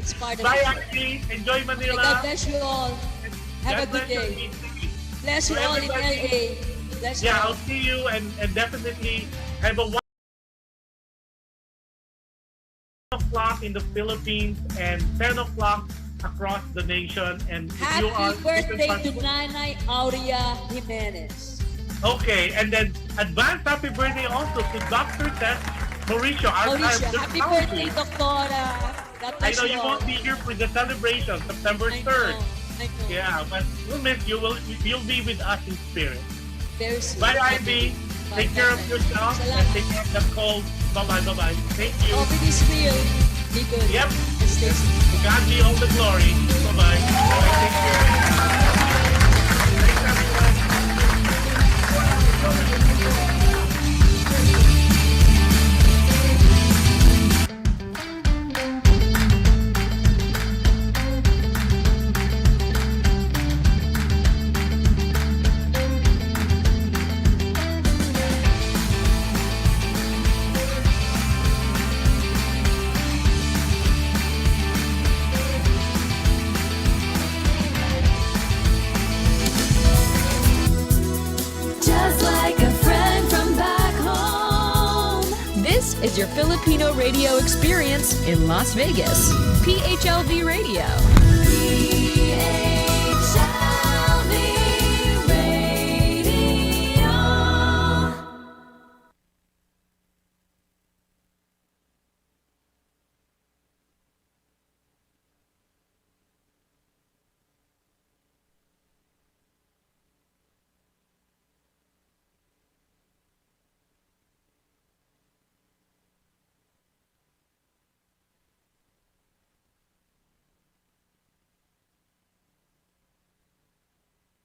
It's part of Bye, it. Aki. Enjoy God Manila. bless you all. Have a good God bless your day. meeting. Bless you To all in everybody. LA. Bless you Yeah, all. I'll see you, and definitely have a 1 o'clock in the Philippines and 10 o'clock across the nation. And if you are Happy birthday to Nanay Aurea Jimenez. Okay, and then advance happy birthday also to Dr. Tess Mauricio, our Mauricio, the happy country. birthday, Doctora. God I bless know you you all. won't be here for the celebration, September I 3rd. know. I know. Yeah, but we'll miss you. You'll be with us in spirit. Very soon. Bye, Ivy. Take care of yourself and Salamat. take care of the cold. Bye-bye, bye-bye. Thank you. COVID is real. Be good. Yep. And stay safe. To God be all the glory. Bye-bye. Bye, take care. Thanks, everyone. Just like a friend from back home. This is your Filipino radio experience in Las Vegas. PHLV Radio.